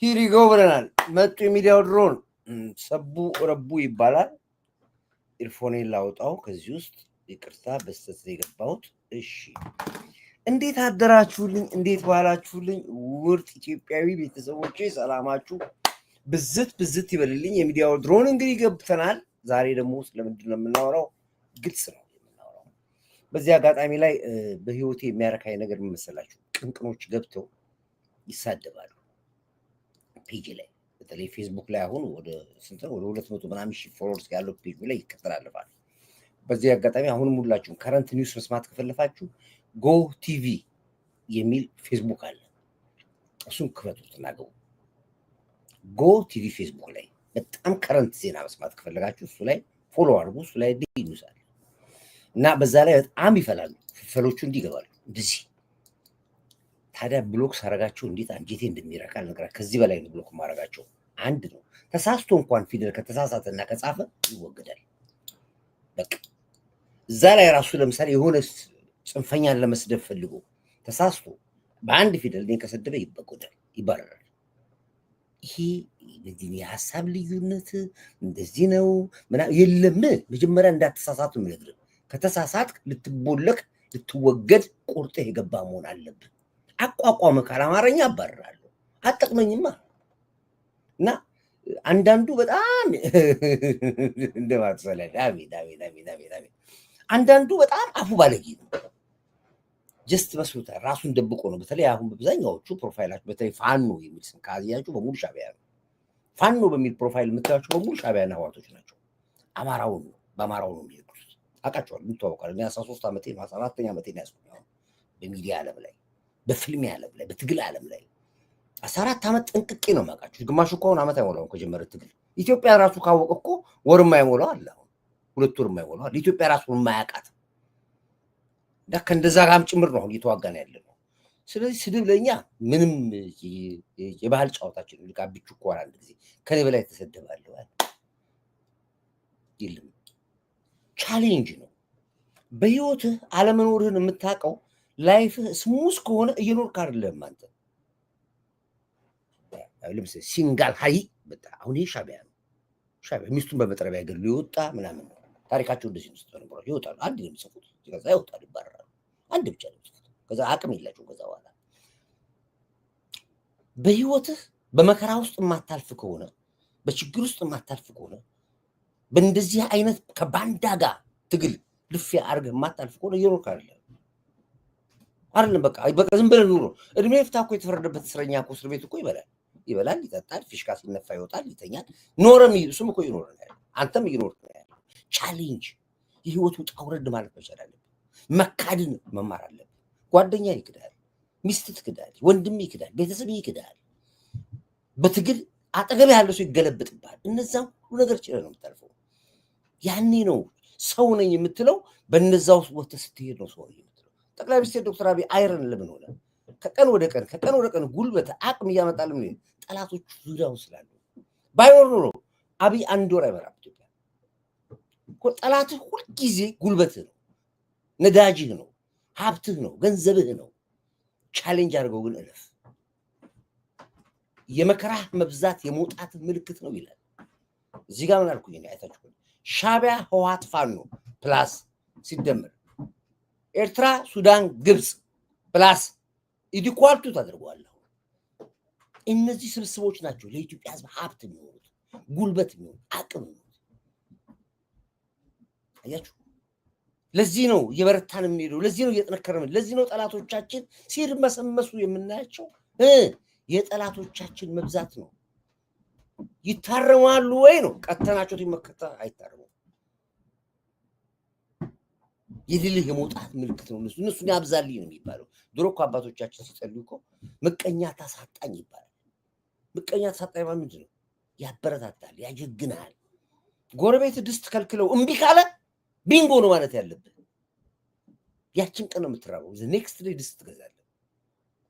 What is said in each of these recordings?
ሂሪጎ ብለናል። መጡ የሚዲያው ድሮን ሰቡ ረቡ ይባላል። ኢርፎኔን ላውጣው ከዚህ ውስጥ ይቅርታ፣ በስተት የገባሁት። እሺ፣ እንዴት አደራችሁልኝ? እንዴት ዋላችሁልኝ? ውርጥ ኢትዮጵያዊ ቤተሰቦቼ ሰላማችሁ ብዝት ይበልልኝ። የሚዲያው ድሮን እንግዲህ ገብተናል። ዛሬ ደግሞ ስለምንድን ነው የምናወራው? ግልጽ ነው የምናወራው። በዚህ አጋጣሚ ላይ በህይወቴ የሚያረካኝ ነገር ምን መሰላችሁ? ቅንቅኖች ገብተው ይሳደባሉ ፔጅ ላይ በተለይ ፌስቡክ ላይ አሁን ወደ ስንት ነው ወደ 200 ምናምን ሺህ ፎሎወርስ ያለው ፔጅ ላይ ይከተላልፋል። በዚህ አጋጣሚ አሁን ሁላችሁም ከረንት ኒውስ መስማት ከፈለፋችሁ ጎ ቲቪ የሚል ፌስቡክ አለ። እሱን ክፈቱትና ገቡ። ጎ ቲቪ ፌስቡክ ላይ በጣም ከረንት ዜና መስማት ከፈለጋችሁ እሱ ላይ ፎሎ አድርጉ። እሱ ላይ ኒውስ አለ እና በዛ ላይ በጣም ይፈላሉ። ፍሎቹ እንዲገባሉ እንደዚህ። ታዲያ ብሎክ ሳረጋቸው እንዴት አንጀቴ እንደሚረካ ነገር ከዚህ በላይ ነው። ብሎክ ማረጋቸው አንድ ነው። ተሳስቶ እንኳን ፊደል ከተሳሳተና ከጻፈ ይወገዳል። በቃ እዛ ላይ ራሱ ለምሳሌ የሆነ ጽንፈኛን ለመስደብ ፈልጎ ተሳስቶ በአንድ ፊደል እኔን ከሰደበ ይበጎዳል፣ ይባረራል። ይሄ ለዚህ የሀሳብ ልዩነት እንደዚህ ነው ምናምን የለም። መጀመሪያ እንዳትሳሳቱ ምንግር ከተሳሳት ልትቦለክ ልትወገድ ቁርጥህ የገባ መሆን አለብህ። አቋቋመ ካላማረኛ አባረራለሁ አጠቅመኝማ። እና አንዳንዱ በጣም እንደማትሰለ አሜን አሜን አሜን አሜን አሜን። አንዳንዱ በጣም አፉ ባለጌ ነው። ጀስት መስሎታል ራሱን ደብቆ ነው። በተለይ አሁን በብዛኛዎቹ ፕሮፋይላችሁ በተለይ ፋኖ የሚል ስም ካያችሁ በሙሉ ሻዕቢያ ነው። ፋኖ በሚል ፕሮፋይል የምታያችሁ በሙሉ ሻዕቢያና ህወሓቶች ናቸው። አማራውን ነው በአማራው ነው የሚሄዱት። አውቃቸዋለሁ፣ እንተዋወቃለን። እኔ 13 ዓመቴ ነው 14ኛ ዓመቴ ነው ያስቆየው በሚዲያ ዓለም ላይ በፊልም ዓለም ላይ በትግል ዓለም ላይ 14 ዓመት ጠንቅቄ ነው የማውቃችሁ። ግማሹ እኮ አሁን ዓመት አይሞላውም ከጀመረ ትግል። ኢትዮጵያ ራሱ ካወቀ እኮ ወር የማይሞላው አለ። አሁን 2 ወር የማይሞላው አለ። ኢትዮጵያ ራሱ የማያውቃት እና ከእንደዛ ጋርም ጭምር ነው አሁን እየተዋጋን ያለ ነው። ስለዚህ ስድብ ለእኛ ምንም የባህል ጨዋታችን ነው። ልቃብቹ እኮ አንድ ጊዜ ከኔ በላይ ተሰደባለሁ የለም። ቻሌንጅ ነው። በህይወትህ አለመኖርህን የምታውቀው ላይፍህ ስሙዝ ከሆነ እየኖርክ አይደለም አንተ። ለምሳሌ ሲንጋል ሀይ አሁን ይሄ ሻዕቢያ ነው። ሻዕቢያ ሚስቱን በመጥረቢያ ገድሎ ይወጣ ምናምን ነው ታሪካቸው። እንደዚህ ነው ስትነግሩ ይወጣሉ። አንድ ነው የሚጽፉት፣ ከዛ ይወጣሉ፣ ይባረራሉ። አንድ ብቻ ነው የሚጽፉት፣ ከዛ አቅም የላቸው። ከዛ በኋላ በህይወትህ በመከራ ውስጥ የማታልፍ ከሆነ በችግር ውስጥ የማታልፍ ከሆነ በእንደዚህ አይነት ከባንዳ ጋር ትግል ልፊያ አድርገህ የማታልፍ ከሆነ እየኖርክ አይደለም። በቃ ዝም ብለህ ኑሮ። እድሜ ፍታ እኮ የተፈረደበት እስረኛ እኮ እስር ቤት እኮ ይበላል፣ ይጠጣል፣ ፊሽካ ሲነፋ ይወጣል፣ ይተኛል። ኖረም እሱም እኮ እየኖረ ነው ያለው፣ አንተም እየኖርክ ነው ያለው። ቻሌንጅ የህይወት ውጣ ውረድ ማለት መቻል አለብህ። መካድን መማር አለብህ። ጓደኛ ይክዳል፣ ሚስት ትክዳል፣ ወንድም ይክዳል፣ ቤተሰብ ይክዳል። በትግል አጠገብ ያለ ሰው ይገለብጥብሃል። እነዛም ሁሉ ነገር ችለህ ነው የምታልፈው። ያኔ ነው ሰው ነኝ የምትለው። በነዛ ውስጥ ወጥተህ ስትሄድ ነው ሰው የምትለው። ጠቅላይ ሚኒስትር ዶክተር አብይ አይረን ለምን ሆነ? ከቀን ወደ ቀን ጉልበት አቅም እያመጣልን ነው። ጠላቶቹ ዙሪያው ስላሉ ባይኖር ኖሮ አብይ አንድ ወር አይመራም ኢትዮጵያ። ጠላትህ ሁልጊዜ ጉልበትህ ነው፣ ነዳጅህ ነው፣ ሀብትህ ነው፣ ገንዘብህ ነው። ቻሌንጅ አድርገው ግን እለፍ። የመከራህ መብዛት የመውጣት ምልክት ነው ይላል። እዚህ ጋር ምን አልኩኝ? አይታችሁ ሻዕቢያ ህወሓት ፋኖ ፕላስ ሲደመር ኤርትራ ሱዳን ግብፅ ፕላስ ኢዲኳልቱ ታደርገዋለሁ። እነዚህ ስብስቦች ናቸው ለኢትዮጵያ ህዝብ ሀብት የሚሆኑት፣ ጉልበት የሚሆኑት፣ አቅም የሚሆኑት። አያችሁ፣ ለዚህ ነው እየበረታን የምንሄደው፣ ለዚህ ነው እየጠነከርን፣ ለዚህ ነው ጠላቶቻችን ሲርመሰመሱ የምናያቸው። የጠላቶቻችን መብዛት ነው። ይታረማሉ ወይ ነው? ቀተናቸው ይመከታ አይታረሙ። የድልህ የመውጣት ምልክት ነው። እነሱን ያብዛልኝ ነው የሚባለው። ድሮ እኮ አባቶቻችን ሲጸልዩ እኮ ምቀኛ ታሳጣኝ ይባላል። ምቀኛ ታሳጣኝ ማለት ምንድን ነው? ያበረታታል፣ ያጀግናል። ጎረቤት ድስት ከልክለው እምቢ ካለ ቢንጎ ነው ማለት ያለብህ። ያችን ቀን ነው የምትራበው። ኔክስት ዴይ ድስት ትገዛለህ።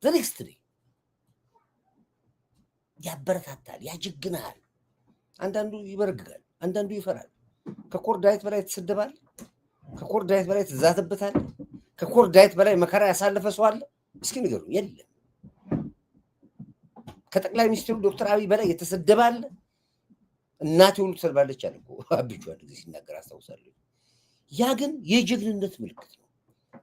ኔክስት ዴይ ያበረታታል፣ ያጀግናል። አንዳንዱ ይበረግጋል፣ አንዳንዱ ይፈራል። ከኮር ዳዊት በላይ ተሰደባል። ከኮር ዳዊት በላይ ተዛተበታል። ከኮር ዳዊት በላይ መከራ ያሳለፈ ሰው አለ? እስኪ ንገሩ። የለም። ከጠቅላይ ሚኒስትሩ ዶክተር አብይ በላይ የተሰደባለ? እናቴ ሁሉ ትሰድባለች አለ እኮ አብቹ አንድ ጊዜ ሲናገር አስታውሳለሁ። ያ ግን የጀግንነት ምልክት ነው።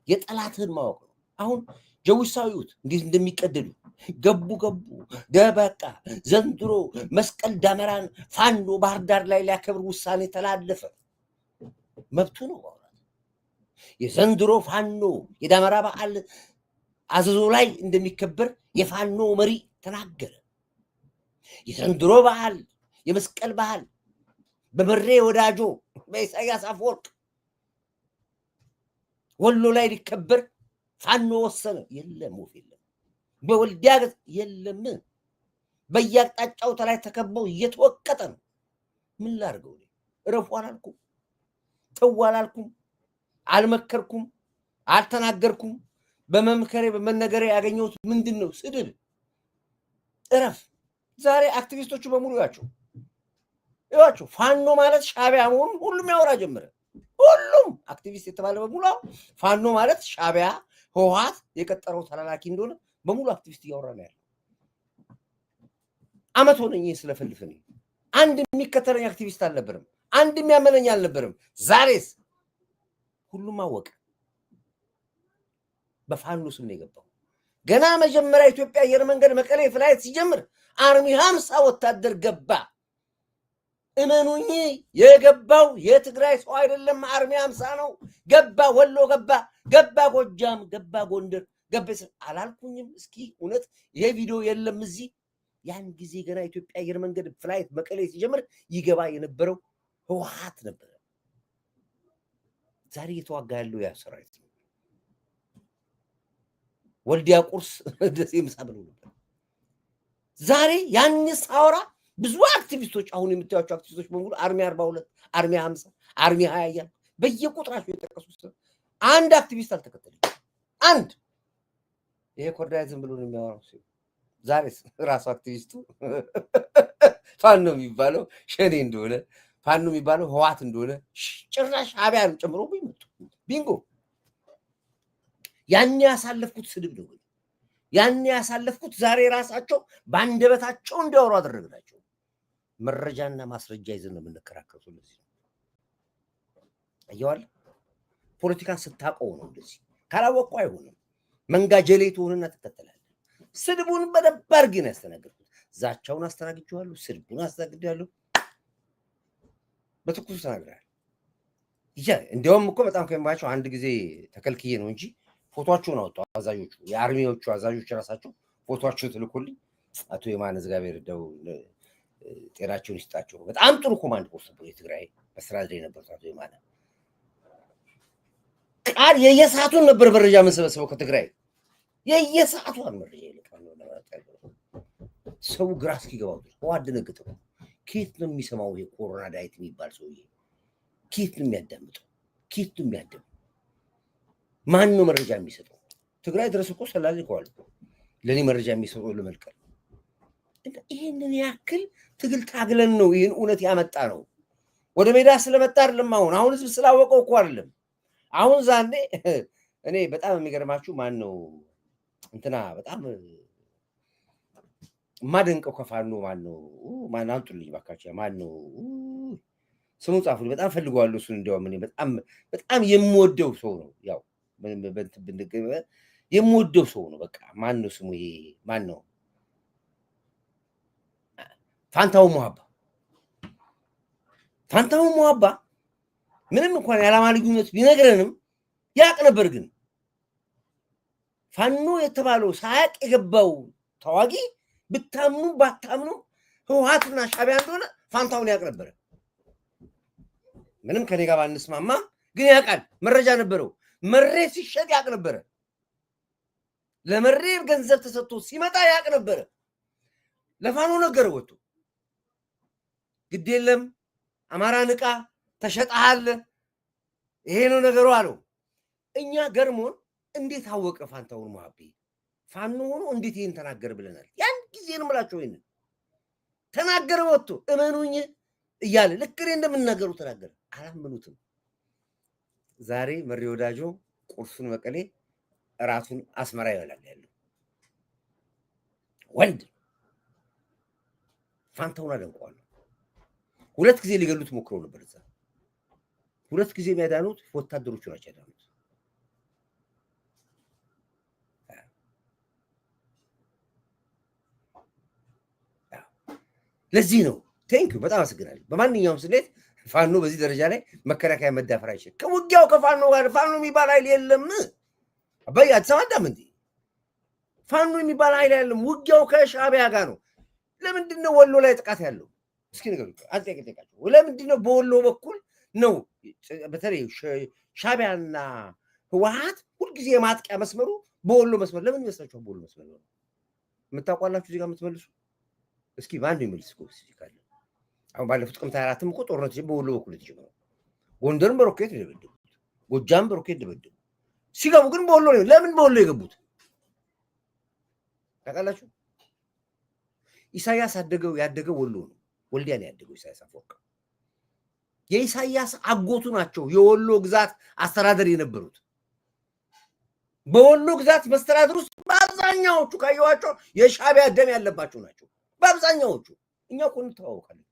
የጠላትህን ማወቅ ነው። አሁን ጀዊሳዊት እንዴት እንደሚቀደዱ ገቡ ደበቃ። ዘንድሮ መስቀል ደመራን ፋኖ ባህር ዳር ላይ ሊያከብር ውሳኔ ተላለፈ። መብቱ ነው። የዘንድሮ ፋኖ የደመራ በዓል አዘዞ ላይ እንደሚከበር የፋኖ መሪ ተናገረ። የዘንድሮ በዓል የመስቀል በዓል በመሬ ወዳጆ በኢሳያስ አፈወርቅ ወሎ ላይ ሊከበር ፋኖ ወሰነ። የለም ወፍ የለም። በወልዲያ የለም። በየአቅጣጫው ተላይ ተከበው እየተወቀጠ ነው። ምን ላድርገው? እረፉ አላልኩም፣ ተው አላልኩም፣ አልመከርኩም፣ አልተናገርኩም። በመምከሬ በመነገሬ ያገኘሁት ምንድን ነው? ስድብ፣ እረፍ። ዛሬ አክቲቪስቶቹ በሙሉ ያቸው ፋኖ ማለት ሻቢያ መሆኑን ሁሉም ያወራ ጀመረ። ሁሉም አክቲቪስት የተባለ በሙሉ ፋኖ ማለት ሻቢያ ህወሓት የቀጠረው ተላላኪ እንደሆነ በሙሉ አክቲቪስት እያወራ ነው ያለው። አመት ሆነኝ ስለፈልፍኝ አንድ የሚከተለኝ አክቲቪስት አልነበረም። አንድ የሚያመነኝ አልነበረም። ዛሬስ ሁሉም አወቀ። በፋኖ ስም ነው የገባው። ገና መጀመሪያ ኢትዮጵያ አየር መንገድ መቀሌ ፍላይት ሲጀምር አርሚ 50 ወታደር ገባ። እመኑኝ የገባው የትግራይ ሰው አይደለም፣ አርሚ 50 ነው። ገባ ወሎ ገባ ጎጃም ገባ ጎንደር ገባ አላልኩኝም? እስኪ እውነት ይሄ ቪዲዮ የለም እዚህ። ያን ጊዜ ገና ኢትዮጵያ አየር መንገድ ፍላይት መቀሌ ሲጀምር ይገባ የነበረው ህወሓት ነበር። ዛሬ እየተዋጋ ያለው ያ ሰራዊት ነው። ወልዲያ ቁርስ ደሴ ምሳ ብሎ ነበር። ዛሬ ያን ሳውራ ብዙ አክቲቪስቶች አሁን የምታዩቸው አክቲቪስቶች በሙሉ አርሚ 42 አርሚ 50 አርሚ 20 እያሉ በየቁጥራቸው የጠቀሱት አንድ አክቲቪስት አልተከተለም። አንድ ይሄ ኮርዳይ ዝም ብሎ ነው የሚያወራው። ዛሬ ራሱ አክቲቪስቱ ፋኖ የሚባለው ሸኔ እንደሆነ ፋኖ የሚባለው ህወሓት እንደሆነ ጭራሽ ሻዕቢያን ጨምሮ ቢመጡ ቢንጎ ያን ያሳለፍኩት ስድብ ነው። ያን ያሳለፍኩት ዛሬ ራሳቸው በአንደበታቸው እንዲያወሩ አደረግናቸው። መረጃና ማስረጃ ይዘን ነው የምንከራከረው። ስለዚህ አየዋል ፖለቲካን ስታውቀው ነው እንደዚህ። ካላወቁ አይሆንም። መንጋ ጀሌ ትሆንና ትከተላለህ። ስድቡን በደንብ አድርጌ ነው ያስተናገድኩት። ዛቻውን አስተናግጄዋለሁ፣ ስድቡን አስተናግጄዋለሁ። በትኩሱ ተናግረሃል። እንዲያውም እኮ በጣም ከሚባቸው አንድ ጊዜ ተከልክዬ ነው እንጂ ፎቶቸውን አወጣው። አዛዦቹ የአርሚዎቹ አዛዦች ራሳቸው ፎቶቸው ትልኩልኝ። አቶ የማነ እግዚአብሔር ደው ጤናቸውን ይስጣቸው። በጣም ጥሩ ኮማንድ ፖስት ነው የትግራይ በስራ ላይ ነበር። አቶ የማነ ቃል የየሰዓቱን ነበር መረጃ የምንሰበስበው ከትግራይ የየሰዓቱን መረጃ ይልካል ነው ሰው ግራ እስኪገባው ዋደነግጠው። ኬት ነው የሚሰማው? ይሄ ኮሮና ዳይት የሚባል ሰውዬ ኬት ነው የሚያዳምጠው? ኬት ነው የሚያዳምጠው? ማን ነው መረጃ የሚሰጠው? ትግራይ ድረስ እኮ ሰላልከዋል ለኔ መረጃ የሚሰጠው ለመልቀል። ይሄንን ያክል ትግል ታግለን ነው ይሄን እውነት ያመጣ ነው። ወደ ሜዳ ስለመጣ አይደለም። አሁን ህዝብ ስላወቀው እኮ አይደለም። አሁን ዛኔ እኔ በጣም የሚገርማችሁ ማን ነው እንትና በጣም ማደንቀው ከፋኖ ማን አንጡልኝ ባካችሁ። ማን ነው ስሙ ጻፉልኝ። በጣም ፈልገዋለሁ እሱን። እንዲያውም እኔ በጣም የምወደው ሰው ነው። ያው የምወደው ሰው ነው። በቃ ማን ነው ስሙ? ይሄ ማን ነው? ፋንታው ሞሀባ ምንም እንኳን የዓላማ ልዩነት ቢነግረንም ያቅ ነበር። ግን ፋኖ የተባለው ሳያቅ የገባው ተዋጊ ብታምኑ ባታምኑ ህወሓትና ሻዕቢያ እንደሆነ ፋንታውን ያቅ ነበር። ምንም ከኔ ጋር ባንስማማ ግን ያውቃል። መረጃ ነበረው። መሬ ሲሸጥ ያቅ ነበረ። ለመሬ ገንዘብ ተሰጥቶ ሲመጣ ያቅ ነበረ። ለፋኖ ነገር ወጥቶ ግድ የለም አማራ ንቃ ተሸጣሃል፣ ይሄ ነው ነገሩ አለው። እኛ ገርሞን እንዴት አወቀ ፋንታውን ሞሀቤ ፋኖ ሆኖ እንዴት ይሄን ተናገር ብለናል። ያን ጊዜ ነው የምላቸው። ይሄን ተናገረ ወጥቶ እመኑኝ እያለ ልክ እኔ እንደምናገሩ ተናገረ። አላመኑትም። ዛሬ መሪ ወዳጆ ቁርሱን መቀሌ እራቱን አስመራ ይበላል ያለው ወንድ ፋንታውን አደንቀዋለሁ። 2 ጊዜ ሊገሉት ሞክረው ነበር። እዛ 2 ጊዜ የሚያዳኑት ወታደሮቹ ናቸው ያዳኑት። ለዚህ ነው ቴንኪው በጣም አመሰግናለሁ። በማንኛውም ስሌት ፋኖ በዚህ ደረጃ ላይ መከላከያ መዳፈር አይችልም። ከውጊያው ከፋኖ ጋር ፋኖ የሚባል ኃይል የለም። አባይ አትሰማዳም እንዴ? ፋኖ የሚባል ኃይል አይደለም። ውጊያው ከሻዕቢያ ጋር ነው። ለምንድን ነው ወሎ ላይ ጥቃት ያለው? እስኪ ንገሩኝ። አልጠየቃቸው። ለምንድን ነው በወሎ በኩል ነው በተለይ ሻዕቢያና ህወሓት ሁልጊዜ የማጥቂያ መስመሩ በወሎ መስመር ለምን ይመስላችኋል? በወሎ መስመር ነው የምታውቋላችሁ እዚህ ጋር የምትመልሱ እስኪ ማን ነው የሚመልስ? ካለ አሁን ባለፉት ጥቅምት 24 እኮ ጦርነት በወሎ በኩል የተጀመረው ጎንደርን በሮኬት ደበደቡ፣ ጎጃም በሮኬት ደበደቡ። ሲገቡ ግን በወሎ ነው። ለምን በወሎ የገቡት ታውቃላችሁ? ኢሳያስ ያደገው ወሎ ነው። ወልዲያ ነው ያደገው ኢሳያስ አፈወርቅ። የኢሳያስ አጎቱ ናቸው የወሎ ግዛት አስተዳደር የነበሩት። በወሎ ግዛት መስተዳድር ውስጥ በአብዛኛዎቹ ካየዋቸው የሻዕቢያ ደም ያለባቸው ናቸው። በአብዛኛዎቹ እኛ እኮ እንተዋወቃለን።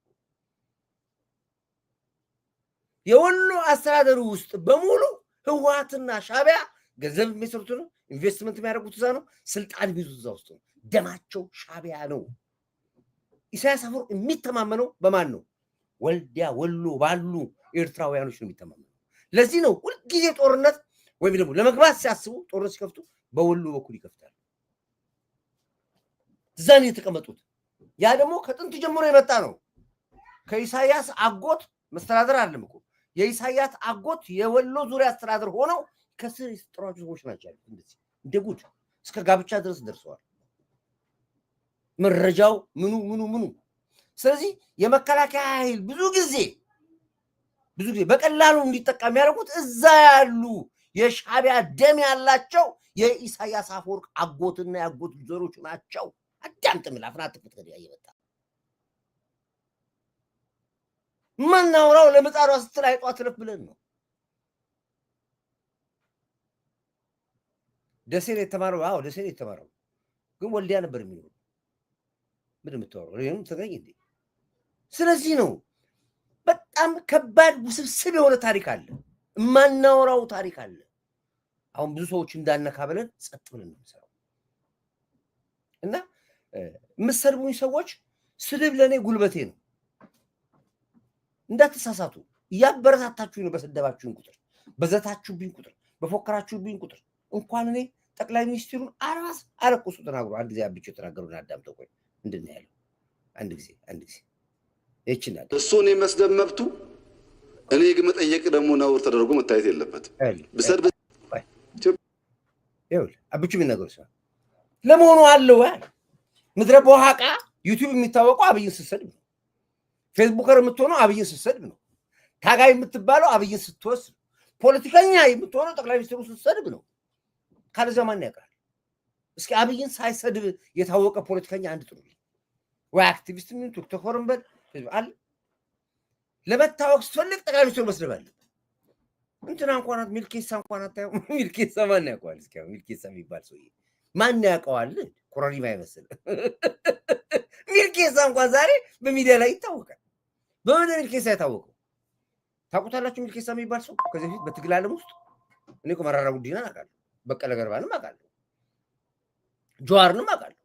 የወሎ አስተዳደሩ ውስጥ በሙሉ ህወሓትና ሻዕቢያ ገንዘብ የሚሰሩት ነው፣ ኢንቨስትመንት የሚያደርጉት እዛ ነው፣ ስልጣን የሚይዙት እዛ ውስጥ ነው። ደማቸው ሻዕቢያ ነው። ኢሳያስ አፈወርቅ የሚተማመነው በማን ነው? ወልዲያ ወሎ ባሉ ኤርትራውያኖች ነው የሚተማመነው። ለዚህ ነው ሁልጊዜ ጦርነት ወይም ደግሞ ለመግባት ሲያስቡ ጦርነት ሲከፍቱ በወሎ በኩል ይከፍታሉ። እዛን የተቀመጡት ያ ደግሞ ከጥንት ጀምሮ የመጣ ነው። ከኢሳያስ አጎት መስተዳደር አይደለም እኮ የኢሳያስ አጎት የወሎ ዙሪያ አስተዳደር ሆነው ከስር የሰጠሯቸው ሰዎች ናቸው። እንደዚህ እንደ ጉድ እስከ ጋብቻ ድረስ ደርሰዋል። መረጃው ምኑ። ስለዚህ የመከላከያ ኃይል ብዙ ጊዜ በቀላሉ እንዲጠቃ የሚያደርጉት እዛ ያሉ የሻዕቢያ ደም ያላቸው የኢሳያስ አፈወርቅ አጎትና ያጎት ዘሮች ናቸው። አዳምጥም ላፍናት ፍትከዳ እየመጣ ማናውራው ለምጣሯ ስትል አይጧ ትለፍ ብለን ነው። ደሴ ነው የተማረው። አዎ ደሴ ነው የተማረው፣ ግን ወልዲያ ነበር የሚኖረው። ምን የምታወራው ወይም ተገኝ እንዴ? ስለዚህ ነው በጣም ከባድ ውስብስብ የሆነ ታሪክ አለ፣ ማናውራው ታሪክ አለ። አሁን ብዙ ሰዎች እንዳነካ ብለን ጸጥ ብለን ነው የምንሰራው። እና የምትሰድቡኝ ሰዎች ስድብ ለእኔ ጉልበቴ ነው። እንዳትሳሳቱ። እያበረታታችሁኝ ነው። በሰደባችሁኝ ቁጥር፣ በዘታችሁብኝ ቁጥር፣ በፎከራችሁብኝ ቁጥር እንኳን እኔ ጠቅላይ ሚኒስትሩን አራስ አለቁሱ ተናግሮ አንድ ጊዜ አብቼው ተናገሩና አዳምጠው ቆይ ምንድን ነው ያለው? አንድ ጊዜ ይችላል እሱን የመስደብ መብቱ እኔ ግን መጠየቅ ደግሞ ነውር ተደርጎ መታየት የለበትም። ብሰድብ አብቹ የሚናገሩ ሰው ለመሆኑ አለው ምድረ በኋቃ ዩቲዩብ የሚታወቀው አብይን ስትሰድብ ነው። ፌስቡከር የምትሆነው አብይን ስትሰድብ ነው። ታጋይ የምትባለው አብይን ስትወስድ፣ ፖለቲከኛ የምትሆነው ጠቅላይ ሚኒስትሩ ስትሰድብ ነው። ካለዚያ ማን ያውቃል? እስኪ አብይን ሳይሰድብ የታወቀ ፖለቲከኛ አንድ ጥሩ ወይ አክቲቪስት ምን ቲክቶከርም በል አለ። ለመታወቅ ስትፈልግ ጠቅላይ ሚኒስትሩ መስደብ አለ። እንትና እንኳን ሚልኬሳ እንኳን አታየው። ሚልኬሳ ማን ያውቀዋል? እስኪ ሚልኬሳ የሚባል ሰውዬ ማን ያውቀዋል? ኮረሪማ ይመስል ሚልኬሳ እንኳን ዛሬ በሚዲያ ላይ ይታወቃል። በምን ሚልኬሳ የታወቀው ታውቁታላችሁ? ሚልኬሳ የሚባል ሰው ከዚህ በፊት በትግል ዓለም ውስጥ እኔ እኮ መራራ ጉዲናን አውቃለሁ፣ በቀለ ገርባንም አውቃለሁ፣ ጀዋርንም አውቃለሁ።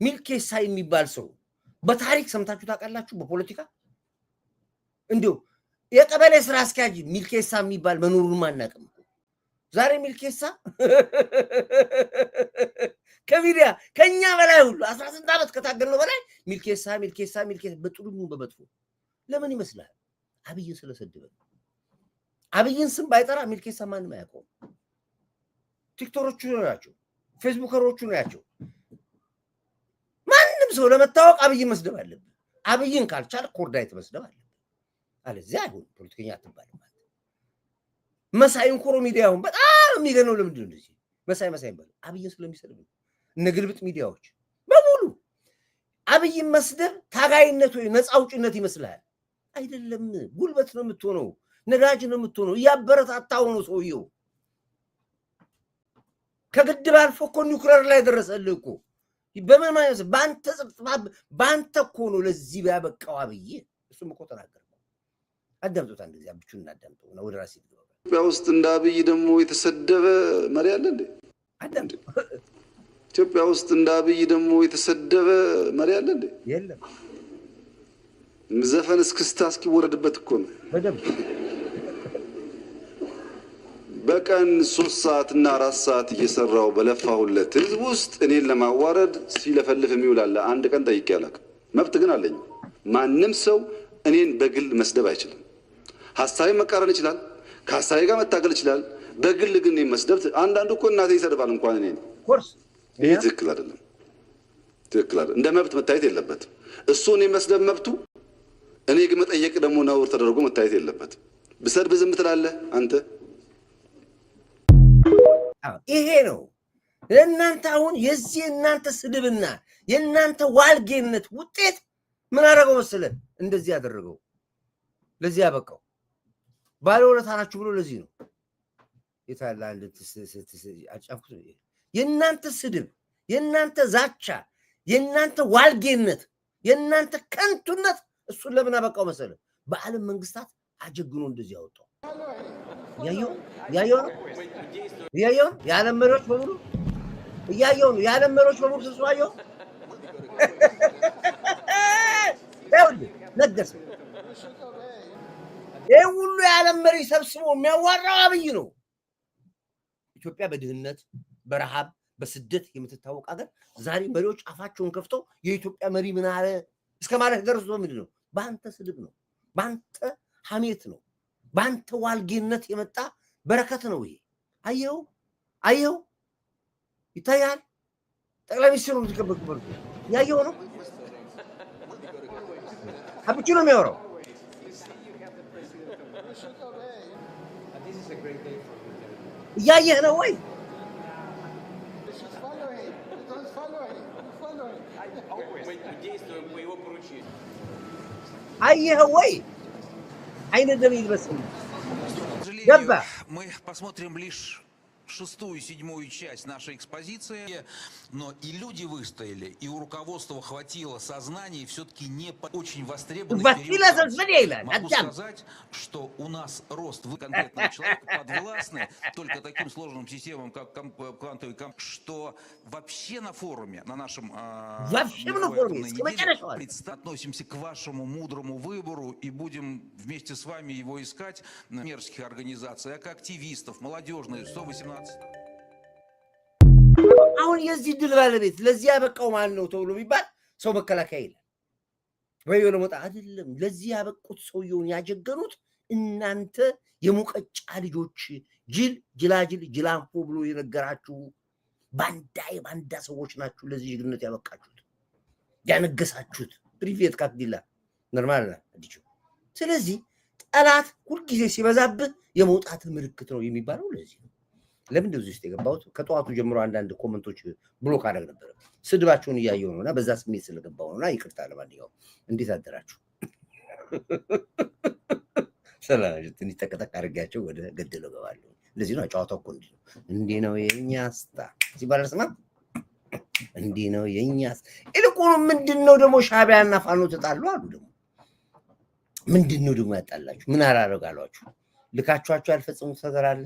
ሚልኬሳ የሚባል ሰው በታሪክ ሰምታችሁ ታውቃላችሁ? በፖለቲካ እንዲሁ የቀበሌ ስራ አስኪያጅ ሚልኬሳ የሚባል መኖሩን አናውቅም። ዛሬ ሚልኬሳ ከሚዲያ ከኛ በላይ ሁሉ 18 ዓመት ከታገልነው በላይ ሚልኬሳ በጥሩም በመጥፎ ለምን ይመስላል? አብይን ስለሰደበ። አብይን ስም ባይጠራ ሚልኬሳ ማንም አያውቀውም። ቲክቶከሮቹ ናቸው፣ ፌስቡከሮቹ ናቸው። ማንም ሰው ለመታወቅ አብይን መስደብ አለብን። አብይን ካልቻል ኮርዳይት መስደብ አለብን። አለዚያ አይሆን ፖለቲከኛ አትባልም ማለት። መሳይ እንኮሮ ሚዲያውን በጣም የሚገነው ለምንድን ነው እንደዚህ መሳይ ይባላል? አብይን ስለሚሰድብ ነው። እነ ግልብጥ ሚዲያዎች በሙሉ አብይን መስደብ ታጋይነት ወይ ነፃ አውጭነት ይመስላል። አይደለም፣ ጉልበት ነው የምትሆነው፣ ነዳጅ ነው የምትሆነው። እያበረታታው ነው ሰውየው። ከግድብ አልፎ እኮ ኒውክሌር ላይ ደረሰልህ እኮ። በምን ማለት በአንተ እኮ ነው ለዚህ ያበቃው አብይ። እሱም እኮ ተናገረ። አዳምጡት አንድ ጊዜ አብቹን እናዳምጠው ነው ወደ ራሴ ይገባ። ኢትዮጵያ ውስጥ እንደ አብይ ደግሞ የተሰደበ መሪ አለ እንዴ? አዳምጡ። ኢትዮጵያ ውስጥ እንደ አብይ ደግሞ የተሰደበ መሪ አለ እንዴ? የለም። ዘፈን እስክስታ እስኪወረድበት እኮ ነው። በቀን 3 ሰዓትና 4 ሰዓት እየሰራው በለፋሁለት ህዝብ ውስጥ እኔን ለማዋረድ ሲለፈልፍ የሚውላለ አንድ ቀን ጠይቄ አላውቅም። መብት ግን አለኝ። ማንም ሰው እኔን በግል መስደብ አይችልም። ሀሳቤ መቃረን ይችላል፣ ከሀሳቤ ጋር መታገል ይችላል። በግል ግን መስደብ አንዳንዱ እኮ እናቴ ይሰድባል እንኳን እኔን። ይሄ ትክክል አይደለም፣ ትክክል አይደለም። እንደ መብት መታየት የለበትም። እሱ እኔን መስደብ መብቱ፣ እኔ ግን መጠየቅ ደግሞ ነውር ተደርጎ መታየት የለበትም። ብሰድብ ዝም ትላለህ አንተ። ይሄ ነው ለእናንተ አሁን የዚህ እናንተ ስድብና የእናንተ ዋልጌነት ውጤት ምን አደረገው መሰለህ? እንደዚህ ያደረገው ለዚህ ያበቃው ባለውለታ ናችሁ ብሎ ለዚህ ነው የታላ አንድ አጫፍኩት። የእናንተ ስድብ፣ የእናንተ ዛቻ፣ የእናንተ ዋልጌነት፣ የእናንተ ከንቱነት እሱን ለምን አበቃው መሰለህ? በዓለም መንግስታት አጀግኖ እንደዚህ ያወጣው ያየው የዓለም መሪዎች በሙሉ እያየው ነው። የዓለም መሪዎች በሙሉ ተስዋየው ነገሰ። ይህ ሁሉ የዓለም መሪ ሰብስቦ የሚያዋራው አብይ ነው። ኢትዮጵያ በድህነት በረሃብ በስደት የምትታወቅ ሀገር ዛሬ መሪዎች አፋቸውን ከፍተው የኢትዮጵያ መሪ ምን አለ እስከ ማለት ደርሶ ምንድን ነው? በአንተ ስድብ ነው፣ በአንተ ሐሜት ነው፣ በአንተ ዋልጌነት የመጣ በረከት ነው። ይሄ አየው ይታያል። ጠቅላይ ሚኒስትሩ ተከበከበሩ ያየው ነው። አብቹ ነው የሚያወራው። እያየህ ነው ወይ? አየህ ወይ? አይነ ደም ይልበስም ገባ። Мы посмотрим лишь 6-ю и 7-ю часть нашей экспозиции, но и люди выстояли, и у руководства хватило сознания, и все-таки не очень востребованный период. Могу сказать, что у нас рост конкретного человека подвластны только таким сложным системам, как квантовый компьютер, что вообще на форуме, на нашем относимся к вашему мудрому выбору и будем вместе с вами его искать в коммерческих организациях, как активистов, молодежные, 118. አሁን የዚህ ድል ባለቤት ለዚህ ያበቃው ማን ነው ተብሎ ቢባል ሰው መከላከያ ይላል ወይ ለሞጣ አይደለም። ለዚህ ያበቁት ሰውየውን ያጀገኑት እናንተ የሙቀጫ ልጆች ጅላጅል ጅላንፎ ብሎ የነገራችሁ ባንዳ ሰዎች ናችሁ። ለዚህ ጀግንነት ያበቃችሁት ያነገሳችሁት ፕሪቪየት ካትዲላ ኖርማል አዲቹ። ስለዚህ ጠላት ሁልጊዜ ሲበዛብህ የመውጣት ምልክት ነው የሚባለው ለዚህ ነው። ለምን እንደዚህ ውስጥ የገባሁት? ከጠዋቱ ጀምሮ አንዳንድ ኮመንቶች ብሎክ አደረግ ነበር። ስድባችሁን እያየሁ ነውና በዛ ስሜት ስለገባሁ ነውና ይቅርታ። ለማንኛውም እንዴት አደራችሁ? ሰላም ትንሽ ጠቅጠቅ አድርጋቸው ወደ ገደለው ገባለሁ። እንደዚህ ነው ጨዋታው እኮ እንዲህ ነው የኛ ስታ ሲባል ስማ፣ እንዲህ ነው የኛ ይልቁኑ ምንድነው ደግሞ ሻዕቢያና ፋኖ ተጣሉ አሉ። ደግሞ ምንድነው ደግሞ ያጣላችሁ? ምን አላረጋሏችሁ? ልካችኋቸው ያልፈጸሙት ነገር አለ?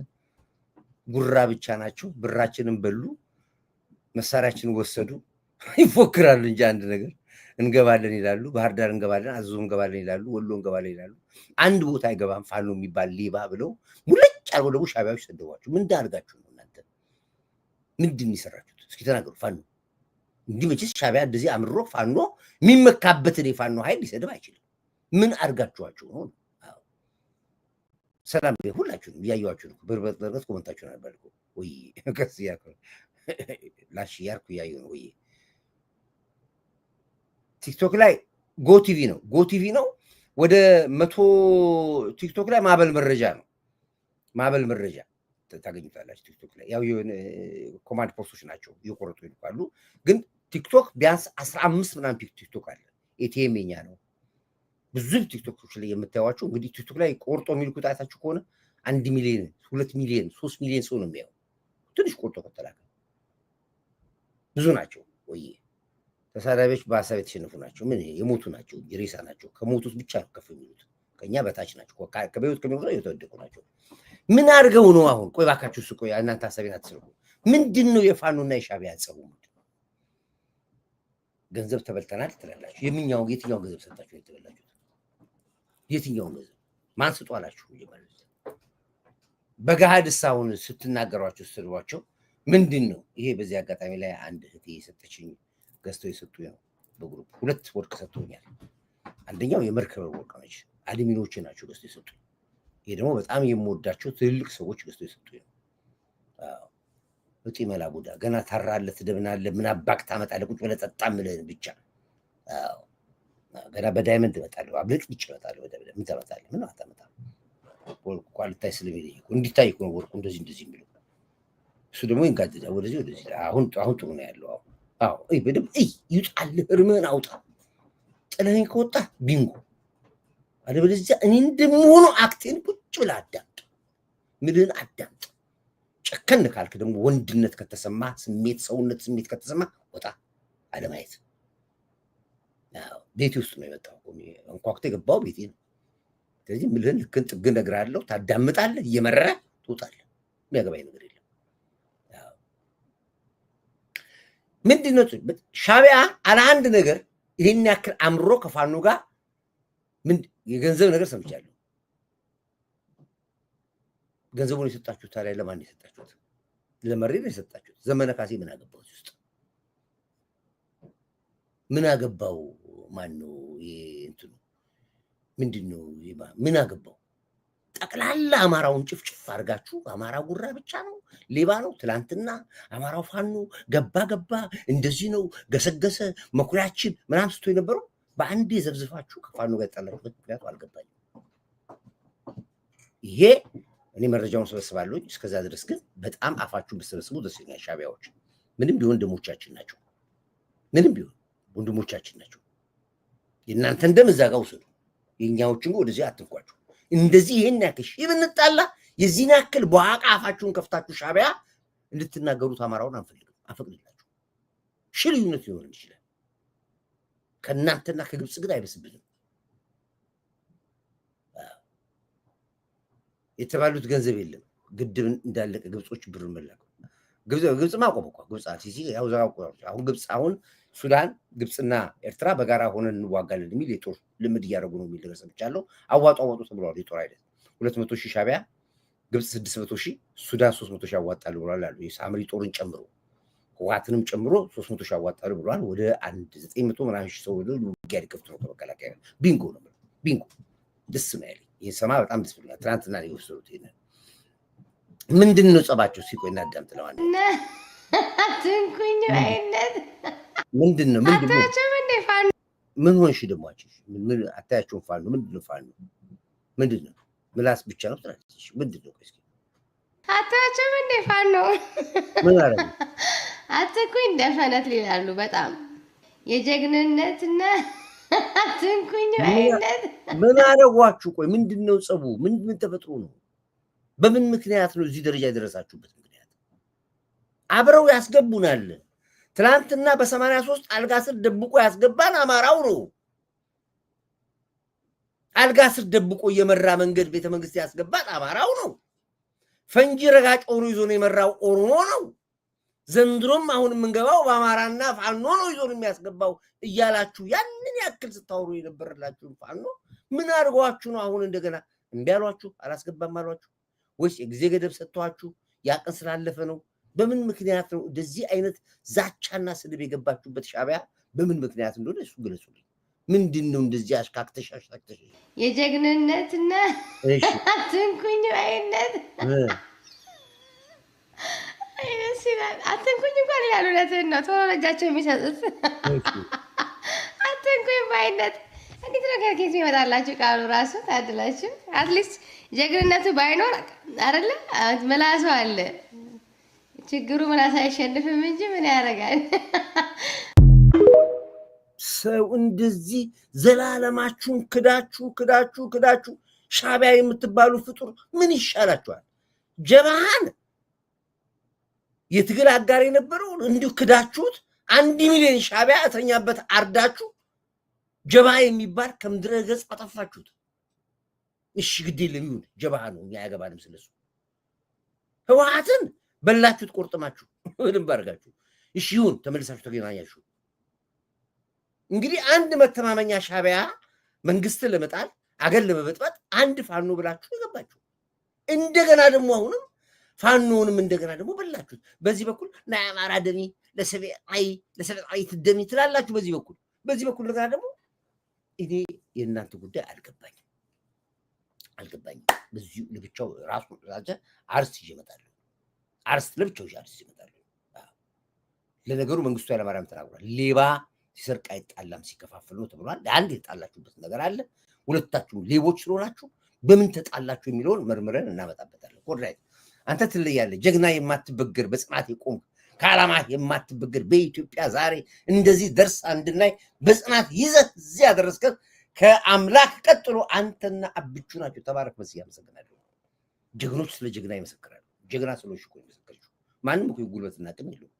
ጉራ ብቻ ናቸው። ብራችንን በሉ፣ መሳሪያችንን ወሰዱ። ይፎክራሉ እንጂ አንድ ነገር እንገባለን ይላሉ። ባህር ዳር እንገባለን፣ አዘዞ እንገባለን ይላሉ፣ ወሎ እንገባለን ይላሉ። አንድ ቦታ አይገባም ፋኖ የሚባል ሌባ ብለው ሙልጭ አርገው ደግሞ ሻዕቢያዎች ሰደቧቸው። ምን እንዳርጋችሁ ነው እናንተ? ምንድን ይሰራችሁት? እስኪ ተናገሩ። ፋኖ እንዲህ መቼስ ሻዕቢያ እንደዚህ አምሮ ፋኖ የሚመካበትን የፋኖ ኃይል ሊሰድብ አይችልም። ምን አርጋችኋቸው ነው? ሰላም ሁላችሁንም እያየኋችሁ ነው። በርበት ኮመንታችሁ ነበር እኮ ወይ ከስ ያከ ላሽ ያርኩ እያየሁ ነው። ወይ ቲክቶክ ላይ ጎቲቪ ነው ወደ 100 ቲክቶክ ላይ ማዕበል መረጃ ታገኙታላችሁ። ቲክቶክ ላይ ያው ኮማንድ ፖስቶች ናቸው እየቆረጡ ይልካሉ። ግን ቲክቶክ ቢያንስ 15 ምናምን ቲክቶክ አለ። ኤቲኤም የኛ ነው። ብዙ ቲክቶኮች ላይ የምታዩዋቸው እንግዲህ ቲክቶክ ላይ ቆርጦ የሚልኩት አይታችሁ ከሆነ 1 ሚሊዮን 2 ሚሊዮን 3 ሚሊዮን ሰው ነው የሚያው። ትንሽ ቆርጦ ከተላከ ብዙ ናቸው። ወይ ተሳዳቢዎች በሀሳብ የተሸነፉ ናቸው። ምን የሞቱ ናቸው፣ ሬሳ ናቸው። ከሞቱት ብቻ ከፍ የሚሉት ከኛ በታች ናቸው። ከበዩት ከሚሞቱ ላይ የተወደቁ ናቸው። ምን አድርገው ነው አሁን? ቆይ ባካችሁ እሱ ቆይ እናንተ ሀሳቤን አትስሩ። ምንድነው የፋኖና የሻዕቢያ ጸቡ? ገንዘብ ተበልተናል ትላላችሁ። የትኛው ገንዘብ ሰጣችሁ የተበላችሁት? የትኛው ገንዘብ ማን ስጡ አላችሁ? በጋድ ሳውን ስትናገሯቸው ስትሏቸው ምንድነው ይሄ? በዚህ አጋጣሚ ላይ አንድ እህቴ የሰጠችኝ ገዝተው የሰጡኝ ነው። በግሩፕ 2 ወርቅ ሰጥቶኛል። አንደኛው የመርከብ ወርቅ ነች፣ አሉሚኒዮች ናቸው ገዝተው የሰጡኝ። ይሄ ደግሞ በጣም የምወዳቸው ትልልቅ ሰዎች ገዝተው የሰጡኝ ነው። አዎ እጢ መላቡዳ ገና ታራለህ ትደብናለህ፣ ምን አባክ ታመጣለህ? ቁጭ ብለህ ጠጣ ምልህን ብቻ። አዎ ገና በዳይመንድ እመጣለሁ፣ አብልጥ ይችላል። ምን ታመጣለህ? ምን አታመጣም። ወርቁ ኳሊታይ ስለሚለኝ እንዲታይ እኮ ወርቁ እንደዚህ የሚለው እሱ ደግሞ ይንጋደዳል ወደዚህ ወደዚህ። አሁን ጥሩ ነው ያለው። አዎ በደምብ ይውጣልህ፣ እርምህን አውጣ። ጥለኸኝ ከወጣ ቢንጎ፣ አለበለዚያ እኔ እንደምሆነው አክቴን ቁጭ ብለህ አዳምጥ፣ ምልህን አዳምጥ። ጨከን ካልክ ደግሞ ወንድነት ከተሰማ ሰውነት ስሜት ከተሰማ ወጣ አለማየት። ቤቴ ውስጥ ነው የመጣው፣ እንኳኩቶ የገባው ቤቴ ነው። ስለዚህ ምልህን ልክን ጥግ እነግርሃለሁ፣ ታዳምጣለህ፣ እየመረረህ ትወጣለህ። የሚያገባኝ ነገር የለም። ምንድነው ሻዕቢያ አለ አንድ ነገር ይሄን ያክል አምሮ ከፋኖ ጋር የገንዘብ ነገር ሰምቻለሁ። ገንዘቡን የሰጣችሁት ታዲያ ለማን የሰጣችሁት? ለመሬ ነው የሰጣችሁት። ዘመነ ካሴ ምን አገባው ውስጥ? ምን አገባው? ማን ነው እንትኑ? ምንድነው ምን አገባው? ጠቅላላ አማራውን ጭፍጭፍ አድርጋችሁ አማራ ጉራ ብቻ ነው፣ ሌባ ነው። ትላንትና አማራው ፋኖ ገባ እንደዚህ ነው ገሰገሰ መኩሪያችን ምናምን ስቶ የነበረው በአንዴ ዘብዝፋችሁ ከፋኖ ጋር ጣላችሁበት ምክንያቱ አልገባኝም። ይሄ እኔ መረጃውን ሰበስባለሁ። እስከዛ ድረስ ግን በጣም አፋችሁን ብትሰበስቡ ደስ ይለኛል። ሻዕቢያዎች ምንም ቢሆን ወንድሞቻችን ናቸው። ምንም ቢሆን ወንድሞቻችን ናቸው። የእናንተን ደም እዛ ጋር ውሰዱ፣ የእኛዎችን ወደዚህ አትንኳቸው። እንደዚህ ይሄን ያክል ሺህ ብንጣላ የዚህን ያክል በዋቃ አፋችሁን ከፍታችሁ ሻዕቢያ እንድትናገሩት አማራውን አንፈልግም፣ አንፈቅድላችሁ። ሺህ ልዩነት ሊሆን ይችላል። ከእናንተና ከግብፅ ግን አይበስብንም። የተባሉት ገንዘብ የለም። ግድብ እንዳለቀ ግብጾች ብር መላኩ። ግብፅ ማቆም እኮ ግብፅ አሲሲ ያው አሁን ግብፅ አሁን ሱዳን ግብፅና ኤርትራ በጋራ ሆነን እንዋጋለን የሚል የጦር ልምድ እያደረጉ ነው የሚል ነገር ሰምቻለሁ። አዋጡ ተብሏል። የጦር አይደል 200,000 ሻዕቢያ፣ ግብፅ 600,000፣ ሱዳን 300,000 ያዋጣሉ ብሏል አሉ። የሳምሪ ጦርን ጨምሮ ህወሓትንም ጨምሮ 300,000 ያዋጣሉ ብሏል። ወደ 900 ምናምን ሺህ ሰው ውጊያ ሊከፍቱ ነው ከመከላከያ። ቢንጎ ነው ቢንጎ። ደስ ነው ያለኝ ይህ ሰማ በጣም ደስ ብሎኛል። ትናንትና ነው የወሰዱት። ይሄንን ምንድን ነው ጸባቸው? ሲቆይ እናዳምጥ። ለማለት ትንኩኝ አይነት ምንድን ነው ምን ሆንሽ ደግሞ ምን አታያቸውም? ፋኖ ምንድን ነው ፋኖ ምንድን ነው? ምላስ ብቻ ነው ትላለች። ምንድን ነው እስኪ አታያቸውም እንደ ፋኖ ምን አለ? አትኩኝ ደፈነት ይላሉ። በጣም የጀግንነትና አትንኩኝ አይነት ምን አደረጓችሁ? ቆይ ምንድን ነው ጸቡ? ምን ተፈጥሮ ነው? በምን ምክንያት ነው እዚህ ደረጃ የደረሳችሁበት? ምክንያት አብረው ያስገቡናል። ትናንትና በ83 አልጋ ስር ደብቆ ያስገባን አማራው ነው። አልጋ ስር ደብቆ እየመራ መንገድ ቤተ መንግስት ያስገባን አማራው ነው። ፈንጂ ረጋጭ ኦሮ ይዞ ነው የመራው ኦሮሞ ነው። ዘንድሮም አሁን የምንገባው በአማራና ፋኖ ነው ይዞ ነው የሚያስገባው እያላችሁ ያንን ያክል ስታወሩ የነበረላችሁ ፋኖ ምን አድርጓችሁ ነው አሁን እንደገና እምቢ አሏችሁ? አላስገባም አሏችሁ ወይስ የጊዜ ገደብ ሰጥቷችሁ ያቀን ስላለፈ ነው? በምን ምክንያት ነው እንደዚህ አይነት ዛቻና ስድብ የገባችሁበት? ሻዕቢያ በምን ምክንያት እንደሆነ እሱ ግለጹልኝ። ምንድን ነው እንደዚህ አሽካክተሽ የጀግንነትና አትንኩኝ አይነት አትንኩኝ እንኳን ይላሉ። እውነትህን ነው። ቶሎ ለእጃቸው የሚሰጡት አትንኩኝ ባይነት እንዴት ነገር ኬት ይመጣላችሁ? ቃሉ ራሱ ታድላችሁ። አትሊስት ጀግንነቱ ባይኖር አይደለ ምላሱ አለ። ችግሩ ምላስ አይሸንፍም እንጂ ምን ያደርጋል? ሰው እንደዚህ ዘላለማችሁን ክዳችሁ ሻዕቢያ የምትባሉ ፍጡር ምን ይሻላችኋል? ጀብሃን የትግል አጋር የነበረውን እንዲሁ ክዳችሁት 1 ሚሊዮን ሻዕቢያ እተኛበት አርዳችሁ ጀብሃ የሚባል ከምድረ ገጽ አጠፋችሁት። እሺ ግድ የለም ይሁን፣ ጀብሃ ነው ያገባንም ስለሱ። ህወሓትን በላችሁት ቆርጥማችሁ ወድም ባርጋችሁ። እሺ ይሁን፣ ተመልሳችሁ ተገናኛችሁ። እንግዲህ አንድ መተማመኛ ሻዕቢያ መንግስትን ለመጣል አገር ለመበጥበጥ አንድ ፋኖ ብላችሁ ይገባችሁ። እንደገና ደግሞ አሁንም ፋኖንም እንደገና ደግሞ በላችሁት። በዚህ በኩል ለአማራ ደሚ ለሰብአዊ ደሚ ትላላችሁ። በዚህ በኩል እንደገና ደግሞ እኔ የእናንተ ጉዳይ አልገባኝም። በዚሁ ለብቻው ራሱ አርስ ይመጣሉ። አርስ ለብቻው አርስ ይመጣሉ። ለነገሩ መንግስቱ ኃይለማርያም ተናግሯል። ሌባ ሲሰርቅ አይጣላም ሲከፋፍል ነው ተብሏል። አንድ የጣላችሁበት ነገር አለ። ሁለታችሁም ሌቦች ስለሆናችሁ በምን ተጣላችሁ የሚለውን መርምረን እናመጣበታለን። ኮድራይ አንተ ትለያለህ። ጀግና የማትበገር በጽናት የቆም ከዓላማ የማትበገር በኢትዮጵያ ዛሬ እንደዚህ ደርሳ እንድናይ በጽናት ይዘህ እዚህ ያደረስከት ከአምላክ ቀጥሎ አንተና አብቹ ናቸው። ተባረክ። በዚህ ያመሰግናለሁ። ጀግኖች ስለ ጀግና ይመሰክራሉ። ጀግና ስለሆንሽ እኮ ይመሰክራሉ። ማንም እኮ ጉልበትና አቅም የለውም።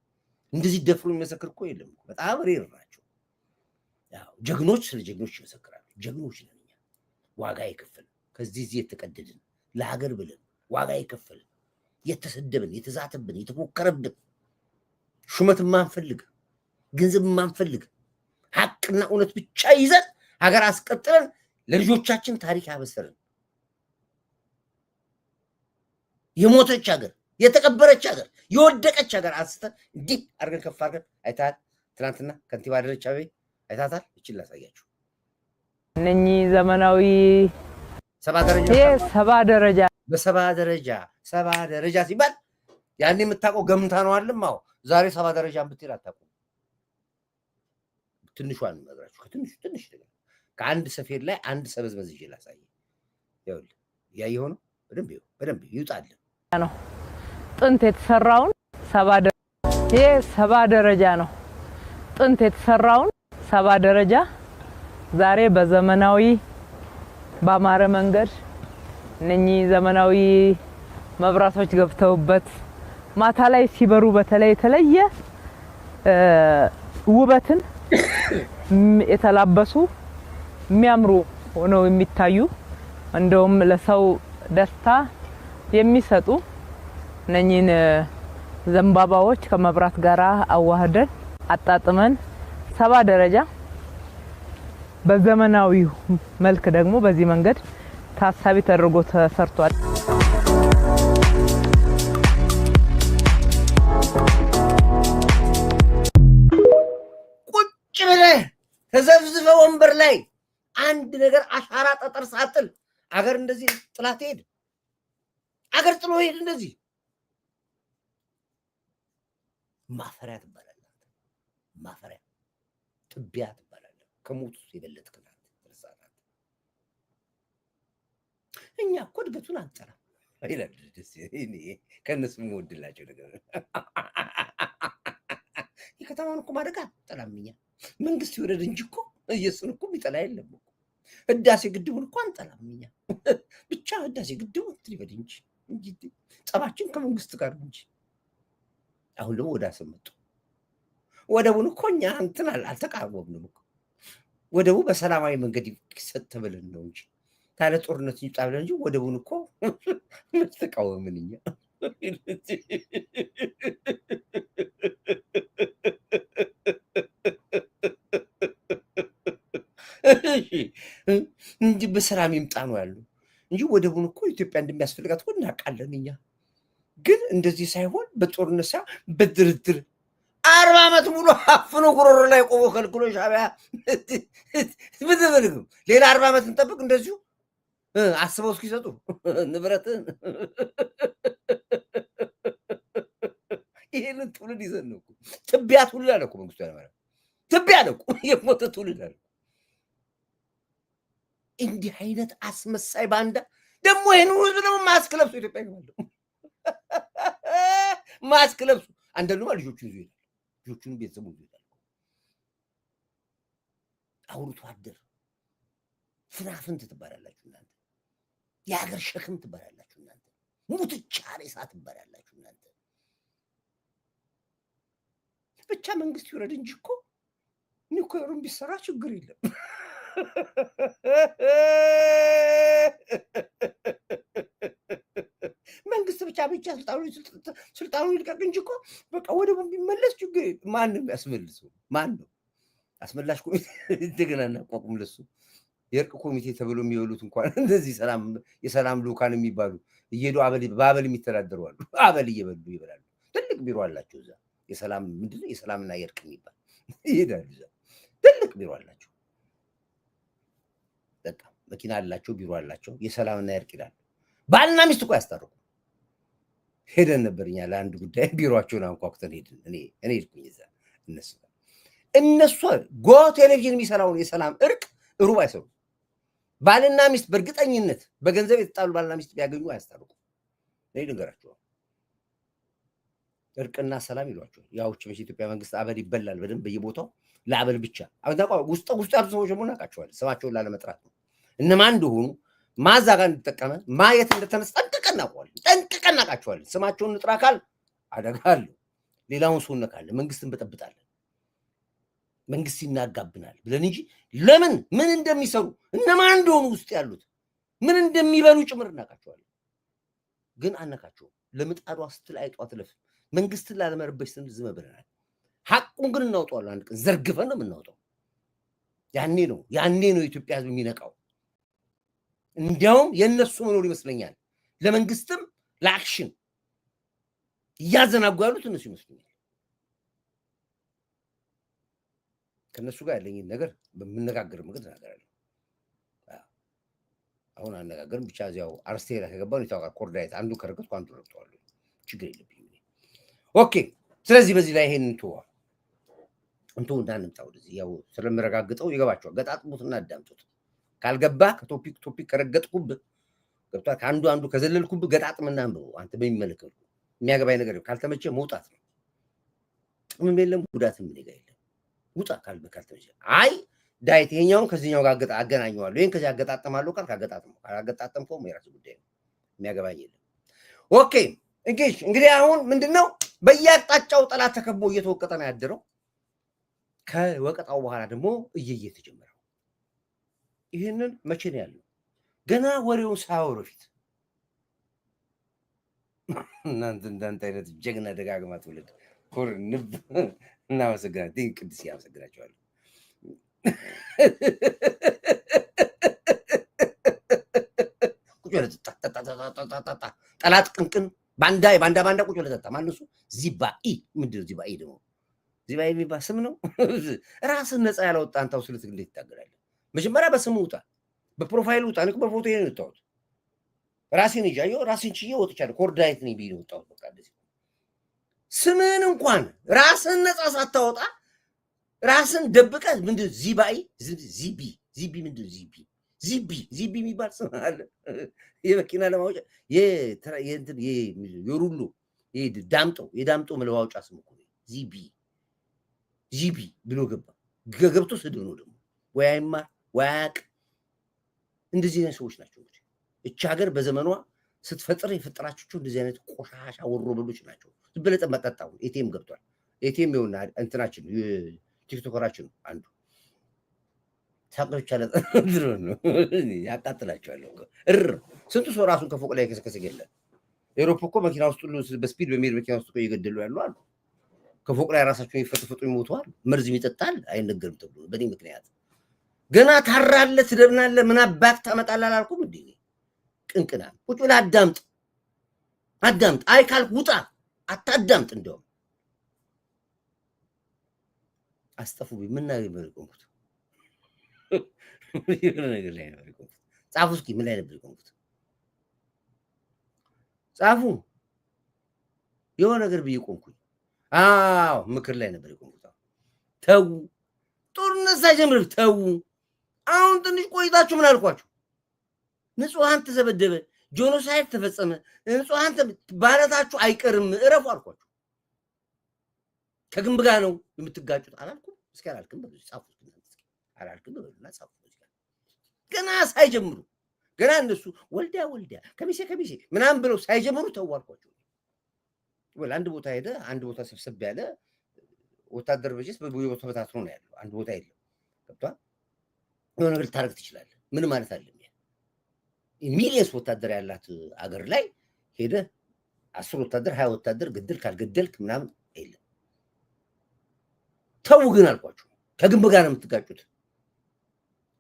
እንደዚህ ደፍሮ የሚመሰክር እኮ የለም። በጣም ሬር ናቸው። ያው ጀግኖች ስለ ጀግኖች ይመሰክራሉ። ጀግኖች ነን እኛ። ዋጋ የከፈልን ከዚህ የተቀደድን ለሀገር ብለን ዋጋ የከፈልን የተሰደብን፣ የተዛተብን፣ የተፎከረብን ሹመት ማንፈልግ ገንዘብ ማንፈልግ ሀቅና እውነት ብቻ ይዘን ሀገር አስቀጥለን ለልጆቻችን ታሪክ ያበሰርን የሞተች ሀገር የተቀበረች ሀገር የወደቀች ሀገር አንስተን እንዲህ አድርገን ከፍ አድርገን አይተሃል። ትናንትና ከንቲባ አዳነች አቤቤ አይታታል። እቺን ላሳያችሁ። እነኚህ ዘመናዊ ሰባ ደረጃ ሲባል ያኔ የምታውቀው ገምታ ነው አለም። አዎ ዛሬ 70 ደረጃ ብትል አታውቁም። ትንሿን ነገራችሁ ትንሽ ነገር ከአንድ ሰፌድ ላይ አንድ ሰበዝበዝ ይዤ ላሳየ። ይኸውልህ ያየኸው ነው። በደንብ ይውጣልን ነው። ጥንት የተሰራውን 70 ደረጃ ነው። ጥንት የተሰራውን 70 ደረጃ ዛሬ በዘመናዊ በአማረ መንገድ እነኚህ ዘመናዊ መብራቶች ገብተውበት ማታ ላይ ሲበሩ በተለይ የተለየ ውበትን የተላበሱ የሚያምሩ ሆነው የሚታዩ እንደውም ለሰው ደስታ የሚሰጡ እነኚህን ዘንባባዎች ከመብራት ጋር አዋህደን አጣጥመን 70 ደረጃ በዘመናዊ መልክ ደግሞ በዚህ መንገድ ታሳቢ ተደርጎ ተሰርቷል። ቁጭ ብለህ ተዘፍዝፈ ወንበር ላይ አንድ ነገር አሻራ ጠጠር ሳጥል አገር እንደዚህ ጥላት ሄድ አገር ጥሎ ሄድ እንደዚህ ማፈሪያ ትባላለህ። ማፈሪያ ትቢያ ትባላለህ። ከሞቱ የበለጥክ ናት። እኛ እኮ እድገቱን አንጠራም ይላል። ከእነሱ የምወድላቸው ነገር የከተማውን እኮ ማደግ አንጠላም እኛ። መንግስት ይወደድ እንጂ እኮ እየሱን እኮ የሚጠላ የለም እኮ። ህዳሴ ግድቡን እኮ አንጠላም እኛ። ብቻ ህዳሴ ግድቡ ይበል እንጂ ጸባችን ከመንግስት ጋር እንጂ። አሁን ደግሞ ወደ አሰብ መጡ። ወደቡን እኮ እኛ እንትን አልተቃወምንም እኮ። ወደቡ በሰላማዊ መንገድ ይሰጥ ብለን ነው እንጂ ታለ ጦርነት ይጣ ብለን እንጂ ወደቡን እኮ ተቃወምን እኛ። እንጂ በሰላም ይምጣ ነው ያሉ እንጂ ወደቡን እኮ ኢትዮጵያ እንደሚያስፈልጋት እኮ እናውቃለን እኛ። ግን እንደዚህ ሳይሆን በጦርነት ሳይሆን በድርድር 40 ዓመት ሙሉ አፍኖ ጉሮሮ ላይ ቆሞ ከልክሎ ሻዕቢያ ምትፈልግም ሌላ 40 ዓመት እንጠብቅ እንደዚሁ አስበው እስኪሰጡ ንብረትን። ይሄንን ትውልድ ይዘን ነው ትቢያ ትውልድ አለ እኮ መንግስቱ ኃይለማርያም። ትቢያ አለ እኮ የሞተ ትውልድ አለ። እንዲህ አይነት አስመሳይ ባንዳ ደግሞ ይሄን ህዝብ ደግሞ ማስክ ለብሶ ኢትዮጵያ ይገባል። ማስክ ለብሶ አንደኛው ልጆቹን ይዞ ይላል። ልጆቹን ቤተሰቡ ይዞ ይላል። አውርቶ አደር ፍናፍንት ትባላላችሁ እናንተ። የሀገር ሸክም ትባላላችሁ እናንተ። ሙትቻ ሬሳ ትባላላችሁ እናንተ። ብቻ መንግስት ይወረድ እንጂ እኮ ኒውክሌሩን ቢሰራ ችግር የለም። መንግስት ብቻ ስልጣኑ ይልቀቅ እንጂ እኮ በቃ ወደቡ ቢመለስ ችግር የለም። ማንም ያስመልሰው ማን ነው? አስመላሽ ኮሚቴ እንደገና እናቋቁም ለሱ። የእርቅ ኮሚቴ ተብሎ የሚወሉት እንኳን እንደዚህ የሰላም ልኡካን የሚባሉ እየሄዱ በአበል የሚተዳደሩ አሉ። አበል እየበሉ ይበላሉ። ትልቅ ቢሮ አላቸው እዛ የሰላም ምንድነው የሰላምና የእርቅ የሚባል ይሄዳሉ። እዛ ትልቅ ቢሮ አላቸው። በቃ መኪና አላቸው፣ ቢሮ አላቸው። የሰላምና የእርቅ ይላሉ። ባልና ሚስት እኮ ያስታርቁ። ሄደን ነበር እኛ ለአንድ ጉዳይ ቢሮአቸውን አንኳኩተን ሄድን። እኔ ሄድኩኝ እዛ እነሱ ጎ ቴሌቪዥን የሚሰራውን የሰላም እርቅ ሩብ አይሰሩ። ባልና ሚስት በእርግጠኝነት በገንዘብ የተጣሉ ባልና ሚስት ቢያገኙ አያስታርቁ። እኔ ልንገራቸው እርቅና ሰላም ይሏቸው። ያውች መቼ ኢትዮጵያ መንግስት አበል ይበላል በደንብ በየቦታው ለአበል ብቻ። ውስጥ ያሉ ሰዎች ደግሞ እናውቃቸዋለን። ስማቸውን ላለመጥራት ነው። እነማን እንደሆኑ ማዛ ጋር እንድጠቀመ ማየት እንደተነሳ ጠንቅቀን እናውቀዋለን። ጠንቅቀን እናውቃቸዋለን። ስማቸውን እንጥራ ካል አደጋ አለው። ሌላውን ሰው እነካለን። መንግስትን በጠብጣለን። መንግስት ይናጋብናል ብለን እንጂ ለምን ምን እንደሚሰሩ እነማን እንደሆኑ ውስጥ ያሉት ምን እንደሚበሉ ጭምር እናውቃቸዋለን። ግን አነካቸውም። ለምጣዷ ስትል አይጧ ትለፍ። መንግስትን ላለመረበሽ ስንል ዝም ብለናል። ሐቁን ግን እናውጣዋለን። አንድ ቀን ዘርግፈን ነው የምናውጣው። ያኔ ነው የኢትዮጵያ ህዝብ የሚነቃው። እንዲያውም የእነሱ መኖር ይመስለኛል ለመንግስትም ለአክሽን እያዘናጉ ያሉት እነሱ ይመስለኛል። ከነሱ ጋር ያለኝን ነገር በምነጋገር ምክንያት ተናገራለሁ። አሁን አነጋገርም ብቻ እዚያው አርስቴ ላይ ከገባን ይታወቃል። ኮርዳይት አንዱ ከረገጥኩ አንዱ ረግጠዋለሁ። ችግር የለብኝም። ኦኬ። ስለዚህ በዚህ ላይ ይሄን እንቶ እንዳንምጣ ወደዚህ ያው ስለምረጋግጠው ይገባቸዋል። ገጣጥሙትና አዳምጡት። ካልገባ ከቶፒክ ከረገጥኩብህ ገብቷል። ከአንዱ ከዘለልኩብህ ገጣጥምና አንብበው። አንተ በሚመለከቱ የሚያገባኝ ነገር ካልተመቸ መውጣት ነው። ጥቅምም የለም ጉዳትም ምን የለም። ውጣ ካልተመቸ አይ ዳይት ይሄኛውን ከዚህኛው ጋር አገናኘዋለሁ ይሄን ከዚህ አገጣጥማለሁ ካላገጣጠምከው የራሱ ጉዳይ ነው። የሚያገባኝ የለም። ኦኬ እንግዲህ አሁን ምንድነው በየአቅጣጫው ጠላት ተከቦ እየተወቀጠ ነው ያደረው። ከወቀጣው በኋላ ደግሞ እየየ ተጀመረው። ይሄንን መቼ ነው ያለው? ገና ወሬውን ሳያወሩ ፊት እንዳንተ አይነት ጀግና ደጋግማ ትውልድ ኮርንብ እናመሰግናለን። ቅዱስ ያመሰግናቸዋለሁ። ጠላት ቅንቅን ባንዳ ቁጭ ብለህ ጠጣ። ማነው እሱ? ዚባኢ ምንድን ነው ዚባኢ? ደግሞ ዚባኢ የሚባል ስም ነው። ራስን ነፃ ያላወጣ አንተ ስልት እንዴት ይታገላለህ? መጀመሪያ በስሙ ውጣ፣ በፕሮፋይል ውጣ። እኔ በፎቶ ይሄን የወጣሁት ራሴን ይዣየው ራሴን ችዬ ወጥቻለሁ። ኮርዳይት ነኝ ብዬ ወጣሁት። በቃ እንደዚህ ስምን እንኳን ራስን ነፃ ሳታወጣ ራስን ደብቀህ ምንድን ዚባኢ ዚቢ ምንድን ዚቢ የሚባል ስም አለ። የመኪና ለማውጫ የሩሎ የዳምጦ መለዋወጫ ስም እኮ ዚቢ ብሎ ገብቶ ስድብ ነው ደግሞ። ወይ አይማር ወይ አያውቅ። እንደዚህ አይነት ሰዎች ናቸው። እቺ ሀገር በዘመኗ ስትፈጥር የፈጠራቸው እንደዚህ አይነት ቆሻሻ ወሮበሎች ናቸው። ዝም ብለህ ጠጣው። ኤቲኤም ገብቷል። ኤቲኤም ይኸውና እንትናችን ቲክቶከራችን አንዱ ሳቆች አለ ነው ያቃጥላቸዋል። ስንቱ ሰው ራሱን ከፎቅ ላይ ከሰከሰ የለም። ኤሮፕ እኮ መኪና ውስጥ ሁሉ በስፒድ በሚሄድ መኪና ውስጥ እየገደሉ ያሉ አሉ። ከፎቅ ላይ ራሳቸውን ይፈጥፍጡ ይሞተዋል። መርዝም ይጠጣል። አይነገርም ተብሎ በእኔ ምክንያት ገና ታራለህ፣ ትደብናለህ። ምን አባክ ታመጣለህ አላልኩም እንዴ? ቅንቅና ቁጭ ብለህ አዳምጥ። አይ ካልክ ውጣ። አታዳምጥ። እንደውም አስጠፉ ምን ነገር ቆምኩት ነገር ላይ ነበር ቆምኩት። ጻፉ እስኪ ምን ላይ ነበር ቆምኩት? ጻፉ የሆነ ነገር ብዬ ቆምኩኝ። አዎ ምክር ላይ ነበር ቆምኩት። ተው ጦርነት ሳይጀምር ተው። አሁን ትንሽ ቆይታችሁ ምን አልኳችሁ? ንጹሃን ተዘበደበ፣ ጄኖሳይድ ተፈጸመ፣ ንጹሃን ባለታችሁ አይቀርም፣ እረፉ አልኳችሁ። ከግንብ ጋር ነው የምትጋጩት አላልኩም? እስኪ አላልኩም? ጻፉ አላልኩም? በሉና ጻፉ። ገና ሳይጀምሩ ገና እነሱ ወልዲያ ከሚሴ ምናምን ብለው ሳይጀምሩ ተው አልኳቸው። አንድ ቦታ ሄደ፣ አንድ ቦታ ሰብሰብ ያለ ወታደር በጀት በቦታው ተበታትኖ ነው ያለው። አንድ ቦታ የለም። ገብቷል? የሆነ ነገር ልታረግ ትችላለህ። ምን ማለት አለም? ሚሊየንስ ወታደር ያላት አገር ላይ ሄደ 10 ወታደር 20 ወታደር ግድል ካልገደልክ ምናምን የለም። ተው ግን አልኳቸው። ከግንብ ጋር ነው የምትጋጩት።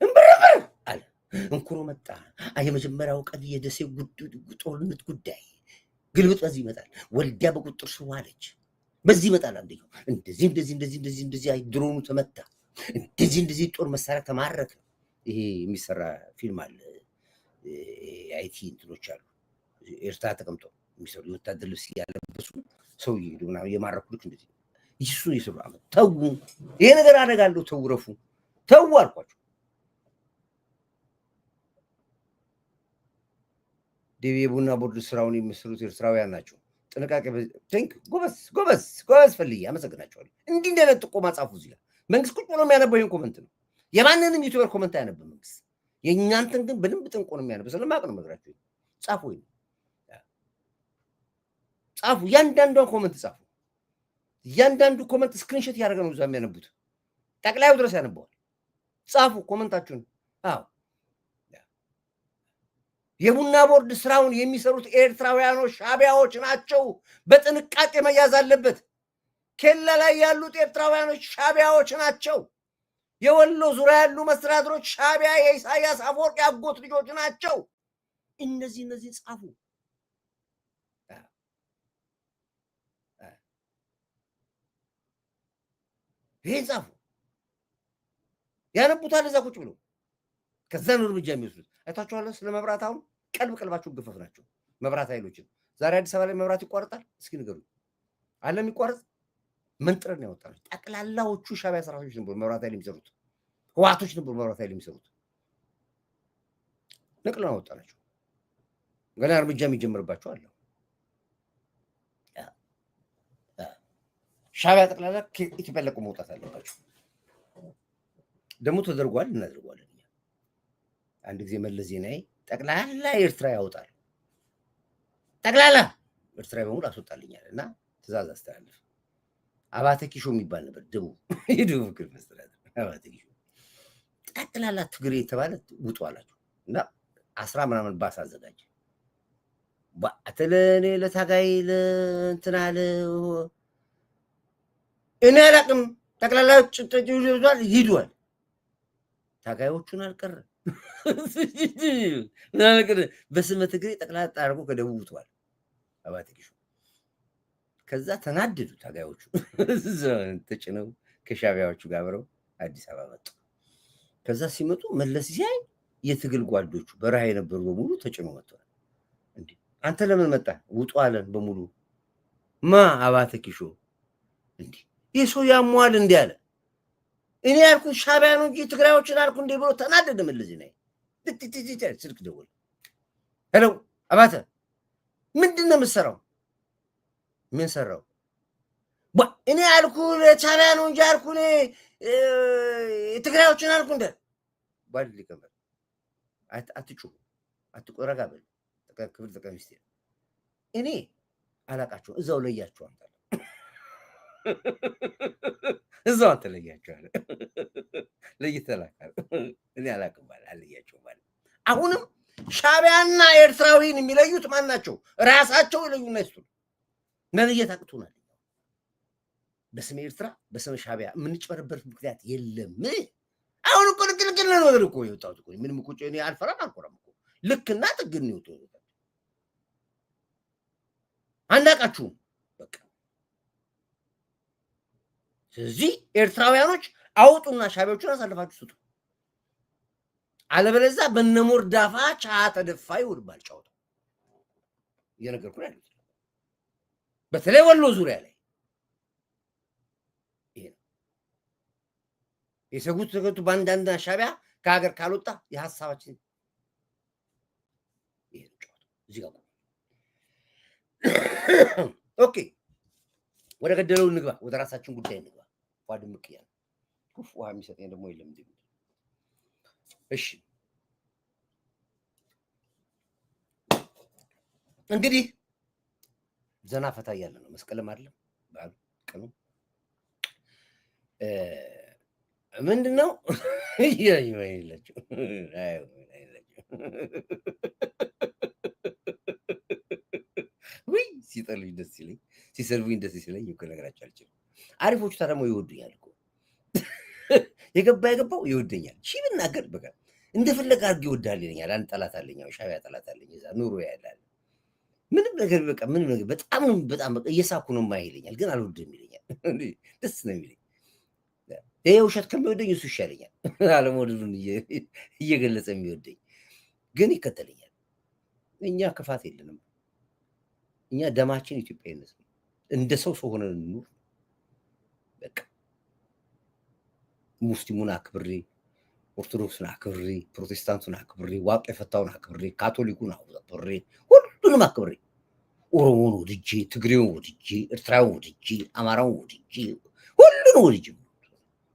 እንብርብር አለ እንኩሮ መጣ። የመጀመሪያው ቀን የደሴው ጦርነት ጉዳይ ግልብጥ በዚህ ይመጣል። ወልዲያ በቁጥጥር ስር ዋለች። በዚህ ይመጣል። አንደኛው እንደዚህ ድሮኑ ተመታ። እንደዚህ ጦር መሳሪያ ተማረከ። ይሄ የሚሰራ ፊልም አለ። አይቲ እንትኖች አሉ ኤርትራ ተቀምጠው የሚሰሩ የወታደር ልብስ ያለበሱ ሰው ይሄዱና የማረኩ ልክ እንደዚህ ይሱ ይሰሩ አመት ተው፣ ይሄ ነገር አደጋለሁ፣ ተው ረፉ፣ ተው አልኳቸው። ዴቪ ቡና ቦርድ ስራውን የሚሰሩት ኤርትራውያን ናቸው። ጥንቃቄ ቲንክ ጎበዝ ፈልዬ አመሰግናቸዋለሁ። እንዲህ እንደነት ጥቆማ ጻፉ። እዚህ ጋር መንግስት ቁጭ ብሎ የሚያነበው ይሄን ኮመንት ነው። የማንንም ዩቲዩበር ኮመንት አያነብም መንግስት። የእኛንተን ግን በደንብ ጥንቆ ነው የሚያነበው። ስለማቅ ነው መግራችሁ። ጻፉ ጻፉ፣ እያንዳንዷን ኮመንት ጻፉ። እያንዳንዱ ኮመንት ስክሪንሾት እያደረገ ነው እዛ የሚያነቡት። ጠቅላዩ ድረስ ያነበዋል። ጻፉ ኮመንታችሁን። አዎ የቡና ቦርድ ስራውን የሚሰሩት ኤርትራውያኖች ሻቢያዎች ናቸው። በጥንቃቄ መያዝ አለበት። ኬላ ላይ ያሉት ኤርትራውያኖች ሻቢያዎች ናቸው። የወሎ ዙሪያ ያሉ መስተዳድሮች ሻቢያ የኢሳያስ አፈወርቂ አጎት ልጆች ናቸው። እነዚህ ጻፉ። ይሄን ጻፉ። ያነቡታል እዛ ቁጭ ብሎ። ከዛ ነው እርምጃ የሚወስዱት። አይታችኋል። ስለ መብራት አሁን ቀልባችሁ ግፈፍ ናቸው መብራት ኃይሎችን። ዛሬ አዲስ አበባ ላይ መብራት ይቋረጣል። እስኪ ንገሩ፣ አለ የሚቋረጥ መንጥረን ያወጣሉ። ጠቅላላዎቹ ሻቢያ ሰራዊቶች ነበሩ መብራት ኃይል የሚሰሩት፣ ህዋቶች ነበሩ መብራት ኃይል የሚሰሩት። ነቅለን አወጣናቸው። ገና እርምጃ የሚጀምርባቸው አለ። ሻቢያ ጠቅላላ ኢትዮጵያ ለቆ መውጣት አለባቸው። ደግሞ ተደርጓል፣ እናደርጓለን። አንድ ጊዜ መለስ ዜናዊ ጠቅላላ ኤርትራ ያወጣል፣ ጠቅላላ ኤርትራ በሙሉ አስወጣልኛል እና ትእዛዝ አስተላለፍ። አባተ ኪሾ የሚባል ነበር የደቡብ ክልል መስተዳድር። አባተ ኪሾ ጠቅላላ ትግሬ የተባለ ውጡ አላቸው እና 10 ምናምን ባስ አዘጋጀ። ባተለኔ ለታጋይ ለእንትና እኔ አላቅም፣ ጠቅላላ ይዟል ሂዷል። ታጋዮቹን አልቀረ በስመ ትግሬ ጠቅላላ አድርጎ ከደቡብ ውጧል አባተ ኪሾ። ከዛ ተናደዱ ታጋዮቹ፣ ተጭነው ከሻቢያዎቹ ጋር አብረው አዲስ አበባ መጡ። ከዛ ሲመጡ መለስ ሲያይ የትግል ጓዶቹ በረሃ የነበሩ በሙሉ ተጭኖ መጥተዋል። እንዴ አንተ ለምን መጣ? ውጡ አለን በሙሉ። ማ አባተ ኪሾ። እንዴ ይህ ሰው ያሟል እንዲህ አለ። እኔ ያልኩት ሻቢያ ነው እንጂ ትግራዮችን አልኩ እንዴ ብሎ ተናደደ መለስ ዜናዊ። ስልክ ደወለ። ሄሎ አባተ ምንድን ነው የምትሰራው? ምን ሰራው? እኔ አልኩ ሻቢያ ነው እንጂ አልኩ እኔ ትግራዮችን አልኩ እንደ ባል ሊቀመጥ አትጩሁ፣ አትቆረጋ በል ክብር ጠቅላይ ሚኒስቴር። እኔ አላቃቸው እዛው ለያቸው አንተ እዛው አንተ ለያቸው አለ። ለይተላካል እኔ አላቅም ባል አለያቸው ባል። አሁንም ሻቢያና ኤርትራዊን የሚለዩት ማን ናቸው? ራሳቸው ይለዩና ይስጡ። መለየት አቅቶናል። በስመ ኤርትራ በስመ ሻቢያ የምንጨበረበት ምክንያት የለም። አሁን እኮ ልክልክል ነው ነገር እኮ የወጣሁት እኮ ምንም እኮ እኔ አልፈራም አልኮራም እኮ ልክና ጥግን ነው የወጣሁት። አንዳቃችሁም በቃ። ስለዚህ ኤርትራውያኖች አውጡና ሻቢያዎቹን አሳልፋችሁ ስጡ። አለበለዚያ በነሞርዳፋ ቻ ተደፋ ይውልባል ጫውታ። እየነገርኩ ነው ያሉት በተለይ ወሎ ዙሪያ ላይ የሰጉት ተገቱ ባንዳንዳ ሻቢያ ከሀገር ካልወጣ የሐሳባችን ይሄ ነው እዚህ ጋር። ኦኬ ወደ ገደለው እንግባ፣ ወደ ራሳችን ጉዳይ እንግባ። ፋድምቅ ያ ኩፍ ውሃ የሚሰጠኝ ደግሞ የለም እንዴ? እሺ እንግዲህ ዘና ፈታ እያለ ነው። መስቀልም አይደለም በዓሉ ቀኑ ምንድነው? ይላችሁ ወይ ሲጠሉኝ ደስ ይለኝ፣ ሲሰልቡኝ ደስ ይለኝ እኮ ነገራቸው አልችልም። አሪፎቹ ታዲያ ደግሞ ይወዱኛል እኮ የገባው ይወደኛል። ሺ ብናገር በቃ እንደፈለገ አድርጌ ይወዳል ይለኛል። አንድ ጠላት አለኝ፣ ሻዕቢያ ጠላት አለኝ እዛ ኑሮ ያላል ምንም ነገር በቃ ምንም ነገር በጣም በቃ እየሳኩ ነው የማይለኛል፣ ግን አልወድም ይለኛል። ደስ ነው የሚለኝ። ይሄ ውሸት ከሚወደኝ እሱ ይሻለኛል፣ አለመውደዱን እየገለጸ የሚወደኝ ግን ይከተለኛል። እኛ ክፋት የለንም። እኛ ደማችን ኢትዮጵያዊነት ነው። እንደ ሰው ሆነን እንኑር። በቃ ሙስሊሙን አክብሬ፣ ኦርቶዶክስን አክብሬ፣ ፕሮቴስታንቱን አክብሬ፣ ዋቅ የፈታውን አክብሬ፣ ካቶሊኩን አክብሬ፣ ሁሉንም አክብሬ፣ ኦሮሞን ወድጄ፣ ትግሬውን ወድጄ፣ ኤርትራውን ወድጄ፣ አማራውን ወድጄ፣ ሁሉን ወድጄ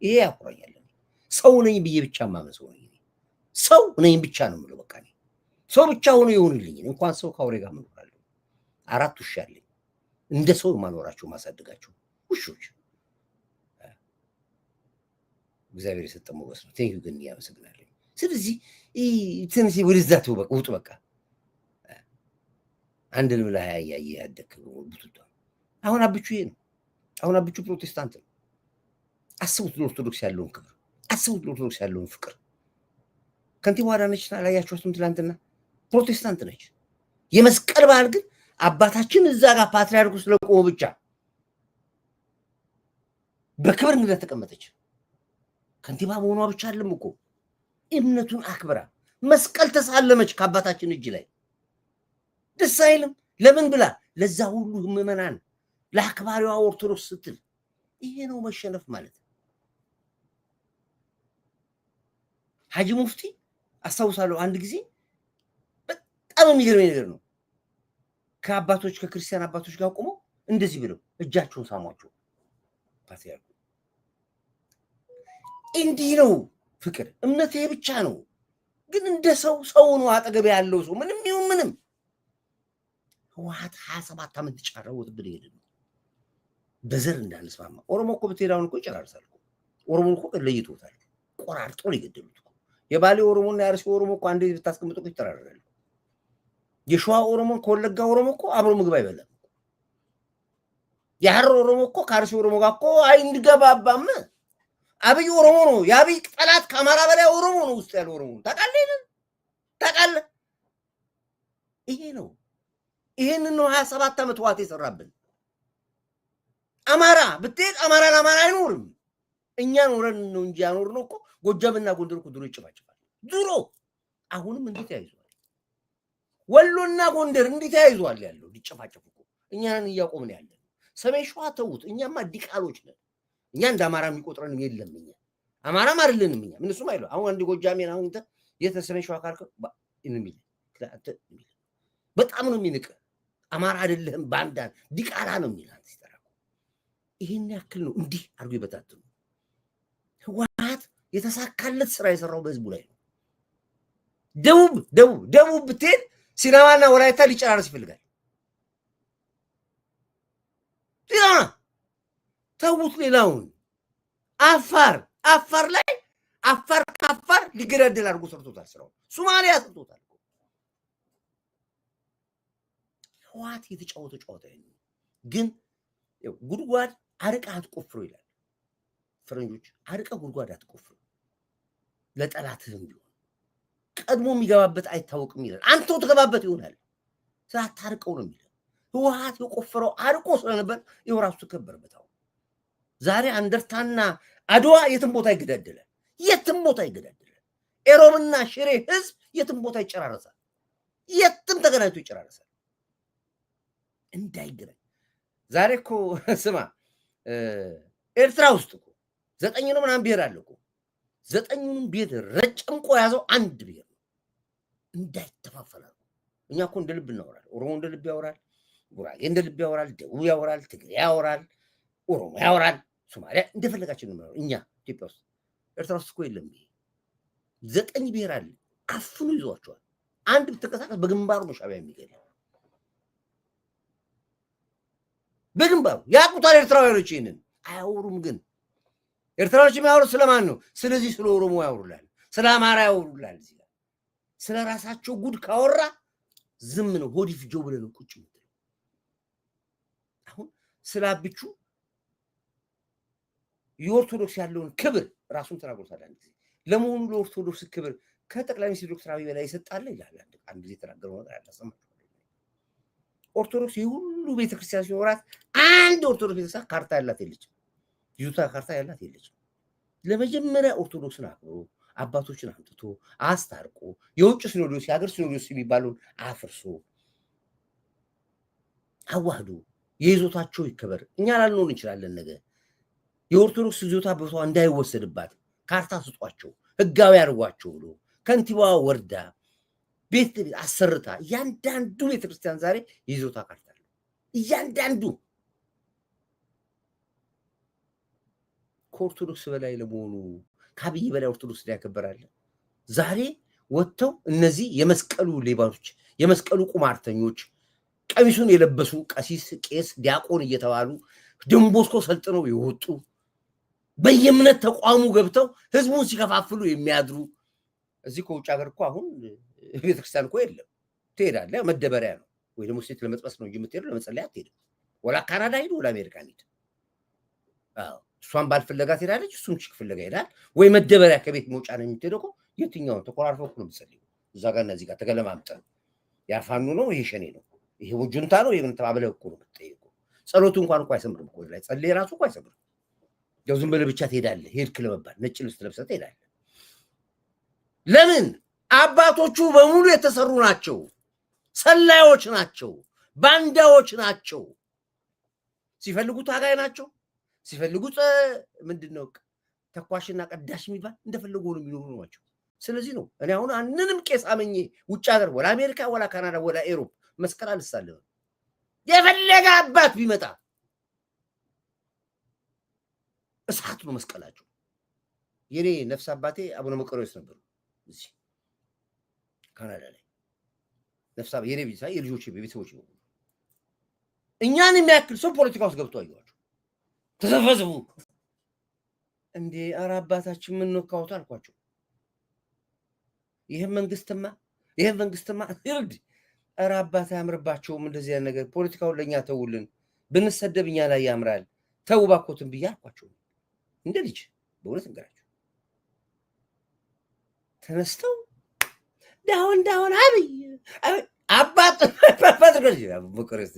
ይሄ ያኮራኛል። ሰው ነኝ ብዬ ብቻ ማመን ሰው ነኝ። ሰው ነኝ ብቻ ነው የምለው። በቃ ሰው ብቻ ሆኖ ይሁንልኝ። እንኳን ሰው ከአውሬ ጋር እኖራለሁ። 4 ውሻ አለኝ። እንደ ሰው ማኖራቸው ማሳደጋቸው ውሾች። እግዚአብሔር የሰጠው ሞገስ ነው። ቴንኪው ግን ያመሰግናለሁ። ስለዚህ ትንሽ ወደዛ በቃ ውጡ። በቃ አንድ ልብላ ያያየ ያደክ ቡቱታ አሁን አብቹ ይሄ ነው። አሁን አብቹ ፕሮቴስታንት ነው። አስቡት ለኦርቶዶክስ ያለውን ክብር፣ አስቡት ለኦርቶዶክስ ያለውን ፍቅር። ከንቲባዋ አዳነች አላያችኋትም? ትላንትና ፕሮቴስታንት ነች። የመስቀል በዓል ግን አባታችን እዛ ጋር ፓትርያርኩ ስለቆሙ ብቻ በክብር እንግዳ ተቀመጠች። ከንቲባ መሆኗ ብቻ አይደለም እኮ እምነቱን አክብራ መስቀል ተሳለመች ከአባታችን እጅ ላይ። ደስ አይልም? ለምን ብላ ለዛ ሁሉ ምዕመናን ለአክባሪዋ ኦርቶዶክስ ስትል። ይሄ ነው መሸነፍ ማለት። ሐጂ ሙፍቲ አስታውሳለሁ አንድ ጊዜ በጣም የሚገርመኝ ነገር ነው። ከአባቶች ከክርስቲያን አባቶች ጋር ቆመው እንደዚህ ብለው እጃቸውን ሳሟቸው ፓትርያርኩ። እንዲህ ነው ፍቅር። እምነት ይሄ ብቻ ነው። ግን እንደ ሰው ነው አጠገብ ያለው ሰው ምንም ይሁን ምንም። ህወሓት 27 ዓመት ተጫረውት ብለህ ነው በዘር እንዳንስማማ። ኦሮሞ እኮ ብትሄዳውን እኮ ይጨራርሳል። ኦሮሞን እኮ ለይቶታል። ቆራርጦ ነው የገደሉት። የባሌ ኦሮሞና የአርሲ ኦሮሞ እኮ አንዴ ብታስቀምጡ እኮ ይተራራሉ። የሸዋ ኦሮሞን ከወለጋ ኦሮሞ እኮ አብሮ ምግብ አይበላም። የሐረር ኦሮሞ እኮ ከአርሲ ኦሮሞ ጋር እኮ አይንገባባም። አብይ ኦሮሞ ነው። የአብይ ጠላት ከአማራ በላይ ኦሮሞ ነው። ውስጥ ያለው ኦሮሞ ታውቃለህ? ይሄ ነው። ይሄንን ነው 27 ዓመት ህወሓት የሰራብን። አማራ ብትሄድ አማራ ለአማራ አይኖርም። እኛ ኖረን ነው እንጂ ያኖርነው እኮ ጎጃምና ጎንደር እኮ ድሮ ይጨፋጨፋል። ድሮ አሁንም እንዴት ተያይዟል? ወሎና ጎንደር እንዴት ተያይዟል ያለው ሊጨፋጨፉ እኮ እኛን እያቆምን ያለን። ሰሜን ሸዋ ተውት። እኛማ ዲቃሎች ነን። እኛ እንደ አማራ የሚቆጥረንም የለም። እኛ አማራም አይደለንም። እኛ ምንሱም አይለው። አሁን አንድ ጎጃሜን አሁን ሰሜን ሸዋ ካልከው እንሚል በጣም ነው የሚንቅ። አማራ አይደለህም ባንዳን ዲቃላ ነው የሚል አንተ ሲጠራ። ይሄን ያክል ነው እንዲህ አድርጎ ይበታትኑ። ህወሓት የተሳካለት ስራ የሰራው በህዝቡ ላይ ነው። ደቡብ ብትሄድ ሲዳማና ወላይታ ሊጨራረስ ይፈልጋል። ሲዳማ ተውት። ሌላውን አፋር ላይ አፋር ከአፋር ሊገዳደል አድርጎ ሰርቶታል ስራው። ሶማሊያ ሰርቶታል። ህወሓት የተጫወተ ጨዋታ ነው። ግን ጉድጓድ አርቀህ አትቆፍሩ ይላል ፈረንጆች። አርቀህ ጉድጓድ አትቆፍሩ፣ ለጠላትህም ቢሆን ቀድሞ የሚገባበት አይታወቅም ይላል። አንተው ተገባበት ይሆናል። ስላታርቀው ነው የሚለው። ህወሓት የቆፈረው አርቆ ስለነበር ይኸው ራሱ ተከበረበት። አሁን ዛሬ አንደርታና አድዋ የትም ቦታ ይገዳደላል። የትም ቦታ ይገዳደላል። ኤሮብና ሽሬ ህዝብ የትም ቦታ ይጨራረሳል። የትም ተገናኝቶ ይጨራረሳል እንዳይገናኝ። ዛሬ እኮ ስማ ኤርትራ ውስጥ እኮ 9 ነው ምናምን ብሔር አለ እኮ። 9ኙንም ብሔር ረጨምቆ ያዘው አንድ ብሔር ነው። እንዳይተፋፈላሉ። እኛ እኮ እንደ ልብ እናወራለን። ኦሮሞ እንደ ልብ ያወራል፣ ጉራጌ እንደ ልብ ያወራል፣ ደቡብ ያወራል፣ ትግሬ ያወራል፣ ኦሮሞ ያወራል፣ ሶማሊያ እንደፈለጋችን ነው። እኛ ኢትዮጵያ ውስጥ ኤርትራ ውስጥ እኮ የለም ይሄ። 9 ብሔር አለ። አፍኑ ይዟቸዋል። አንድ ብትንቀሳቀስ በግንባሩ ነው ሻዕቢያ የሚገል በግንባሩ። ያቁታል ኤርትራውያኖች። ይሄንን አያወሩም። ግን ኤርትራዎች የሚያወሩት ስለማን ነው? ስለዚህ ስለ ኦሮሞ ያወሩላል፣ ስለ አማራ ያወሩላል። እዚህ ጋር ስለ ራሳቸው ጉድ ካወራ ዝም ነው። ሆዲ ፍጆ ብለህ ነው ቁጭ የምትለው። አሁን ስለ አብቹ የኦርቶዶክስ ያለውን ክብር ራሱን ተናግሮታል። አንድ ጊዜ ለመሆኑ ለኦርቶዶክስ ክብር ከጠቅላይ ሚኒስትር ዶክተር አብይ በላይ ይሰጣል ይላል አንድ ጊዜ ተናገረው ነገር አላሰማም ኦርቶዶክስ የሁሉ ቤተክርስቲያን ሲኖራት አንድ ኦርቶዶክስ ቤተክርስቲያን ካርታ ያላት የለችም ይዙታ ካርታ ያላት የለችም ለመጀመሪያ ኦርቶዶክስን አክብሮ አባቶችን አምጥቶ አስታርቆ የውጭ ሲኖዶስ የሀገር ሲኖዶስ የሚባሉን አፍርሶ አዋህዶ የይዞታቸው ይከበር እኛ ላልኖር እንችላለን ነገ የኦርቶዶክስ ይዞታ በቷ እንዳይወሰድባት ካርታ ስጧቸው ህጋዊ አድርጓቸው ብሎ ከንቲባዋ ወርዳ ቤት አሰርታ እያንዳንዱ ቤተክርስቲያን ዛሬ የይዞታ ካርታ አለው እያንዳንዱ ከኦርቶዶክስ በላይ ለመሆኑ ከአብይ በላይ ኦርቶዶክስ ያከበራል ዛሬ ወጥተው እነዚህ የመስቀሉ ሌባዎች የመስቀሉ ቁማርተኞች ቀሚሱን የለበሱ ቀሲስ ቄስ ዲያቆን እየተባሉ ደምቦስኮ ሰልጥነው ይወጡ በየእምነት ተቋሙ ገብተው ህዝቡን ሲከፋፍሉ የሚያድሩ እዚህ ከውጭ ሀገር እኮ አሁን ቤተክርስቲያን እኮ የለም ትሄዳለህ መደበሪያ ነው ወይ ደግሞ ሴት ለመጥበስ ነው እንጂ የምትሄደው ለመጸለይ አትሄድም ወላ ካናዳ ሄዱ ወላ አሜሪካ ሄዱ እሷን ባልፈለጋ ትሄዳለች እሱም ችክ ፍለጋ ይሄዳል ወይ መደበሪያ ከቤት መውጫ ነው የምትሄደው የትኛው ተቆራርፈው ነው የምትጸልዩ እዛ ጋር እነዚህ ጋር ተገለማምጠ ያፋኑ ነው ይሄ ሸኔ ነው ይሄ ወጁንታ ነው ይሄን ተባብለው እኮ ነው የምትጠይቁ ጸሎቱ እንኳን እኮ አይሰምርም እኮ ላይ ጸልይ ራሱ እኮ አይሰምርም ያው ዝም ብለህ ብቻ ትሄዳለህ ሄድክ ለመባል ነጭ ልብስ ለብሰህ ትሄዳለህ ለምን አባቶቹ በሙሉ የተሰሩ ናቸው ሰላዮች ናቸው ባንዳዎች ናቸው ሲፈልጉ ታጋይ ናቸው ሲፈልጉ ምንድነው ተኳሽና ቀዳሽ የሚባል እንደፈለጉ ነው የሚኖሩ ናቸው ስለዚህ ነው እኔ አሁን አንንም ቄስ አመኜ ውጭ ሀገር ወላ አሜሪካ ወላ ካናዳ ወላ ኤሮፕ መስቀል አልሳለም የፈለገ አባት ቢመጣ እሳት ነው መስቀላቸው የኔ ነፍስ አባቴ አቡነ መቀሮስ ነበሩ እዚህ ካናዳ ላይ ነፍስ አባቴ የኔ ቢሳ የልጆቼ ቤተሰቦች ነው እኛን የሚያክል ሰው ፖለቲካ ውስጥ ገብቶ አየዋቸው ተዘፈዘፉ እንዴ አራባታችን ምን ነው ካውታ አልኳቸው ይሄ መንግስትማ ይርድ አራባታ ያምርባቸውም እንደዚህ አይነት ነገር ፖለቲካውን ለኛ ተውልን ብንሰደብኛ ላይ ያምራል ተውባኮትን ብያልኳቸው እንደ ልጅ በእውነት እንገራቸው ተነስተው ዳውን አብይ አባት ፓትሮሎጂ በቆረስ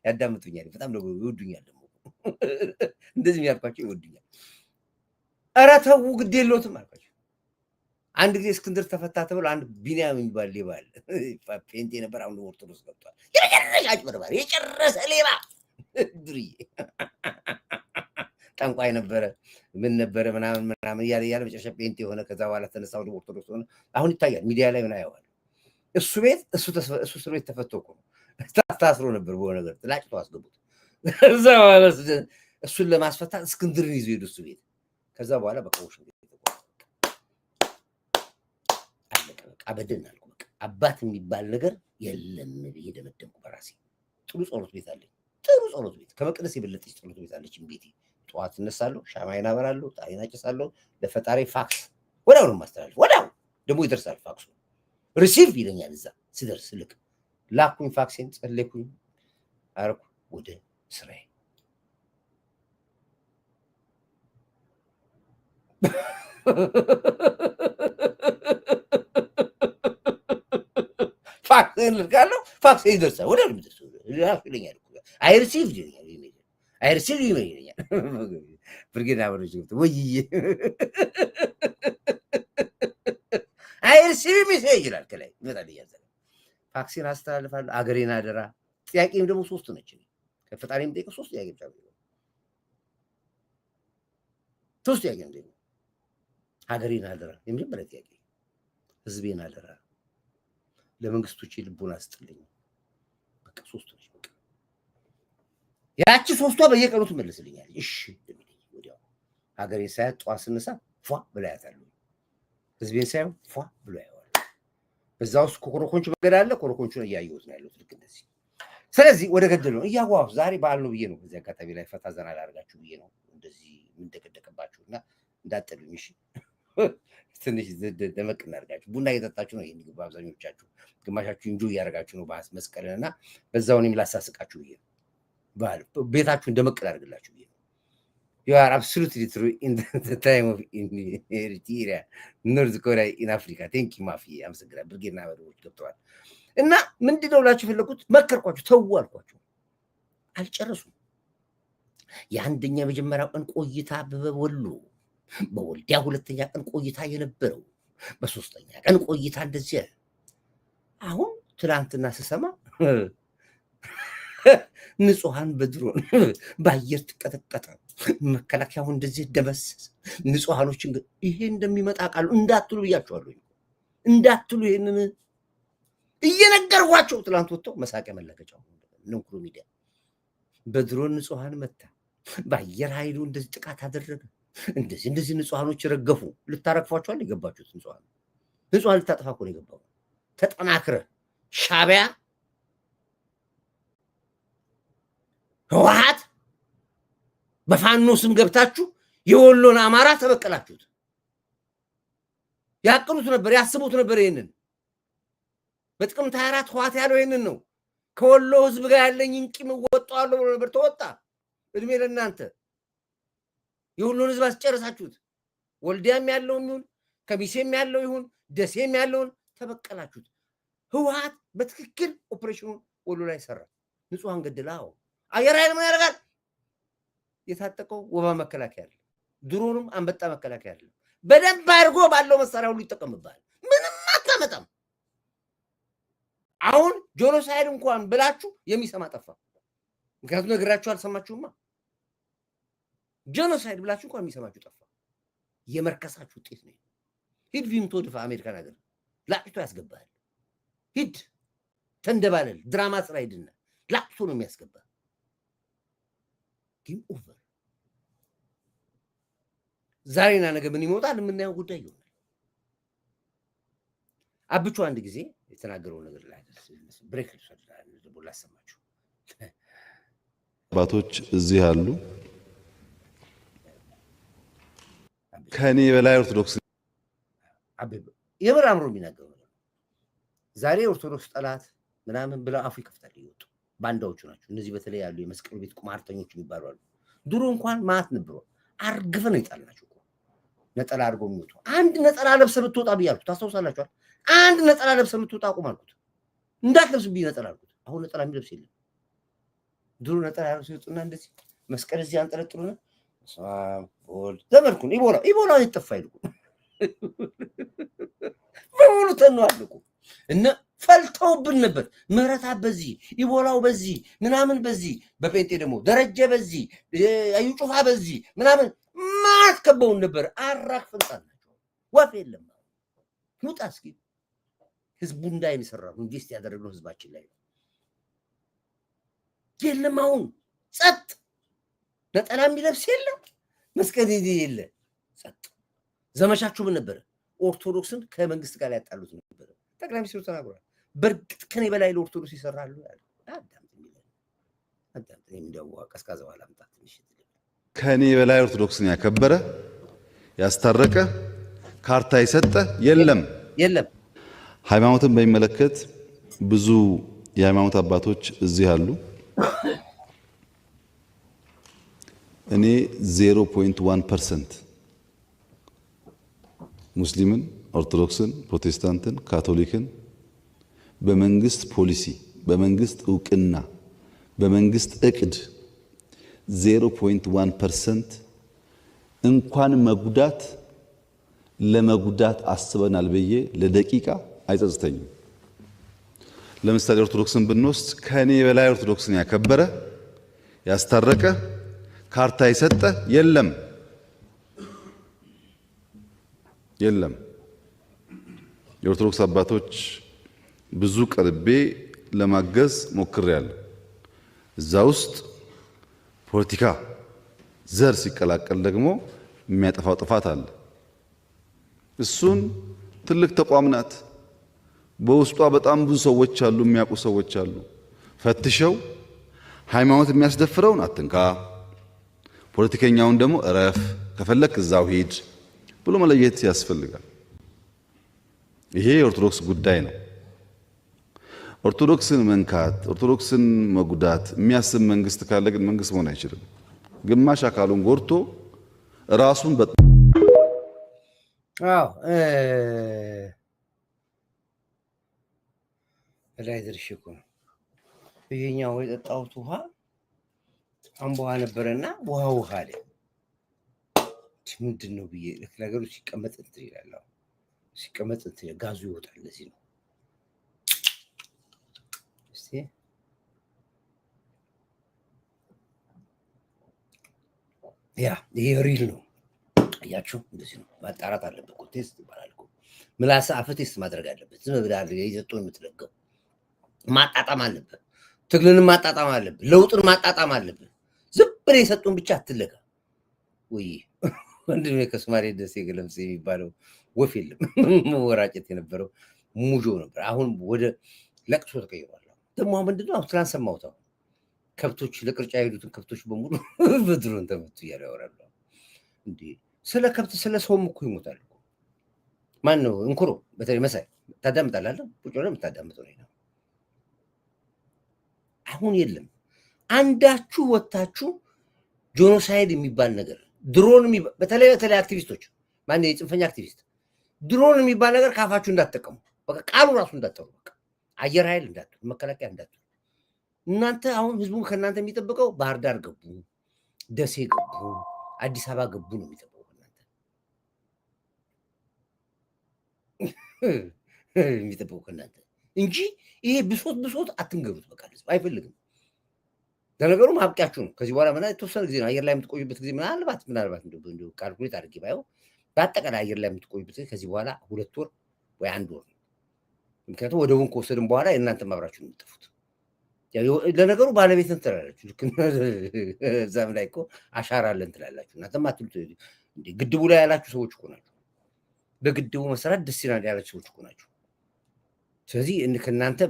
ያዳምጡኛል በጣም ነው ይወዱኛል ደግሞ እንደዚህ የሚያልኳቸው ይወዱኛል ኧረ ተው ግድ የለውም አልኳቸው አንድ ጊዜ እስክንድር ተፈታ ተብሎ አንድ ቢኒያም የሚባል ሌባ አለ ፔንቴ ነበር አሁን ኦርቶዶክስ ገብቷል የጨረሻጭ በርባሪ የጨረሰ ሌባ ድርዬ ጠንቋይ ነበረ ምን ነበረ ምናምን ያለ መጨረሻ ፔንቴ ሆነ ከዛ በኋላ ተነሳው ኦርቶዶክስ ሆነ አሁን ይታያል ሚዲያ ላይ ምን አየዋል እሱ ቤት እሱ እስር ቤት ተፈቶ እኮ ነው ታስሮ ነበር በሆነ ነገር ጥላጭቶ አስገቡት ከዛ በኋላ እሱን ለማስፈታት እስክንድርን ይዞ ሄዱ እሱ ቤት ከዛ በኋላ በቃውሽ አበደን አልኩ በቃ አባት የሚባል ነገር የለም ብዬ ደመደምኩ በራሴ ጥሩ ጸሎት ቤት አለኝ ጥሩ ጸሎት ቤት ከመቅደስ የበለጠች ጸሎት ቤት አለችኝ ቤቴ ጠዋት እነሳለሁ ሻማዬን አበራለሁ ጣይና ጨሳለሁ ለፈጣሪ ፋክስ ወዲያው ነው ማስተላለፍ ወዲያው ደግሞ ይደርሳል ፋክሱ ሪሲቭ ይለኛል እዛ ሲደርስ ልክ ላኩኝ ፋክሴን ጸለይኩኝ አርኩ ወደ ስራዬ ፋክሴን ልካለሁ ፋክሴ ይደርሳል ወዲያው ይደርሳል ይለኛል አይ ሪሲቭ ይለኛል ብርጌድ አበሮች ወይዬ አይርሲቪ ሜሴጅ ይላል ከላይ ይመጣል ያዘለ ፋክሲን አስተላልፋለሁ አገሬን አደራ ጥያቄም ደግሞ ሶስት ነች ከፈጣሪም ጠይቀው ሶስት ጥያቄ ብቻ ነው ሶስት ጥያቄ ነው ሀገሬን አደራ የመጀመሪያ ጥያቄ ህዝቤን አደራ ለመንግስቶች ልቦና አስጥልኝ በቃ ሶስት ነች በቃ ያቺ ሶስቷ በየቀኑ ትመልስልኛል እሺ ወዲያው ሀገሬን ሳያት ጠዋት ስነሳ ፏ ብላያታለሁ ህዝቤን ሳይሆን ፏ ብሎ ያየዋል በዛ ውስጥ ኮረኮንቹ መንገድ አለ ኮረኮንቹን እያየሁት ነው ያለሁት ልክ እንደዚህ ስለዚህ ወደ ገደል ነው እያዋሁ ዛሬ በዓል ነው ብዬ ነው በዚህ አጋጣሚ ላይ ፈታ ዘና ላደርጋችሁ ብዬ ነው እንደዚህ ምንደቀደቅባችሁና እንዳጠሉኝ እሺ ትንሽ ደመቅ እናድርጋችሁ ቡና እየጠጣችሁ ነው ይሄን ግባ አብዛኞቻችሁ ግማሻችሁ እንጆ እያደረጋችሁ ነው በአስ መስቀልና በዛው እኔም ላሳስቃችሁ ብዬ ነው በዓል ቤታችሁን ደመቅ ላድርግላችሁ ብዬ ነው You are absolutely true in the time of in Eritrea, North Korea, in Africa. Thank you, Mafi. I'm so glad. Brigade Navarro ገብተዋል እና ምንድነው ላችሁ ፈለኩት መከርኳችሁ ተዋልኳችሁ አልጨረሱም። የአንደኛ መጀመሪያው ቀን ቆይታ በወሎ በወልዲያ ሁለተኛ ቀን ቆይታ የነበረው በሶስተኛ ቀን ቆይታ እንደዚህ አሁን ትላንትና ስሰማ ንጹሃን በድሮን በአየር ተቀጠቀጠ መከላከያው እንደዚህ ደመሰሰ ንጹሃኖችን ይሄ እንደሚመጣ ቃሉ እንዳትሉ ብያችኋለሁ እንዳትሉ ይሄንን እየነገርኳቸው ትላንት ወጥቶ መሳቂያ መለከቻው ንኩሩ ሚዲያ በድሮን ንጹሃን መታ በአየር ኃይሉ እንደዚህ ጥቃት አደረገ እንደዚህ ንጹሃኖች ረገፉ ልታረግፏቸዋል የገባችሁት ንጹሃን ልታጠፋ እኮ ነው የገባው ተጠናክረ ሻቢያ ህወሓት በፋኖ ስም ገብታችሁ የወሎን አማራ ተበቀላችሁት ያቅሉት ነበር ያስቡት ነበር ይሄንን በጥቅምት 24 ህወሓት ያለው ይሄንን ነው ከወሎ ህዝብ ጋር ያለኝን ቂም ወጣዋለሁ ብሎ ነበር ተወጣ እድሜ ለእናንተ የወሎን ህዝብ አስጨረሳችሁት ወልዲያም ያለውን ይሁን ከሚሴም ያለው ይሁን ደሴም ያለውን ተበቀላችሁት ህወሓት በትክክል ኦፕሬሽኑን ወሎ ላይ ሰራ ንጹሃን ገደላው አየር ኃይል ምን ያደርጋል የታጠቀው ወባ መከላከያ አይደለም ድሮንም አንበጣ መከላከያ አይደለም በደንብ አድርጎ ባለው መሳሪያ ሁሉ ይጠቀምባል ምንም አታመጣም አሁን ጆኖሳይድ እንኳን ብላችሁ የሚሰማ ጠፋ ምክንያቱም ነግራችሁ አልሰማችሁማ ጆኖሳይድ ብላችሁ እንኳን የሚሰማችሁ ጠፋ የመርከሳችሁ ውጤት ነው ሂድ ቪምቶ ድፋ አሜሪካ ነገር ላጭቶ ያስገባል ሂድ ተንደባለል ድራማ ስራ ሂድና ላጭቶ ነው የሚያስገባ ጌም ኦቨር ዛሬና ነገ ምን ይሞታል የምናየው ጉዳይ ይሆናል አብቹ አንድ ጊዜ የተናገረው ነገር ላይ ብሬክ ላሰማችሁ አባቶች እዚህ አሉ ከኔ በላይ ኦርቶዶክስ የምር አምሮ የሚናገረው ዛሬ ኦርቶዶክስ ጠላት ምናምን ብለው አፉ ይከፍታል ይወጡ ባንዳዎቹ ናቸው እነዚህ በተለይ ያሉ የመስቀል ቤት ቁማርተኞች የሚባሉ አሉ ድሮ እንኳን ማት ነብሮ አርግፈ ነው ይጣልናቸው ነጠላ አድርጎ የሚወጡ አንድ ነጠላ ለብሰ ብትወጣ ብያልኩ ታስተውሳላችሁ አንድ ነጠላ ለብሰ ብትወጣ አቁማልኩት እንዳትለብስ ቢነጠላ አልኩት አሁን ነጠላ የሚለብስ የለም ድሮ ነጠላ ለብሰ ይወጡና እንደዚህ መስቀል እዚህ አንጠለጥሉና ዘመድኩን ኢቦላ ይጠፋ ይልኩ በሙሉ ተነዋልኩ እና ፈልተውብን ነበር ምህረታ በዚህ ኢቦላው በዚህ ምናምን በዚህ በጴንጤ ደግሞ ደረጀ በዚህ አዩ ጩፋ በዚህ ምናምን ማትከበውን ነበር አራክፈንታላችሁ ወፍ የለም ይውጣ እስኪ ህዝቡ እንዳይሰራው ኢንቨስት ያደረገው ህዝባችን ላይ የለም አሁን ጸጥ ነጠላ የሚለብስ የለም መስቀል የለ ጸጥ ዘመቻችሁ ምን ነበር ኦርቶዶክስን ከመንግስት ጋር ያጣሉት ነበር ጠቅላይ ሚኒስትሩ ተናግሯል በርግጥ ከኔ በላይ ለኦርቶዶክስ ይሰራሉ ያለ አዳም እንደው ቀስቃዛ ዋላ አምጣት ትንሽ ከኔ በላይ ኦርቶዶክስን ያከበረ ያስታረቀ ካርታ የሰጠ የለም ሃይማኖትን በሚመለከት ብዙ የሃይማኖት አባቶች እዚህ አሉ እኔ 0.1% ሙስሊምን ኦርቶዶክስን ፕሮቴስታንትን ካቶሊክን በመንግስት ፖሊሲ በመንግስት ዕውቅና በመንግስት እቅድ 0.1% እንኳን መጉዳት ለመጉዳት አስበናል ብዬ ለደቂቃ አይጸጽተኝም ለምሳሌ ኦርቶዶክስን ብንወስድ ከኔ በላይ ኦርቶዶክስን ያከበረ ያስታረቀ ካርታ የሰጠ የለም የኦርቶዶክስ አባቶች ብዙ ቀርቤ ለማገዝ ሞክሬያለሁ እዛ ውስጥ ፖለቲካ ዘር ሲቀላቀል ደግሞ የሚያጠፋው ጥፋት አለ እሱን ትልቅ ተቋም ናት በውስጧ በጣም ብዙ ሰዎች አሉ የሚያውቁ ሰዎች አሉ ፈትሸው ሃይማኖት የሚያስደፍረውን አትንካ ፖለቲከኛውን ደግሞ እረፍ ከፈለክ እዛው ሂድ ብሎ መለየት ያስፈልጋል ይሄ የኦርቶዶክስ ጉዳይ ነው ኦርቶዶክስን መንካት ኦርቶዶክስን መጉዳት የሚያስብ መንግስት ካለ ግን መንግስት መሆን አይችልም ግማሽ አካሉን ጎርቶ ራሱን አዎ ላይ ድርሽኩ ይሄኛው የጠጣሁት ውሃ አምቦሃ ነበረና ውሃ አለ ምንድን ነው ብዬ ነገሩ ሲቀመጥ እንትን ይላል ሲቀመጥ እንትን ጋዙ ይወጣል ለዚህ ነው እስቲ ያ ይሄ ሪል ነው ያችሁ እንደዚህ ነው ማጣራት አለበት እኮ ቴስት ይባላል እኮ ምላስ አፍ ቴስት ማድረግ አለበት ዝም ብለህ አድርገህ ይዘጡን የምትለገው ማጣጣም አለበት ትግልን ማጣጣም አለበት ለውጥን ማጣጣም አለበት ዝም ብለህ የሰጡን ብቻ አትለጋ ወይ ወንድሜ ከስማሬ ደሴ ገለምሴ የሚባለው ወፍ የለም ወራጨት የነበረው ሙጆ ነበር አሁን ወደ ለቅሶ ተቀይሯል ደግሞ ምንድነው ትናንት ሰማሁት ከብቶች ለቅርጫ የሄዱትን ከብቶች በሙሉ በድሮን ተመቱ እያለ ያወራሉ እንዴ ስለ ከብት ስለ ሰውም እኮ ይሞታል እኮ ማን ነው እንኩሮ በተለይ መሳይ ታዳምጣለህ ቁጭ ብለህ የምታዳምጠው ነው አሁን የለም አንዳችሁ ወጣችሁ ጄኖሳይድ የሚባል ነገር ድሮን በተለይ አክቲቪስቶች ማን ነው የጽንፈኛ አክቲቪስት ድሮን የሚባል ነገር ካፋችሁ እንዳትጠቀሙ በቃ ቃሉ ራሱ እንዳትጠሩ በቃ አየር ኃይል እንዳትጠሩ መከላከያ እንዳትጠሩ እናንተ አሁን ህዝቡን ከእናንተ የሚጠብቀው ባህር ዳር ገቡ ደሴ ገቡ አዲስ አበባ ገቡ ነው የሚጠብቀው እናንተ የሚጠብቀው ከእናንተ እንጂ ይሄ ብሶት አትንገሩት በቃ ህዝብ አይፈልግም ለነገሩ ማብቂያችሁ ነው ከዚህ በኋላ ምናምን የተወሰነ ጊዜ ነው አየር ላይ የምትቆዩበት ጊዜ ምናልባት እንደው ካልኩሌት አድርጌ ባየው በአጠቃላይ አየር ላይ የምትቆዩበት ከዚህ በኋላ 2 ወር ወይ 1 ወር ምክንያቱም ወደቡን ከወሰድን በኋላ የእናንተ ማብራችሁ ነው የምትጠፉት ለነገሩ ባለቤትን ትላላችሁ ልክ እዛም ላይ እኮ አሻራ አለን ትላላችሁ እናንተም አትሉት እንዴ ግድቡ ላይ ያላችሁ ሰዎች እኮ ናችሁ በግድቡ መሰረት ደስ ይላል ያላችሁ ሰዎች እኮ ናችሁ ስለዚህ ከእናንተ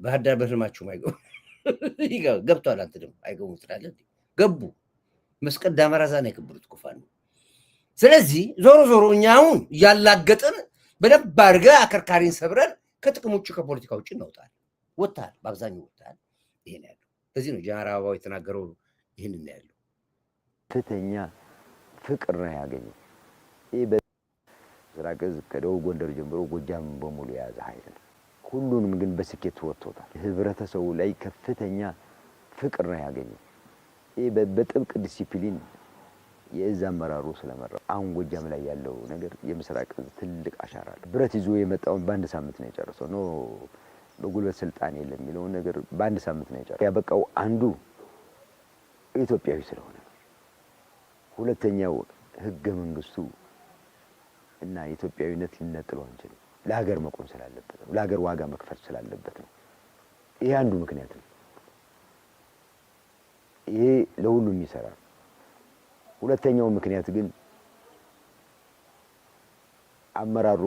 ባህር ዳር በህልማችሁ ማይገቡ ገብቷል አንተ ደግሞ አይገቡ ትላለህ ገቡ መስቀል ዳመራዛ ነው የከበሩት ኩፋን ስለዚህ ዞሮ እኛ አሁን ያላገጥን በደንብ አድርገህ አከርካሪን ሰብረን ከጥቅም ውጭ ከፖለቲካ ውጭ እናውጣለን ወጣል በአብዛኛው ወጣል ይሄ ነው ያለው ስለዚህ ነው ጀነራል አበባው የተናገረው ይሄን ነው ያለው ከፍተኛ ፍቅር ነው ያገኘው ይሄ በዝራቀዝ ከደቡብ ጎንደር ጀምሮ ጎጃም በሙሉ የያዘ ኃይል ነው ሁሉንም ግን በስኬት ወጥቶታል ህብረተሰቡ ላይ ከፍተኛ ፍቅር ነው ያገኘው ይሄ በጥብቅ ዲሲፕሊን የእዛ አመራሩ ስለመራው አሁን ጎጃም ላይ ያለው ነገር የምስራቅ ትልቅ አሻራ አለ ብረት ይዞ የመጣውን በአንድ ሳምንት ነው የጨረሰው ነው በጉልበት ስልጣን የለም የሚለው ነገር በአንድ ሳምንት ነው የጨረሰው ያበቃው አንዱ ኢትዮጵያዊ ስለሆነ ሁለተኛው ህገ መንግስቱ እና ኢትዮጵያዊነት ሊነጥለው አንችልም ለሀገር መቆም ስላለበት ነው ለሀገር ዋጋ መክፈል ስላለበት ነው ይሄ አንዱ ምክንያት ነው ይሄ ለሁሉም ይሰራል ሁለተኛው ምክንያት ግን አመራሩ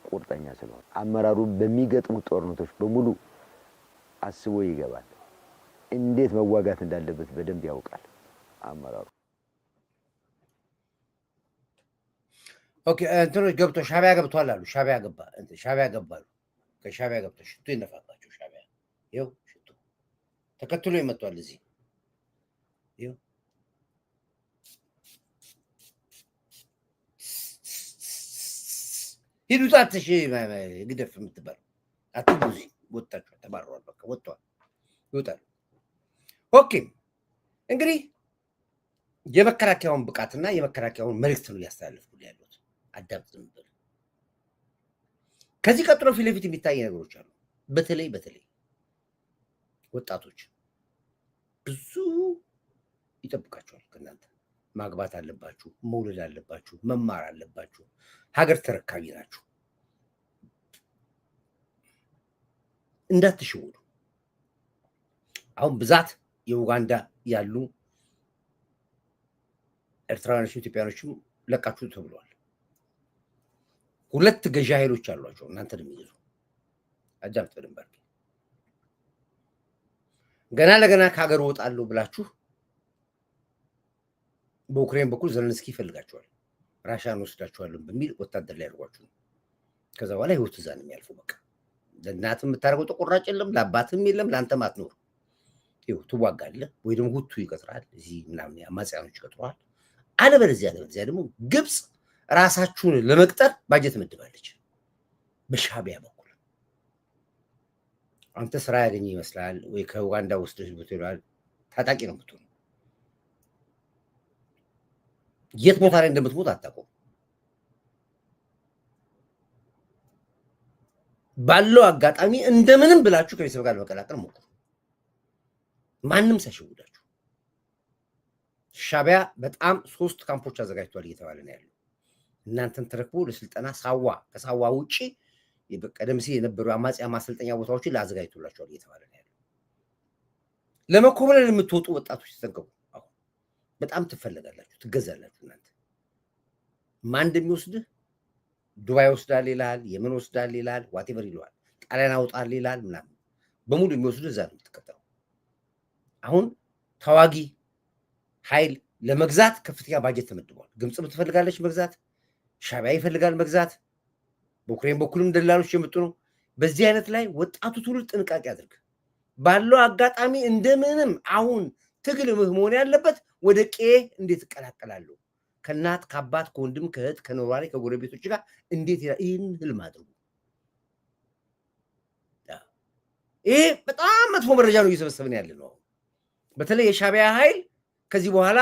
ቁርጠኛ ስለሆነ አመራሩ በሚገጥሙ ጦርነቶች በሙሉ አስቦ ይገባል እንዴት መዋጋት እንዳለበት በደንብ ያውቃል አመራሩ ኦኬ እንትኖች ገብቶ ሻቢያ ገብቷል አሉ ሻቢያ ገባሉ ከሻቢያ ገብቶ ሽቱ ይነፋባቸው ሻቢያ ይኸው ሽቱ ተከትሎ ይመጣል እዚህ ይኸው ሂዱት አትሽ ግደፍ የምትባል አትቡዚ ወጣችሁ ተባረዋል በቃ ወጥቷል ይወጣል ኦኬ እንግዲህ የመከላከያውን ብቃትና የመከላከያውን መልእክት ነው ያስተላልፉ ያሉት አዳምጥም ብለ ከዚህ ቀጥሎ ፊት ለፊት የሚታይ ነገሮች አሉ በተለይ ወጣቶች ብዙ ይጠብቃቸዋል ከእናንተ ማግባት አለባችሁ መውለድ አለባችሁ መማር አለባችሁ ሀገር ተረካቢ ናችሁ እንዳትሽውሉ አሁን ብዛት የኡጋንዳ ያሉ ኤርትራውያኖች ኢትዮጵያኖችም ለቃችሁ ተብሏል 2 ገዢ ኃይሎች አሏቸው እናንተ የሚይዙ አዳምጥ ድንበር ገና ለገና ከሀገር ወጣለሁ ብላችሁ በዩክሬን በኩል ዘለንስኪ ይፈልጋቸዋል ራሻን ወስዳቸዋለን በሚል ወታደር ላይ ያርጓችሁ ከዛ በኋላ ህይወት እዛ ነው የሚያልፈው በቃ ለእናትም የምታደርገው ተቆራጭ የለም ለአባትም የለም ለአንተም አትኖር ይኸው ትዋጋለህ ወይ ደግሞ ሁቱ ይቀጥራል እዚህ ምናምን አማጽያኖች ይቀጥሯል አለበለዚያ ደግሞ ግብጽ ራሳችሁን ለመቅጠር ባጀት መድባለች በሻቢያ በኩል አንተ ስራ ያገኘ ይመስላል ወይ ከኡጋንዳ ወስደሽ ብትሏል ታጣቂ ነው የምትሆነው የት ቦታ ላይ እንደምትሞት አታውቁም ባለው አጋጣሚ እንደምንም ብላችሁ ከቤተሰብ ጋር መቀላቀል ሞክሩ ማንም ሳይሸውዳችሁ ሻቢያ በጣም 3 ካምፖች አዘጋጅቷል እየተባለ ነው ያለው እናንተን ተረክቦ ለስልጠና ሳዋ ከሳዋ ውጪ ቀደም ሲል የነበሩ አማጺያ ማሰልጠኛ ቦታዎችን ላዘጋጅቶላችኋል እየተባለ ነው ያለው ለመኮብለል የምትወጡ ወጣቶች ተጠንቀቁ በጣም ትፈልጋላችሁ ትገዛላችሁ እናንተ ማን እንደሚወስድህ ዱባይ ወስዳል ይላል የመን ወስዳል ይላል ዋቴቨር ይላል ጣሊያን አውጣል ይላል ምናምን በሙሉ የሚወስድህ እዛ ነው የምትከተለው አሁን ታዋጊ ኃይል ለመግዛት ከፍተኛ ባጀት ተመድቧል ግብጽ ትፈልጋለች መግዛት ሻቢያ ይፈልጋል መግዛት በዩክሬን በኩልም ደላሎች የመጡ ነው በዚህ አይነት ላይ ወጣቱ ትውልድ ጥንቃቄ አድርግ ባለው አጋጣሚ እንደምንም አሁን ትግል መሆን ያለበት ወደ ቄ እንዴት ይቀላቀላሉ ከናት ከአባት ከወንድም ከእህት ከኖራሪ ከጎረቤቶች ጋር እንዴት ይህን ህልም አድርጉ ይሄ በጣም መጥፎ መረጃ ነው እየሰበሰብን ያለ ነው በተለይ የሻቢያ ኃይል ከዚህ በኋላ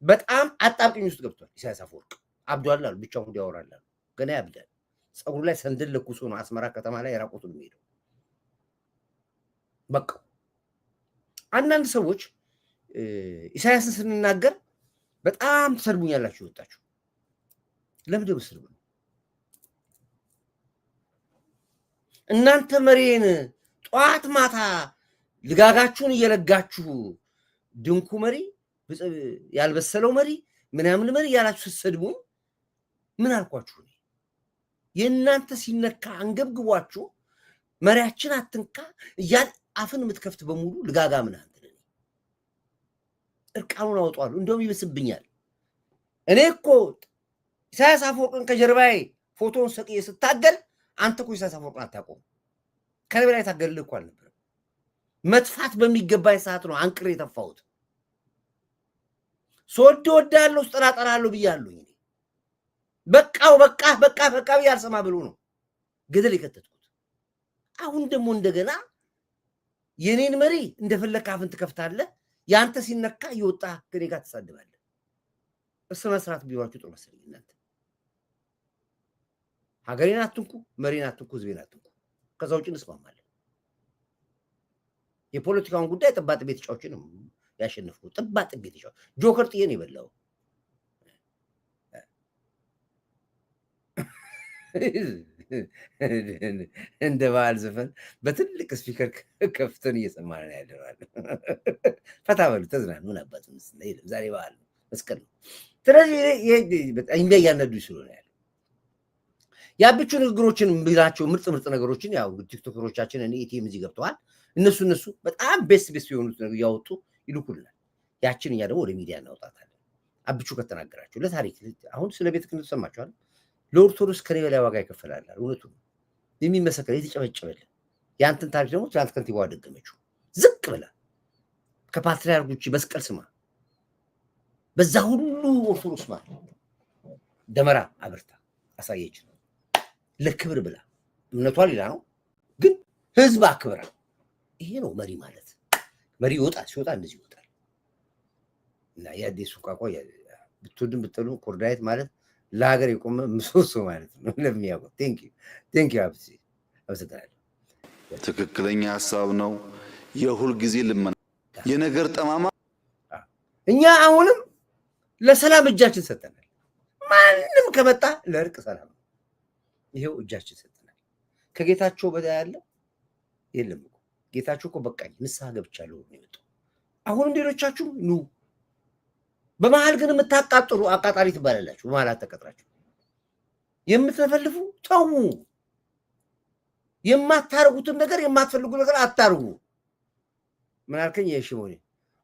በጣም አጣብቂኝ ውስጥ ገብቷል ኢሳያስ አፈወርቅ አብዷል አሉ ብቻውን ያወራል ገና ያብዳል ጸጉሩ ላይ ሰንደል ለኩሶ ነው አስመራ ከተማ ላይ ያራቁቱን የሚሄደው በቃ አንዳንድ ሰዎች ኢሳያስን ስንናገር በጣም ተሰርቡኛላችሁ ወጣችሁ ለምን ደብስሩ እናንተ መሪን ጧት ማታ ልጋጋችሁን እየለጋችሁ ድንኩ መሪ ያልበሰለው መሪ ምናምን መሪ ያላችሁ ስትሰድቡ ምን አልኳችሁ የእናንተ ሲነካ አንገብግቧችሁ መሪያችን አትንካ አፍን የምትከፍት በሙሉ ልጋጋ ምን አንተ እርቃኑን አውጣሉ እንደውም ይብስብኛል እኔ እኮ ኢሳያስ አፈወርቅን ከጀርባዬ ፎቶውን ሰቅዬ ስታገል አንተ እኮ ኢሳያስ አፈወርቅን አታውቀውም ከበላይ ታገልልህ እኮ አልነበረም መጥፋት በሚገባኝ ሰዓት ነው አንቅሬ የተፋሁት ሶዶ ወዳለው ስጠራጠራለሁ ብያለሁ በቃው በቃ ያልሰማ ብሎ ነው ገደል የከተትኩት አሁን ደግሞ እንደገና የኔን መሪ እንደፈለክ አፍን ትከፍታለህ ያንተ ሲነካ ይወጣ ከኔ ጋር ተሳደባለህ እርስ መስራት ቢዋችሁ ጥሩ መሰለኝ እናንተ ሀገሬን አትንኩ መሪን አትንኩ ህዝቤን አትንኩ ከዛው ውጭ እንስማማለን የፖለቲካውን ጉዳይ ጥባጥ ቤት ጫዎችን ያሸነፍኩ ጥባጥ ቤት ጫው ጆከር ጥየን ይበላው እንደ በዓል ዘፈን በትልቅ ስፒከር ከፍተን እየሰማን ነው ያደረዋል ፈታ በሉ ተዝናኑ ነበር ዛሬ በዓል መስቀል ነው ስለዚህ በጣም ያያነዱ ስለሆነ ያለው ያብቹ ንግግሮችን ቢላቸው ምርጥ ነገሮችን ያው ቲክቶከሮቻችን እኔ ኢቲኤም እዚህ ገብተዋል እነሱ በጣም ቤስት የሆኑት ነገር ያወጡ ይልኩልናል ያችን እኛ ደግሞ ወደ ሚዲያ እናውጣታለን አብቹ ከተናገራቸው ለታሪክ አሁን ስለ ቤተ ክህነት ሰማችኋል ለኦርቶዶክስ ከኔ በላይ ዋጋ ይከፈላል እውነቱ የሚመሰከር የተጨበጨበለ ያንተን ታሪክ ደግሞ ትላንት ከንቲባዋ ደገመችው ዝቅ ብላ ከፓትርያርኩ መስቀል ስማ በዛ ሁሉ ኦርቶዶክስ ማለት ደመራ አብርታ አሳየች ለክብር ብላ እምነቷ ሌላ ነው ግን ህዝብ አክብራ ይሄ ነው መሪ ማለት መሪ ሲወጣ እንደዚህ ይወጣል እና ያዲሱ ቋቋ ብትወድም ብትሉ ኮርዳይት ማለት ለሀገር የቆመ ምሰሶ ማለት ነው ለሚያውቁ ቴንክ ዩ አብሲ አመሰግናለሁ ትክክለኛ ሐሳብ ነው የሁል ጊዜ ልመና የነገር ጠማማ እኛ አሁንም ለሰላም እጃችን ሰጠናል ማንም ከመጣ ለእርቅ ሰላም ይሄው እጃችን ሰጠናል ከጌታቸው በላይ ያለ የለም እኮ ጌታቸው እኮ በቃኝ ንስሐ ገብቻለሁ ነው የመጣው አሁንም ሌሎቻችሁ ኑ በመሃል ግን የምታቃጥሉ አቃጣሪ ትባላላችሁ በመሃል አተቀጥራችሁ የምትፈልፉ ተው የማታርጉትን ነገር የማትፈልጉ ነገር አታርጉ ምን አልከኝ የሽሞኔ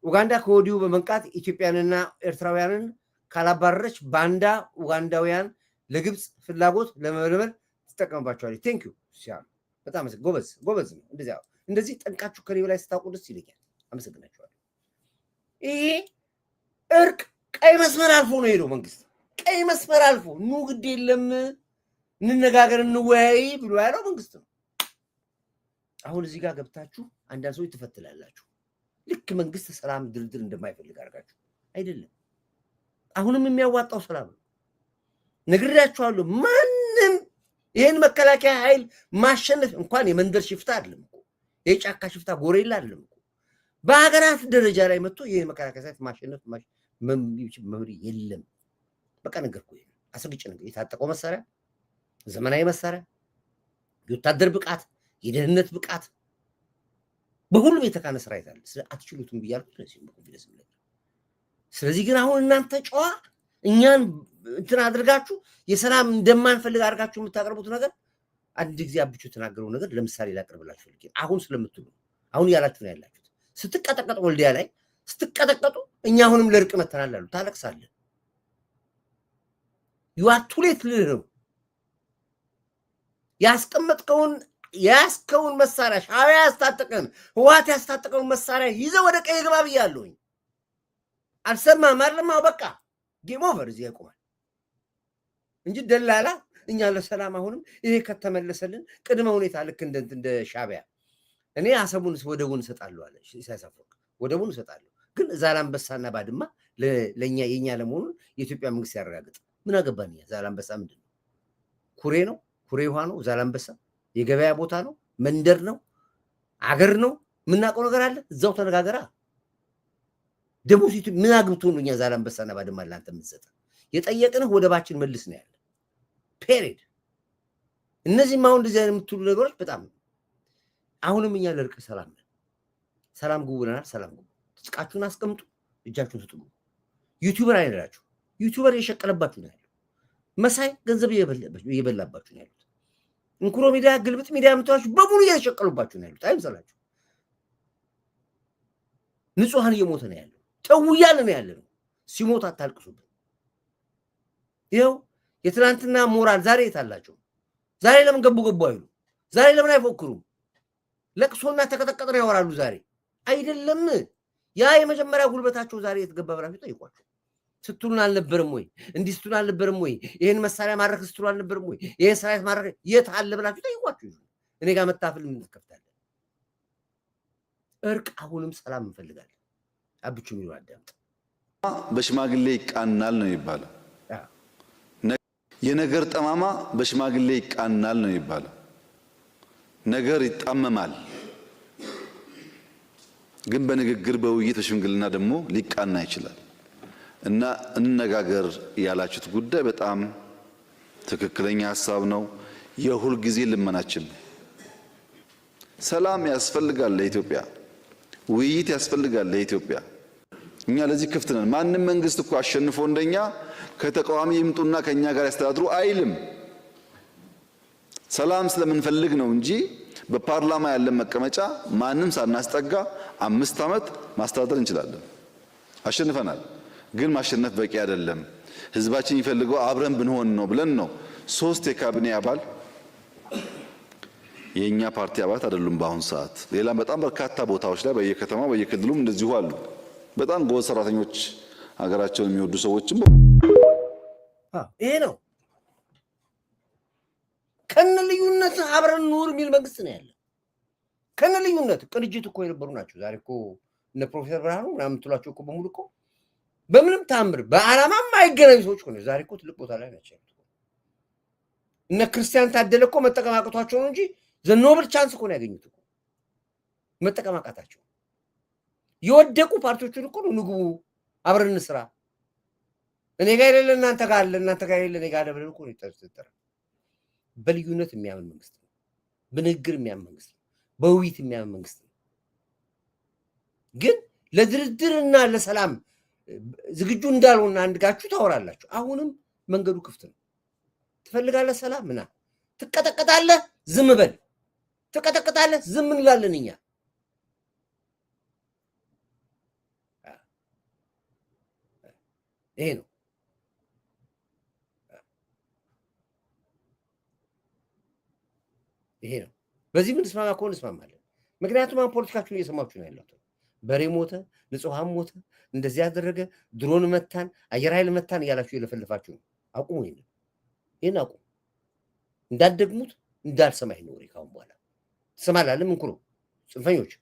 ኡጋንዳ ከወዲሁ በመንቃት ኢትዮጵያንና ኤርትራውያንን ካላባረረች ባንዳ ኡጋንዳውያን ለግብጽ ፍላጎት ለመመልመል ተጠቀምባቸዋለች ቴንክ ዩ ሲያም በጣም ጎበዝ ነው እንደዚህ ጠንቃችሁ ከኔ በላይ ስታውቁ ደስ ይለኛል አመሰግናችኋለሁ ይሄ እርቅ ቀይ መስመር አልፎ ነው ሄዶ መንግስት ቀይ መስመር አልፎ ኑ ግድ የለም እንነጋገር እንወያይ ብሎ ያለው መንግስት ነው። አሁን እዚህ ጋር ገብታችሁ አንዳንድ ሰዎች ትፈትላላችሁ። ልክ መንግስት ሰላም ድርድር እንደማይፈልግ አድርጋችሁ አይደለም። አሁንም የሚያዋጣው ሰላም ነው። ነግሬያችኋለሁ። ማንም ይሄን መከላከያ ኃይል ማሸነፍ እንኳን የመንደር ሽፍታ አይደለም እኮ የጫካ ሽፍታ ጎሬላ አይደለም እኮ በሀገራት ደረጃ ላይ መጥቶ ይሄን መከላከያ ኃይል ማሸነፍ መምሪ የለም። በቃ ነገርኩህ። አስግጭ ነገር የታጠቀው መሳሪያ ዘመናዊ መሳሪያ የወታደር ብቃት የደህንነት ብቃት በሁሉም የተካነ ስራ ይዛል። አትችሉትም ብያለሁ። ስለዚህ ግን አሁን እናንተ ጨዋ እኛን እንትን አድርጋችሁ የሰላም እንደማንፈልግ አድርጋችሁ የምታቀርቡት ነገር አንድ ጊዜ አብቹ ተናገረው ነገር ለምሳሌ ላቀርብላችሁ ፈልጌ አሁን ስለምትሉ አሁን ያላችሁ ነው ያላችሁት። ስትቀጠቀጡ ወልዲያ ላይ ስትቀጠቀጡ እኛ አሁንም ለርቅ መተናል አሉ። ታለቅሳለህ። ዩአቱሌት ነው ያስከውን መሳሪያ ሻዕቢያ ያስታጠቀን ህወሓት ያስታጠቀውን መሳሪያ ይዘው ወደ ቀይ ግባ ብያለሁኝ። አልሰማህም አይደለም? በቃ ጌም ኦቨር እዚህ ያቆማል እንጂ ደላላ እኛ ለሰላም አሁንም ይሄ ከተመለሰልን ቅድመ ሁኔታ ልክ እንደ ሻዕቢያ እኔ አሰቡን ወደቡን እሰጣለሁ አለ ኢሳያስ አፈወርቂ። ወደቡን እሰጣለሁ ግን ዛላምበሳና ባድማ ለኛ የኛ ለመሆኑን የኢትዮጵያ መንግስት ያረጋግጥ። ምን አገባን? ዛላምበሳ ምንድን ነው? ኩሬ ነው? ኩሬ ውሃ ነው? ዛላምበሳ የገበያ ቦታ ነው? መንደር ነው? አገር ነው? ምናውቀው ነገር አለ? እዛው ተነጋገራ። ደቡብ ምን አግብቶ ነው እኛ ዛላምበሳና ባድማ ለአንተ የምትሰጠው? የጠየቅንህ ወደባችን መልስ ነው ያለ ፔሪድ። እነዚህም አሁን እንደዚህ አይነት የምትሉ ነገሮች በጣም አሁንም እኛ ለርቅ ሰላም ነን። ሰላም ግቡ ብለናል። ሰላም ግቡ። ትጥቃችሁን አስቀምጡ፣ እጃችሁን ስጡ። ዩቲዩበር አይደላችሁ። ዩቲዩበር የሸቀለባችሁ ነው ያለው። መሳይ ገንዘብ እየበላባችሁ ነው ያሉት። እንኩሮ ሚዲያ፣ ግልብጥ ሚዲያ የምትሏችሁ በሙሉ እየተሸቀሉባችሁ ነው ያሉት። አይምሰላችሁ። ንጹሐን እየሞተ ነው ያለው። ተው እያለ ነው ያለ ነው። ሲሞት አታልቅሱብን። ይኸው የትናንትና ሞራል ዛሬ የታላቸው? ዛሬ ለምን ገቡ አይሉ? ዛሬ ለምን አይፎክሩም? ለቅሶና ተቀጠቀጥን ያወራሉ። ዛሬ አይደለም ያ የመጀመሪያ ጉልበታቸው ዛሬ የተገባ ብላችሁ ጠይቋቸው። ስትሉን አልነበረም ወይ? እንዲህ ስትሉን አልነበረም ወይ? ይሄን መሳሪያ ማድረክ ስትሉ አልነበረም ወይ? ይሄን ሰራዊት ማድረክ የት አለ ብላችሁ ጠይቋቸው። እኔ ጋር መታፈል ምን ትከፍታለህ? እርቅ አሁንም ሰላም እንፈልጋለን። አብቹ የሚሉ አዳምጥ። በሽማግሌ ይቃናል ነው የሚባለው። የነገር ጠማማ በሽማግሌ ይቃናል ነው የሚባለው። ነገር ይጣመማል፣ ግን በንግግር በውይይት በሽምግልና ደግሞ ሊቃና ይችላል። እና እንነጋገር ያላችሁት ጉዳይ በጣም ትክክለኛ ሐሳብ ነው። የሁል ጊዜ ልመናችን ሰላም ያስፈልጋል ለኢትዮጵያ፣ ውይይት ያስፈልጋል ለኢትዮጵያ። እኛ ለዚህ ክፍት ነን። ማንም መንግስት እኮ አሸንፎ እንደኛ ከተቃዋሚ ይምጡና ከኛ ጋር ያስተዳድሩ አይልም። ሰላም ስለምንፈልግ ነው እንጂ በፓርላማ ያለ መቀመጫ ማንም ሳናስጠጋ 5 ዓመት ማስተዳደር እንችላለን። አሸንፈናል። ግን ማሸነፍ በቂ አይደለም። ህዝባችን ይፈልገው አብረን ብንሆን ነው ብለን ነው 3 የካቢኔ አባል የኛ ፓርቲ አባላት አይደሉም በአሁን ሰዓት። ሌላም በጣም በርካታ ቦታዎች ላይ በየከተማው በየክልሉም እንደዚሁ አሉ። በጣም ጎበዝ ሰራተኞች፣ ሀገራቸውን የሚወዱ ሰዎችም ይሄ ነው። ከነ ልዩነት አብረን ኑር የሚል መንግስት ነው ያለ። ከነ ልዩነት ቅንጅት እኮ የነበሩ ናቸው። ዛሬ እኮ እነ ፕሮፌሰር ብርሃኑ ምናምን የምትሏቸው እኮ በሙሉ እኮ በምንም ታምር በዓላማም አይገናኙ ሰዎች እኮ ነው ዛሬ እኮ ትልቅ ቦታ ላይ ናቸው። እነ ክርስቲያን ታደለ እኮ መጠቀማቀቷቸው ነው እንጂ ዘኖብል ቻንስ እኮ ነው ያገኙት እኮ መጠቀማቃታቸው። የወደቁ ፓርቲዎችን እኮ ነው ንግቡ አብረን እንስራ፣ እኔ ጋር የሌለ እናንተ ጋር አለ፣ እናንተ ጋር የሌለ እኔ ጋር አለ ብለን እኮ ነው የተጠራ። በልዩነት የሚያምን መንግስት ነው። በንግግር የሚያምን መንግስት ነው። በውይይት የሚያምን መንግስት ነው። ግን ለድርድርና ለሰላም ዝግጁ እንዳልሆነ አንድጋችሁ ታወራላችሁ። አሁንም መንገዱ ክፍት ነው። ትፈልጋለህ ሰላም ምና ትቀጠቀጣለህ፣ ዝም በል። ትቀጠቀጣለህ፣ ዝም እንላለን እኛ። ይሄ ነው ይሄ ነው። በዚህ ምን ስማማ ከሆነ እንስማማለን። ምክንያቱም አሁን ፖለቲካችሁን እየሰማችሁ ነው ያላችሁ። በሬ ሞተ፣ ንጹሃን ሞተ፣ እንደዚህ ያደረገ ድሮን መታን፣ አየር ኃይል መታን እያላችሁ የለፈልፋችሁ ነው። አቁሙ። ይሄን አቁሙ። እንዳትደግሙት፣ እንዳልሰማ ይሄን ወሬ ካሁን በኋላ ትሰማላለህ። ምን ኩሩ ጽንፈኞች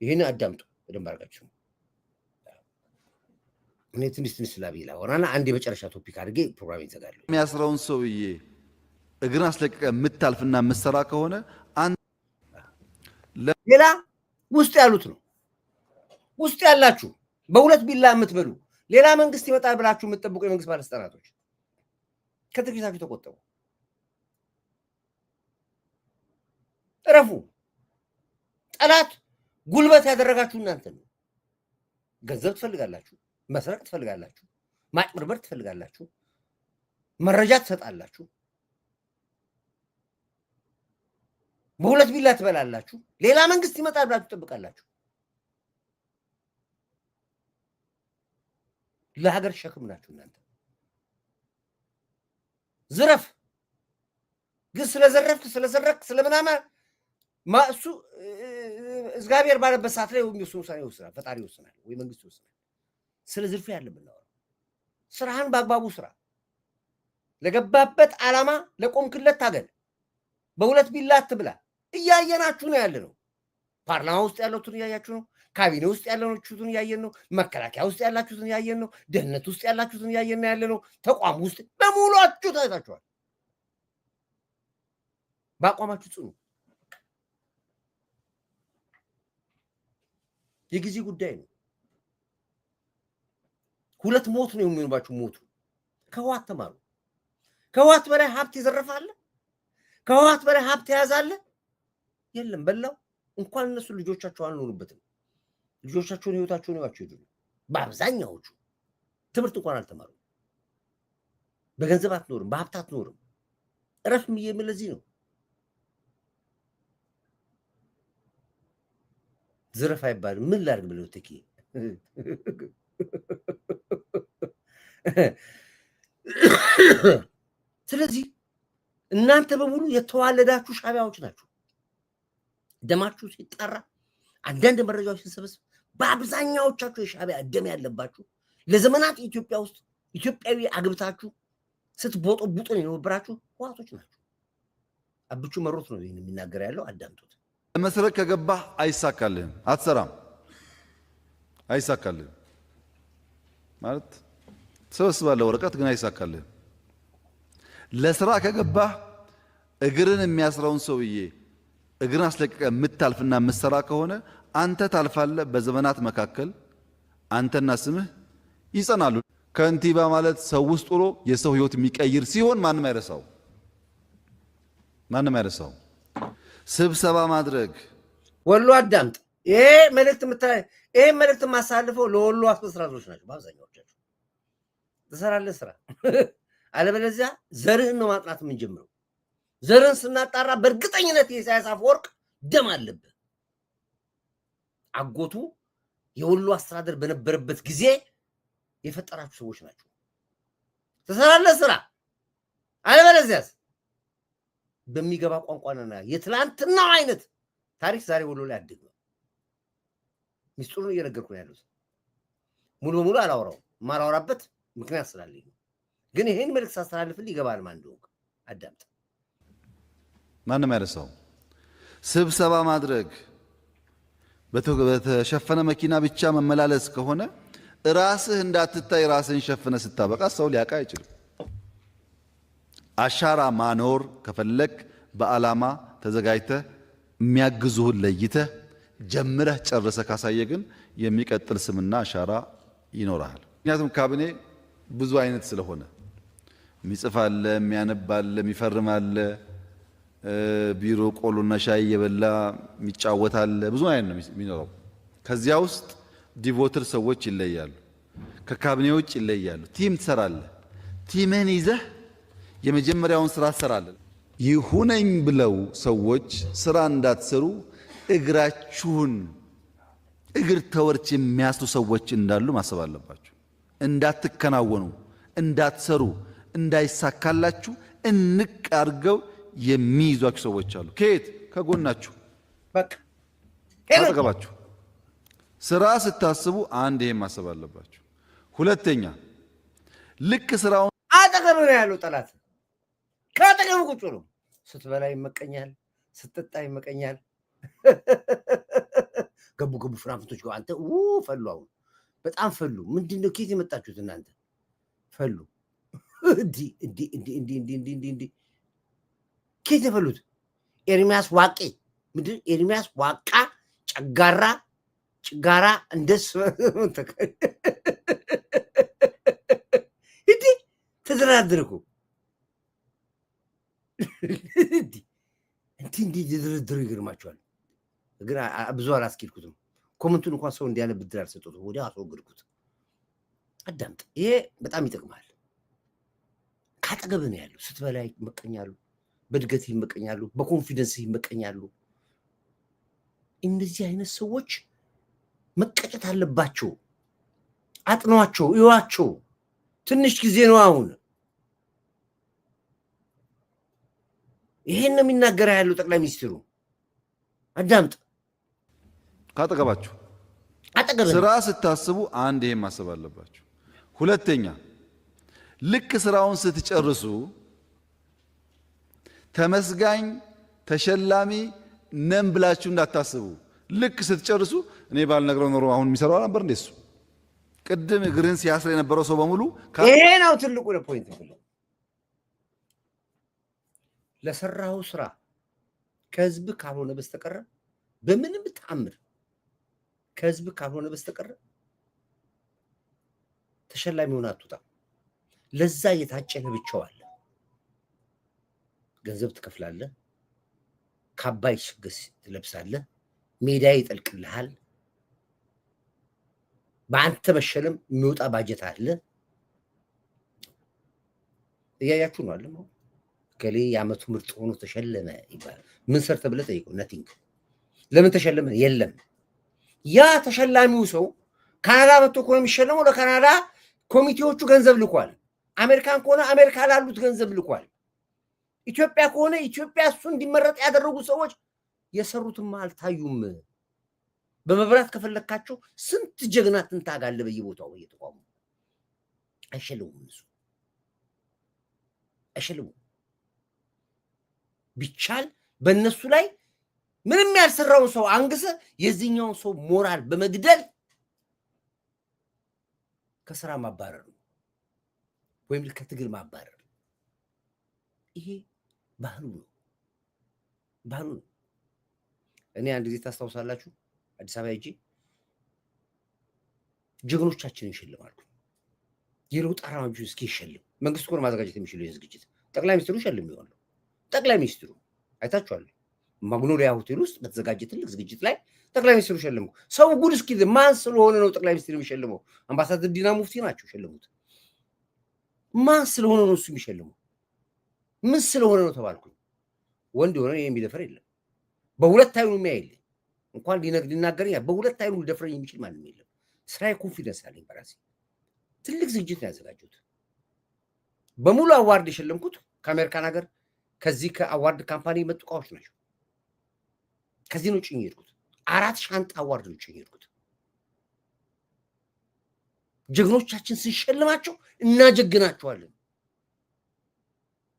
ይሄን አዳምጡ በደንብ አድርጋችሁ። እኔ ትንሽ ስላቢላ ወራና አንድ የመጨረሻ ቶፒክ አድርጌ ፕሮግራም ይዘጋለሁ። የሚያስረውን ሰውዬ እግርን አስለቅቀ የምታልፍና የምትሰራ ከሆነ ሌላ ውስጥ ያሉት ነው። ውስጥ ያላችሁ በሁለት ቢላ የምትበሉ ሌላ መንግስት ይመጣል ብላችሁ የምትጠብቁ የመንግስት ባለስልጣናቶች ከትግታችሁ ተቆጠቡ። እረፉ። ጠላት ጉልበት ያደረጋችሁ እናንተ ነው። ገንዘብ ትፈልጋላችሁ፣ መስረቅ ትፈልጋላችሁ፣ ማጭበርበር ትፈልጋላችሁ፣ መረጃ ትሰጣላችሁ፣ በሁለት ቢላ ትበላላችሁ። ሌላ መንግስት ይመጣል ብላችሁ ትጠብቃላችሁ። ለሀገር ሸክም ናችሁ እናንተ። ዝረፍ ግን ስለዘረፍክ ስለሰረክ ስለምናምን እሱ እግዚአብሔር ባለበት ሰዓት ላይ የሚወስኑ ውሳኔ ይወስናል። ፈጣሪ ይወስናል ወይ መንግስት ይወስናል። ስለ ዝርፊያ ያለብን ነው። ስራህን በአግባቡ ስራ። ለገባበት ዓላማ ለቆምክለት ታገል። በሁለት ቢላ አትብላ። እያየናችሁ ነው ያለ ነው። ፓርላማ ውስጥ ያለቱን እያያችሁ ነው። ካቢኔ ውስጥ ያለችሁትን እያየን ነው። መከላከያ ውስጥ ያላችሁትን እያየን ነው። ደህንነት ውስጥ ያላችሁትን እያየን ያለ ነው። ተቋም ውስጥ በሙሏችሁ ታይታችኋል። በአቋማችሁ ጽኑ። የጊዜ ጉዳይ ነው። ሁለት ሞት ነው የሚሆንባችሁ። ሞቱ ከህወሓት ተማሩ። ከህወሓት በላይ ሀብት ይዘረፋል። ከህወሓት በላይ ሀብት የያዛለ የለም። በላው እንኳን እነሱ ልጆቻቸው አልኖሩበትም። ልጆቻቸውን ህይወታቸውን ይዋቸው ይሉ። በአብዛኛዎቹ ትምህርት እንኳን አልተማሩም። በገንዘብ አትኖርም፣ በሀብት አትኖርም። እረፍም የሚለዚህ ነው። ዝረፍ አይባልም። ምን ላድርግ ብለው ትኪ ስለዚህ እናንተ በሙሉ የተዋለዳችሁ ሻቢያዎች ናችሁ። ደማችሁ ሲጣራ አንዳንድ መረጃዎች ሲሰበስብ በአብዛኛዎቻችሁ የሻቢያ ደም ያለባችሁ ለዘመናት ኢትዮጵያ ውስጥ ኢትዮጵያዊ አግብታችሁ ስትቦጦቡጡ የነበራችሁ ህወሓቶች ናችሁ። አብቹ መሮት ነው ይሄን የሚናገር ያለው። አዳምጡት። መስረቅ ከገባህ አይሳካልህም፣ አትሰራም፣ አይሳካልህም ማለት ትሰበስባለህ ወረቀት ግን አይሳካልህም። ለስራ ከገባህ እግርን የሚያስረውን ሰውዬ እግርን አስለቅቀህ የምታልፍና የምትሰራ ከሆነ አንተ ታልፋለህ። በዘመናት መካከል አንተና ስምህ ይጸናሉ። ከንቲባ ማለት ሰው ውስጥ ጥሎ የሰው ህይወት የሚቀይር ሲሆን ማንም አይረሳው፣ ማንም አይረሳው። ስብሰባ ማድረግ ወሎ አዳምጥ። ይሄ መልእክት ማሳልፈው ለወሎ አስመስራቶች ናቸው። በአብዛኛዎቻቸው ትሰራለህ ስራ፣ አለበለዚያ ዘርህን ነው ማጥናት የምንጀምረው። ዘርህን ስናጣራ በእርግጠኝነት የኢሳያስ አፈወርቅ ደም አለብህ። አጎቱ የወሎ አስተዳደር በነበረበት ጊዜ የፈጠራችሁ ሰዎች ናቸው። ትሰራለህ ስራ፣ አለበለዚያስ በሚገባ ቋንቋና የትላንትናው አይነት ታሪክ ዛሬ ወሎ ላይ አድግ ነው። ሚስጥሩን እየነገርኩ ነው ያሉት። ሙሉ በሙሉ አላወራውም። ማላወራበት ምክንያት ስላለኝ ግን ይሄን መልእክት ሳስተላልፍልህ ይገባል ማን እንደሆንክ። አዳምጥ። ማንም አይረሳው። ስብሰባ ማድረግ በተሸፈነ መኪና ብቻ መመላለስ ከሆነ ራስህ እንዳትታይ ራስህን ሸፍነ ስታበቃ ሰው ሊያውቅ አይችልም። አሻራ ማኖር ከፈለክ በዓላማ ተዘጋጅተህ የሚያግዙህን ለይተህ ጀምረህ ጨርሰህ ካሳየ ግን የሚቀጥል ስምና አሻራ ይኖርሃል። ምክንያቱም ካቢኔ ብዙ አይነት ስለሆነ የሚጽፍ አለ፣ የሚያነብ አለ፣ የሚፈርም አለ፣ ቢሮ ቆሎና ሻይ እየበላ የሚጫወት አለ። ብዙ አይነት ነው የሚኖረው። ከዚያ ውስጥ ዲቮትድ ሰዎች ይለያሉ፣ ከካቢኔዎች ይለያሉ። ቲም ትሰራለህ። ቲምህን ይዘህ የመጀመሪያውን ስራ ትሰራለህ። ይሁነኝ ብለው ሰዎች ስራ እንዳትሰሩ እግራችሁን እግር ተወርች የሚያስቱ ሰዎች እንዳሉ ማሰብ አለባችሁ። እንዳትከናወኑ፣ እንዳትሰሩ፣ እንዳይሳካላችሁ እንቅ አድርገው የሚይዟችሁ ሰዎች አሉ። ከየት? ከጎናችሁ፣ በቃ አጠገባችሁ። ስራ ስታስቡ አንድ ይሄን ማሰብ አለባችሁ። ሁለተኛ ልክ ስራውን አጠገብ ነው ያለው ጠላት ካጠገብ ቁጭ ነው። ስትበላ ይመቀኛል፣ ስትጠጣ ይመቀኛል። ገቡ ፍራፍቶች ጋር አንተ ፈሉ። አሁን በጣም ፈሉ። ምንድነው ከየት የመጣችሁት እናንተ? ፈሉ እንዲ ከየት የፈሉት? ኤርሚያስ ዋቄ ምንድን ኤርሚያስ ዋቃ ጭጋራ እንደስ እንዲ ተደራድርኩ እንዲ ተደራድሩ ይገርማችኋል። ግን ብዙ አላስኪድኩትም። ኮመንቱን እንኳን ሰው እንዲያነ ብድር አልሰጠሁትም። ወዲያ አስወግድኩት። አዳምጥ፣ ይሄ በጣም ይጠቅማል። ካጠገብ ነው ያለው። ስትበላ ይመቀኛሉ፣ በእድገት ይመቀኛሉ፣ በኮንፊደንስ ይመቀኛሉ። እነዚህ አይነት ሰዎች መቀጨት አለባቸው። አጥኗቸው፣ እዩዋቸው። ትንሽ ጊዜ ነው አሁን። ይሄን ነው የሚናገረው ያለው ጠቅላይ ሚኒስትሩ። አዳምጥ። ካጠገባችሁ ስራ ስታስቡ አንድ ይሄን ማሰብ አለባችሁ። ሁለተኛ ልክ ስራውን ስትጨርሱ ተመስጋኝ ተሸላሚ ነን ብላችሁ እንዳታስቡ። ልክ ስትጨርሱ እኔ ባልነግረው ኖሮ አሁን የሚሰራው ነበር እንደሱ። ቅድም እግርን ሲያስር የነበረው ሰው በሙሉ ይሄ ነው ትልቁ ፖይንት። ለሰራው ስራ ከህዝብ ካልሆነ በስተቀር በምንም ተአምር ከህዝብ ካልሆነ በስተቀር ተሸላሚ ሆነ አትወጣም። ለዛ የታጨነ ብቻው አለ። ገንዘብ ትከፍላለህ፣ ካባይ ሽግስ ትለብሳለህ፣ ሜዳ ይጠልቅልሃል። በአንተ መሸለም የሚወጣ ባጀት አለ። እያያችሁ ነው አለ ከሌ የዓመቱ ምርጥ ሆኖ ተሸለመ ይባላል። ምን ሰርተ ብለህ ጠይቀው። ነቲንግ። ለምን ተሸለመ? የለም። ያ ተሸላሚው ሰው ካናዳ መጥቶ እኮ ነው የሚሸለመው። ለካናዳ ኮሚቴዎቹ ገንዘብ ልኳል። አሜሪካን ከሆነ አሜሪካ ላሉት ገንዘብ ልኳል። ኢትዮጵያ ከሆነ ኢትዮጵያ እሱ እንዲመረጥ ያደረጉ ሰዎች የሰሩትማ አልታዩም። በመብራት ከፈለካቸው ስንት ጀግና ትንታጋለህ በየቦታው በየተቋሙ። አይሸልሙም፣ እነሱ አይሸልሙም። ቢቻል በእነሱ ላይ ምንም ያልሰራውን ሰው አንግሰ የዚህኛውን ሰው ሞራል በመግደል ከስራ ማባረር ነው ወይም ከትግል ማባረር። ይሄ ባህሉ ነው፣ ባህሉ ነው። እኔ አንድ ጊዜ ታስታውሳላችሁ አዲስ አበባ ሂጄ ጀግኖቻችንን ይሸልማሉ። የለውጥ አራማጁ እስኪ ይሸልም። መንግስት እኮ ማዘጋጀት የሚችለው የዝግጅት ጠቅላይ ሚኒስትሩ ይሸልም ይሆናል። ጠቅላይ ሚኒስትሩ አይታችኋል። ማግኖሊያ ሆቴል ውስጥ በተዘጋጀ ትልቅ ዝግጅት ላይ ጠቅላይ ሚኒስትሩ ሸልሙ። ሰው ጉድ እስኪ ማን ስለሆነ ነው ጠቅላይ ሚኒስትሩ የሚሸልመው? አምባሳደር ዲና ሙፍቲ ናቸው ሸልሙት። ማን ስለሆነ ነው እሱ የሚሸልመው? ምን ስለሆነ ነው ተባልኩኝ። ወንድ የሆነ የሚደፈር የለም። በሁለት አይኑ የሚያይል እንኳን ሊናገረኝ በሁለት አይኑ ሊደፍረኝ የሚችል ማንም የለም። ስራዬ ኮንፊደንስ አለኝ በራሴ። ትልቅ ዝግጅት ነው ያዘጋጀሁት። በሙሉ አዋርድ የሸለምኩት ከአሜሪካን ሀገር ከዚህ ከአዋርድ ካምፓኒ የመጡ እቃዎች ናቸው። ከዚህ ነው ጭኝ ሄድኩት። 4 ሻንጣ አዋርድ ነው ጭኝ ሄድኩት። ጀግኖቻችን ስንሸልማቸው እናጀግናቸዋለን።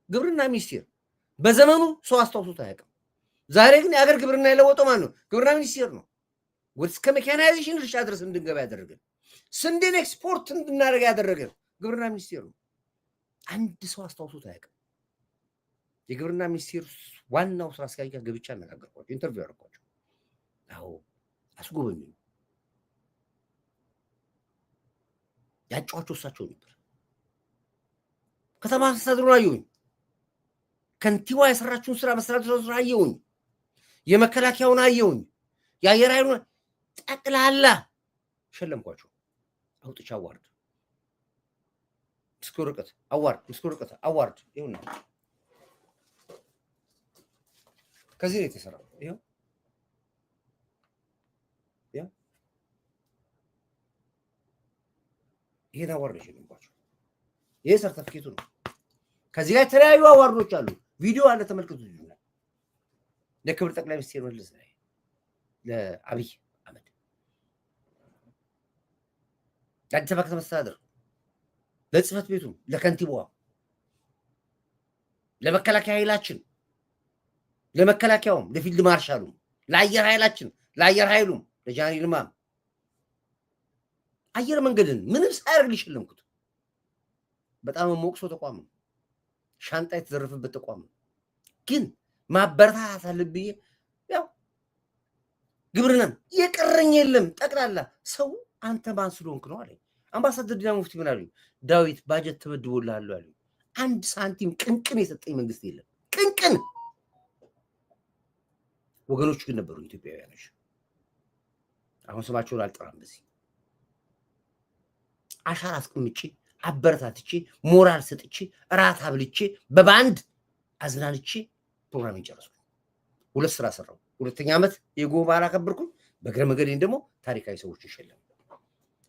ግብርና ሚኒስቴር በዘመኑ ሰው አስታውሶት አያውቅም። ዛሬ ግን የአገር ግብርና የለወጠው ማን ነው? ግብርና ሚኒስቴር ነው። እስከ ሜካናይዜሽን እርሻ ድረስ እንድንገባ ያደረገን፣ ስንዴን ኤክስፖርት እንድናደርግ ያደረገን ግብርና ሚኒስቴር ነው። አንድ ሰው አስታውሶት አያውቅም። የግብርና ሚኒስቴር ዋናው ስራ አስኪያጅ ጋር ገብቻ አነጋገርኳቸው፣ ኢንተርቪው አደረኳቸው። አዎ አስጎበኙ። ያጫዋቸው እሳቸው ነበር። ከተማ አስተዳደሩን አየሁኝ። ከንቲባ የሰራችውን ስራ መስተዳድሩ ስራ አየሁኝ። የመከላከያውን አየሁኝ። የአየር ኃይሉን ጠቅላላ ሸለምኳቸው። አውጥቻ አዋርድ ምስክር ወረቀት አዋርድ ይሁን። ከዚህ ነው የተሰራው። ይሄው ይሄን አዋርድ ሸለምኳቸው። ይሄ ሰርተፊኬቱ ነው። ከዚህ ላይ የተለያዩ አዋርዶች አሉ። ቪዲዮ አለ፣ ተመልከቱ። ለክብር ጠቅላይ ሚኒስትር መለስ ላይ ለአብይ አህመድ የአዲስ አበባ ከተማ አስተዳደር ለጽህፈት ቤቱ፣ ለከንቲባዋ፣ ለመከላከያ ኃይላችን፣ ለመከላከያውም፣ ለፊልድ ማርሻሉም፣ ለአየር ኃይላችን፣ ለአየር ኃይሉም፣ ለጃንሆይ ይልማም አየር መንገድን ምንም ሳያደርግ ሊሸለምኩት በጣም ሞቅሶ ተቋም ነው። ሻንጣ የተዘረፈበት ተቋም ነው። ግን ማበረታታት አለብኝ። ያው ግብርናም የቀረኝ የለም። ጠቅላላ ሰው አንተ ማን ስለሆንክ ነው አለኝ። አምባሳደር ዲና ሙፍቲ ምን አሉኝ? ዳዊት ባጀት ተመድቦልሃል አሉኝ። አንድ ሳንቲም ቅንቅን የሰጠኝ መንግስት የለም። ቅንቅን። ወገኖቹ ግን ነበሩ ኢትዮጵያውያኖች። አሁን ስማቸውን አልጠራም። በዚህ አሻራ አስቀምጬ አበረታትቼ ሞራል ሰጥቼ እራት አብልቼ በባንድ አዝናንቼ ፕሮግራሜን ጨረስኩ። 2 ስራ ሰራው። 2ኛ ዓመት የጎህ በዓል አከበርኩኝ። በእግረ መንገዴን ደግሞ ታሪካዊ ሰዎች ይሸለም።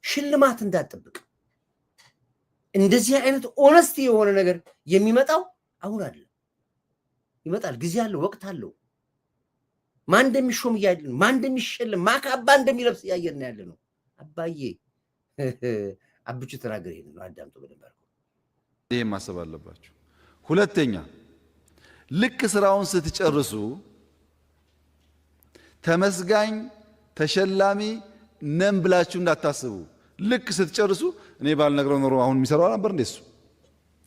ሽልማት እንዳትጠብቅ። እንደዚህ አይነት ኦነስቲ የሆነ ነገር የሚመጣው አሁን አይደለም። ይመጣል። ጊዜ አለው፣ ወቅት አለው። ማን እንደሚሾም እያየን፣ ማን እንደሚሸለም፣ ማካባ እንደሚለብስ እያየን ያለ ነው። አባዬ አብቹ ተናገር። ይሄን ነው አዳምጡ በደንብ አድርጎ። ይሄን ማሰብ አለባችሁ። ሁለተኛ ልክ ስራውን ስትጨርሱ ተመስጋኝ ተሸላሚ ነን ብላችሁ እንዳታስቡ። ልክ ስትጨርሱ እኔ ባልነግረው ኖሮ አሁን የሚሰራው ነበር እንደሱ።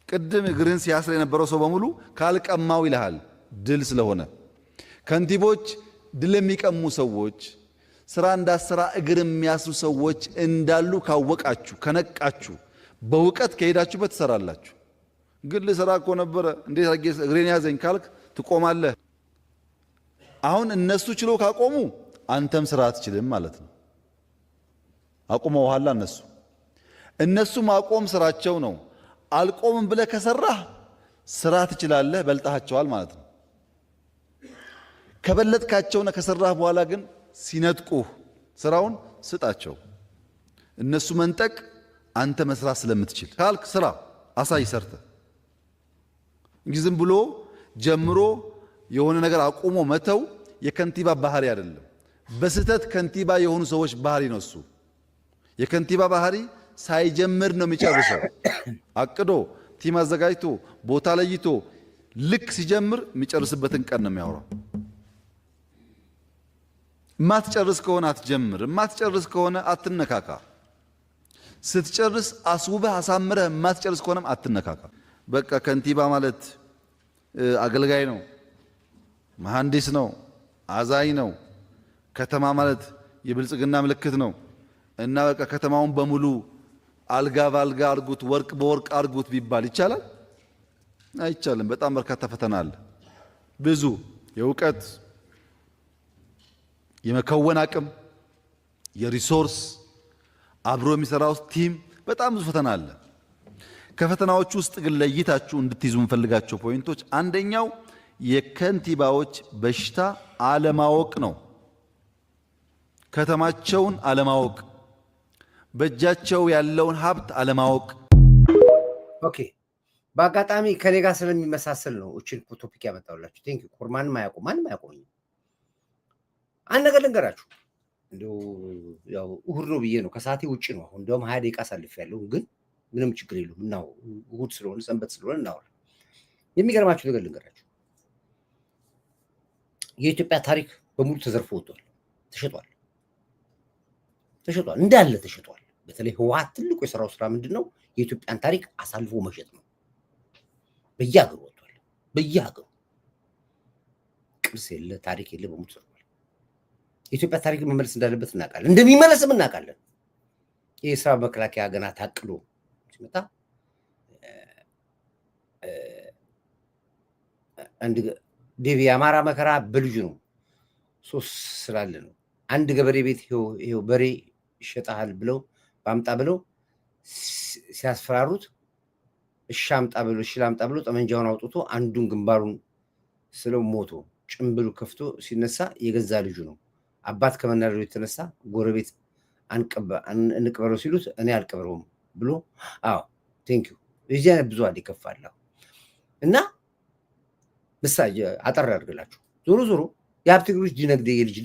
ቅድም እግርን ሲያስር የነበረው ሰው በሙሉ ካልቀማው ይልሃል። ድል ስለሆነ ከንቲቦች ድል የሚቀሙ ሰዎች፣ ስራ እንዳሰራ እግር የሚያስሩ ሰዎች እንዳሉ ካወቃችሁ፣ ከነቃችሁ፣ በእውቀት ከሄዳችሁበት ትሰራላችሁ። ግን ልሰራ እኮ ነበረ እንዴት አድርጌ እግሬን ያዘኝ ካልክ ትቆማለህ። አሁን እነሱ ችሎ ካቆሙ አንተም ስራ አትችልም ማለት ነው። አቁመውሃል። እነሱ ማቆም ስራቸው ነው። አልቆምም ብለህ ከሰራህ ስራ ትችላለህ፣ በልጣቸዋል ማለት ነው። ከበለጥካቸውና ከሰራህ በኋላ ግን ሲነጥቁህ ስራውን ስጣቸው። እነሱ መንጠቅ አንተ መስራት ስለምትችል ካልክ ስራ አሳይ ሰርተ እንጂ ዝም ብሎ ጀምሮ የሆነ ነገር አቁሞ መተው የከንቲባ ባህሪ አይደለም። በስህተት ከንቲባ የሆኑ ሰዎች ባህሪ ነው እሱ። የከንቲባ ባህሪ ሳይጀምር ነው የሚጨርሰው። አቅዶ ቲም አዘጋጅቶ ቦታ ለይቶ ልክ ሲጀምር የሚጨርስበትን ቀን ነው የሚያወራው። ማትጨርስ ከሆነ አትጀምር፣ ማትጨርስ ከሆነ አትነካካ። ስትጨርስ አስውበህ አሳምረህ ማትጨርስ ከሆነም አትነካካ። በቃ ከንቲባ ማለት አገልጋይ ነው፣ መሐንዲስ ነው፣ አዛኝ ነው። ከተማ ማለት የብልጽግና ምልክት ነው እና በቃ ከተማውን በሙሉ አልጋ ባልጋ አርጉት፣ ወርቅ በወርቅ አርጉት ቢባል ይቻላል? አይቻልም። በጣም በርካታ ፈተና አለ። ብዙ የእውቀት የመከወን አቅም፣ የሪሶርስ አብሮ የሚሰራው ቲም፣ በጣም ብዙ ፈተና አለ። ከፈተናዎቹ ውስጥ ግን ለይታችሁ እንድትይዙ የምፈልጋቸው ፖይንቶች፣ አንደኛው የከንቲባዎች በሽታ አለማወቅ ነው። ከተማቸውን አለማወቅ፣ በእጃቸው ያለውን ሀብት አለማወቅ። ኦኬ፣ በአጋጣሚ ከኔ ጋር ስለሚመሳሰል ነው እቺን ቶፒክ ያመጣሁላችሁ። ቴንክ ዩ። ማንም አያውቁም። አንድ ነገር ልንገራችሁ። እንደው ያው እሁድ ነው ብዬ ነው ከሰዓቴ ውጪ ነው። አሁን እንደውም 20 ደቂቃ አሳልፌያለሁ፣ ግን ምንም ችግር የለውም። እናው እሁድ ስለሆነ ሰንበት ስለሆነ እናወራ። የሚገርማችሁ ነገር ልንገራችሁ። የኢትዮጵያ ታሪክ በሙሉ ተዘርፎ ወጥቷል፣ ተሸጧል፣ እንዳለ ተሸጧል። በተለይ ህወሓት ትልቁ የሰራው ስራ ምንድነው? የኢትዮጵያን ታሪክ አሳልፎ መሸጥ ነው። በየሀገሩ ወጥቷል። በየሀገሩ ቅርስ የለ ታሪክ የለ በሙሉ ተዘርፏል። የኢትዮጵያ ታሪክ መመለስ እንዳለበት እናውቃለን፣ እንደሚመለስም እናውቃለን። ይህ ስራ መከላከያ ገና ታቅዶ ሲመጣ አንድ ዴቪ የአማራ መከራ በልጁ ነው። 3 ስላለ ነው። አንድ ገበሬ ቤት ይሄው በሬ ይሸጣል ብለው ባምጣ ብለው ሲያስፈራሩት እሺ አምጣ ብሎ እሺ ላምጣ ብሎ ጠመንጃውን አውጥቶ አንዱን ግንባሩን ስለው ሞቶ ጭምብሉ ከፍቶ ሲነሳ የገዛ ልጁ ነው። አባት ከመናደዱ የተነሳ ጎረቤት እንቅበረው ሲሉት እኔ አልቀበረውም ብሎ ቴንክ ዩ። እዚህ አይነት ብዙ አለ ይከፋለሁ እና ምሳሌ አጠር አድርገላችሁ። ዞሮ የሀብተ ጊዮርጊስ ዲነግዴ የልጅ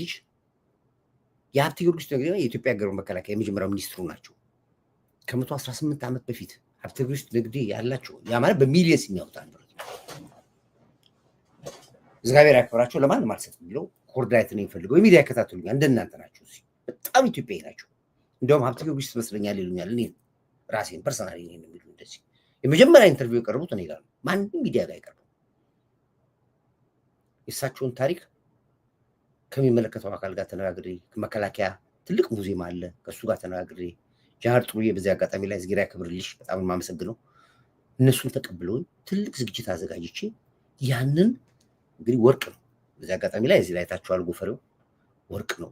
የሀብተ ጊዮርጊስ ዲነግዴ የኢትዮጵያ ሀገር መከላከያ የመጀመሪያው ሚኒስትሩ ናቸው። ከ118 ዓመት በፊት ሀብተ ጊዮርጊስ ንግዴ ያላቸው ያ ማለት በሚሊየንስ የሚያወጣ ንብረት እግዚአብሔር ያክብራቸው ለማንም አልሰጥም ብለው ኮርዳይት ነው የሚፈልገው የሚዲያ ይከታተሉኛል እንደናንተ ናቸው በጣም ኢትዮጵያዊ ናቸው እንደውም ሀብተ ጊዮርጊስ ትመስለኛል ይሉኛል እኔ ራሴን ፐርሰናሊ ነው የሚሉ እንደዚህ የመጀመሪያ ኢንተርቪው የቀረቡት እኔ ጋር ነው ማንም ሚዲያ ጋር አይቀርቡም የእሳቸውን ታሪክ ከሚመለከተው አካል ጋር ተነጋግሬ መከላከያ ትልቅ ሙዚየም አለ ከሱ ጋር ተነጋግሬ ጃር ጥሩዬ በዚህ አጋጣሚ ላይ ዝግራ ያክብርልሽ በጣም የማመሰግነው እነሱን ተቀብለውኝ ትልቅ ዝግጅት አዘጋጅቼ ያንን እንግዲህ ወርቅ ነው በዚህ አጋጣሚ ላይ እዚህ ላይ ታችኋል ጎፈሬው ወርቅ ነው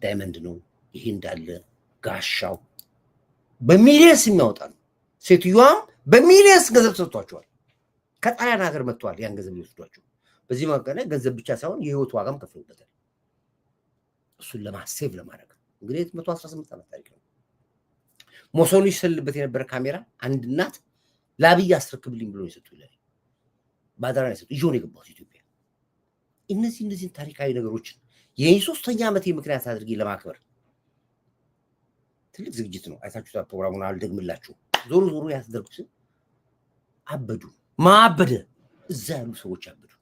ዳይመንድ ነው ይሄ እንዳለ ጋሻው በሚሊየንስ የሚያወጣ ነው ሴትዮዋም በሚሊየንስ ገንዘብ ሰጥቷቸዋል ከጣሊያን ሀገር መጥተዋል ያን ገንዘብ ይወስዷቸው በዚህ መቀነ ገንዘብ ብቻ ሳይሆን የህይወት ዋጋም ከፍለውበታል እሱን ለማሴቭ ለማድረግ እንግዲህ 118 ዓመት ታሪክ ነው ሞሶሎጂ ይሰልበት የነበረ ካሜራ አንድ እናት ላብይ አስረክብልኝ ብሎ ይሰጡኝ ላይ ባዳራ ይሰጡ ይጆን የገባው ኢትዮጵያ እነዚህ ታሪካዊ ነገሮችን የ3ኛ ዓመት ምክንያት አድርጌ ለማክበር ትልቅ ዝግጅት ነው አይታችሁታ ፕሮግራሙን አልደግምላችሁ ዞሮ ያስደርጉት አበዱ ማበደ እዛ ያሉ ሰዎች አበዱ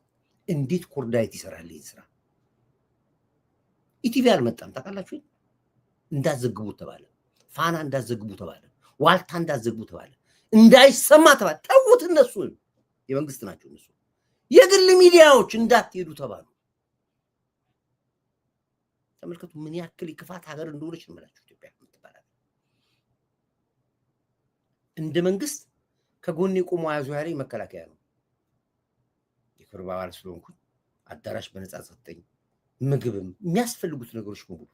እንዴት ኮርዳይት ይሰራል ይሄን ስራ ኢቲቪ አልመጣም ታውቃላችሁ እንዳዘግቡ ተባለ ፋና እንዳዘግቡ ተባለ ዋልታ እንዳዘግቡ ተባለ እንዳይሰማ ተባለ ተውት እነሱ የመንግስት ናቸው እነሱ የግል ሚዲያዎች እንዳትሄዱ ተባሉ ተመልከቱ ምን ያክል ይክፋት ሀገር እንደሆነች እንመላችሁ ኢትዮጵያ ምትባላል እንደ መንግስት ከጎኔ ቆሞ ያዙ ያለኝ መከላከያ ነው የክብር በዓል ስለሆንኩ አዳራሽ በነፃ ሰጠኝ ምግብም የሚያስፈልጉት ነገሮች በሙሉ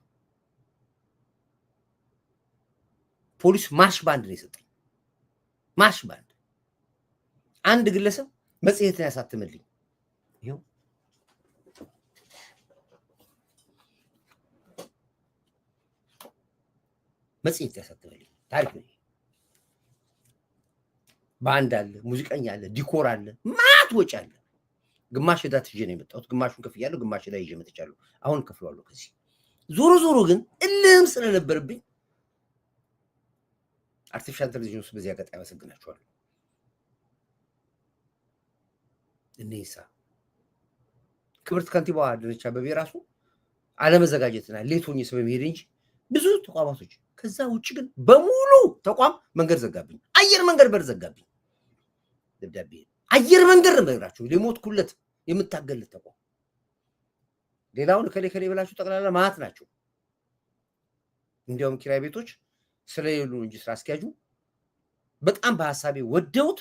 ፖሊስ ማርሽ ባንድ ነው የሰጠኝ ማርሽ ባንድ አንድ ግለሰብ መጽሔትን ያሳተመልኝ ይኸው መጽሔት ያሳተመልኝ ታሪክ ነው ባንድ አለ ሙዚቀኛ አለ ዲኮር አለ ማት ወጪ አለ ግማሽ ዕዳ ትዤ ነው የመጣሁት ግማሹን ከፍያለሁ ግማሽ ዕዳ ይዤ መጥቻለሁ አሁን ከፍለዋለሁ ከዚህ ዞሮ ግን እልህም ስለነበረብኝ አርቲፊሻል ኢንተለጀንስ ውስጥ በዚህ አጋጣሚ አመሰግናችኋለሁ እኔሳ ክብርት ከንቲባዋ አዳነች አቤቤ ራሱ አለመዘጋጀትና ሌቶኝ ስለሚሄድ እንጂ ብዙ ተቋማቶች ከዛ ውጭ ግን በሙሉ ተቋም መንገድ ዘጋብኝ አየር መንገድ በር ዘጋብኝ ደብዳቤ አየር መንገድ ነግራችሁ ሊሞት ኩለት የምታገልት ተቋም ሌላውን ከሌ ብላችሁ ጠቅላላ ማት ናቸው እንዲያውም ኪራይ ቤቶች ስለሌሉ እንጂ ስራ አስኪያጁ በጣም በሐሳቤ ወደውት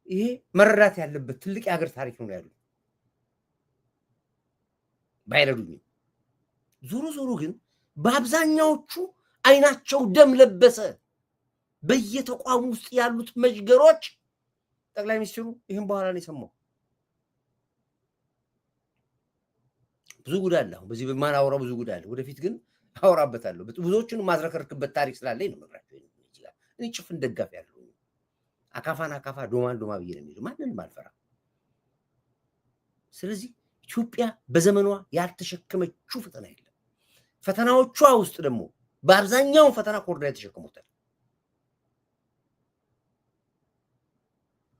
ይሄ መረዳት ያለበት ትልቅ የሀገር ታሪክ ነው ያሉ ባይረዱኝ ዞሮ ግን በአብዛኛዎቹ አይናቸው ደም ለበሰ በየተቋሙ ውስጥ ያሉት መጅገሮች ጠቅላይ ሚኒስትሩ ይሄን በኋላ ነው የሰማው ብዙ ጉዳይ አለ በዚህ በማናወራው ብዙ ጉዳይ አለ ወደፊት ግን አወራበታለሁ ብዙዎችን ማዝረከርክበት ታሪክ ስላለኝ ነው መግራችሁ ይችላል እኔ ጭፍን ደጋፊ ያለው አካፋን አካፋ ዶማን ዶማ ብዬ ነው የሚለው ማንንም አልፈራ ስለዚህ ኢትዮጵያ በዘመኗ ያልተሸከመችው ፈተና የለም ፈተናዎቿ ውስጥ ደግሞ በአብዛኛው ፈተና ኮርዳ የተሸከሙታል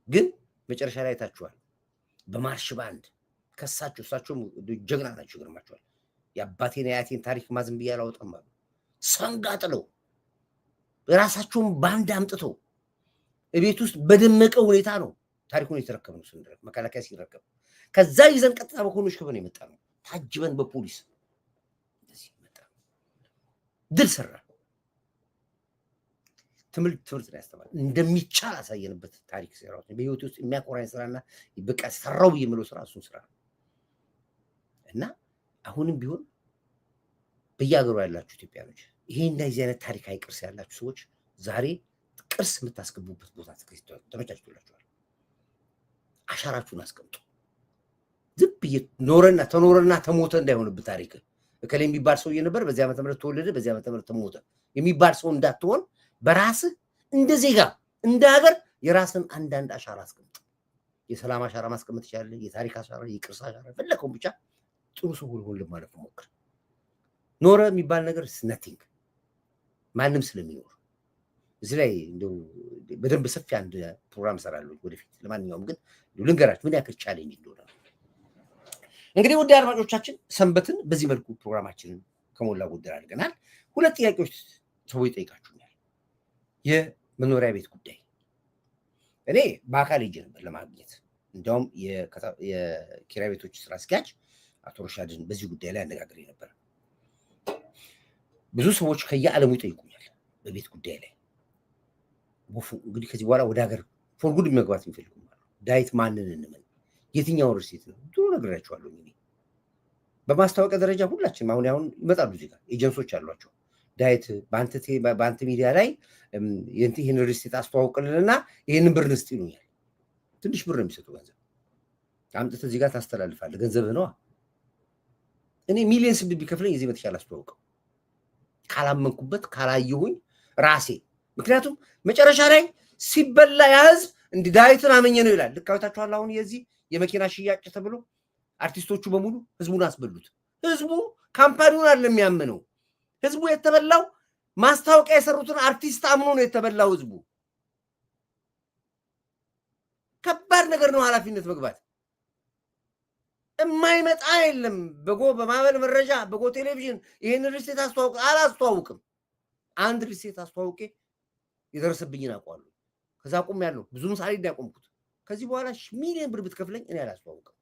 ግን መጨረሻ ላይ ታችኋል በማርሽ ባንድ ከሳቸው ጀግና ናቸው ግርማቸዋል የአባቴን የአያቴን ታሪክ ማዝም ብዬ አላወጣም አሉ ሰንጋ ጥለው ራሳቸውን ባንድ አምጥተው እቤት ውስጥ በደመቀ ሁኔታ ነው ታሪኩን የተረከብነው ስንደረግ መከላከያ ሲረከብ ከዛ ይዘን ቀጥታ በኮኖች ከበነ የመጣ ነው ታጅበን በፖሊስ እንደዚህ መጣ ድል ሰራ ትምህርት ላይ ያስተማር እንደሚቻል አሳየንበት ታሪክ ሰራው በህይወት ውስጥ የሚያቆራኝ ስራና በቃ ሰራው የሚለው ስራ እሱን ስራ እና አሁንም ቢሆን በየሀገሩ ያላችሁ ኢትዮጵያኖች ይሄ እንደዚህ አይነት ታሪካዊ ቅርስ ያላችሁ ሰዎች ዛሬ ቅርስ የምታስገቡበት ቦታ ተመቻችቶላችኋል አሻራችሁን አስቀምጡ ዝም ብዬ ተኖረና ተሞተ እንዳይሆንብህ ታሪክ እከሌ የሚባል ሰው ነበር በዚህ ዓመተ ምህረት ተወለደ በዚህ ዓመተ ምህረት ተሞተ የሚባል ሰው እንዳትሆን በራስህ እንደ ዜጋ እንደ ሀገር የራስን አንዳንድ አሻራ አስቀምጥ የሰላም አሻራ ማስቀመጥ ይችላል የታሪክ አሻራ የቅርስ አሻራ ፈለከው ብቻ ጥሩ ሰው ሁሉ ማለት ሞክር ኖረ የሚባል ነገር is nothing ማንም ስለሚኖር እዚህ ላይ እንደው በደንብ ሰፊ አንድ ፕሮግራም ሰራለሁ ወደፊት። ለማንኛውም ግን ልንገራችሁ ምን ያክል ቻሌንጅ እንደሆነ። እንግዲህ ውድ አድማጮቻችን ሰንበትን በዚህ መልኩ ፕሮግራማችንን ከሞላ ጎደል አድርገናል። ሁለት ጥያቄዎች ሰዎች ይጠይቃችሁኛል። የመኖሪያ ቤት ጉዳይ እኔ በአካል ሄጄ ነበር ለማግኘት። እንዲያውም የኪራይ ቤቶች ስራ አስኪያጅ አቶ ሮሻድን በዚህ ጉዳይ ላይ አነጋግሬ ነበር። ብዙ ሰዎች ከየዓለሙ ይጠይቁኛል በቤት ጉዳይ ላይ። እንግዲህ ከዚህ በኋላ ወደ ሀገር ፎር ጉድ መግባት የሚፈልጉ ዳዊት ማንን እንመን የትኛውን ሪሴት ነው ጥሩ ነግራቸዋለሁ። እንግዲህ በማስታወቂያ ደረጃ ሁላችንም አሁን ይመጣሉ እዚህ ጋር ኤጀንሶች አሏቸው። ዳዊት በአንተ ሚዲያ ላይ ይህን ሪሴት አስተዋውቅልንና ይህንን ብር ንስጥ ይሉኛል። ትንሽ ብር ነው የሚሰጡ ገንዘብ አምጥተህ እዚህ ጋር ታስተላልፋለህ። ገንዘብህ ነዋ። እኔ ሚሊየንስ ቢከፍለኝ እዚህ በተሻለ አስተዋውቀው ካላመንኩበት ካላየሁኝ ራሴ። ምክንያቱም መጨረሻ ላይ ሲበላ ያ ህዝብ እንዲህ ዳዊትን አመኘ ነው ይላል። ልክ አይታችኋል። አሁን የዚህ የመኪና ሽያጭ ተብሎ አርቲስቶቹ በሙሉ ህዝቡን አስበሉት። ህዝቡ ካምፓኒውን አይደለም የሚያምነው። ህዝቡ የተበላው ማስታወቂያ የሰሩትን አርቲስት አምኖ ነው የተበላው ህዝቡ። ከባድ ነገር ነው ኃላፊነት መግባት። የማይመጣ የለም። በማህበር መረጃ በጎ ቴሌቪዥን ይሄን ሪሴት አላስተዋውቅም። አንድ ሪሴት አስተዋውቄ የደረሰብኝን አውቀዋለሁ። ከዛ ቁም ያለው ብዙም ሳልሄድ ያቆምኩት። ከዚህ በኋላ ሚሊዮን ብር ብትከፍለኝ እኔ አላስተዋውቅም።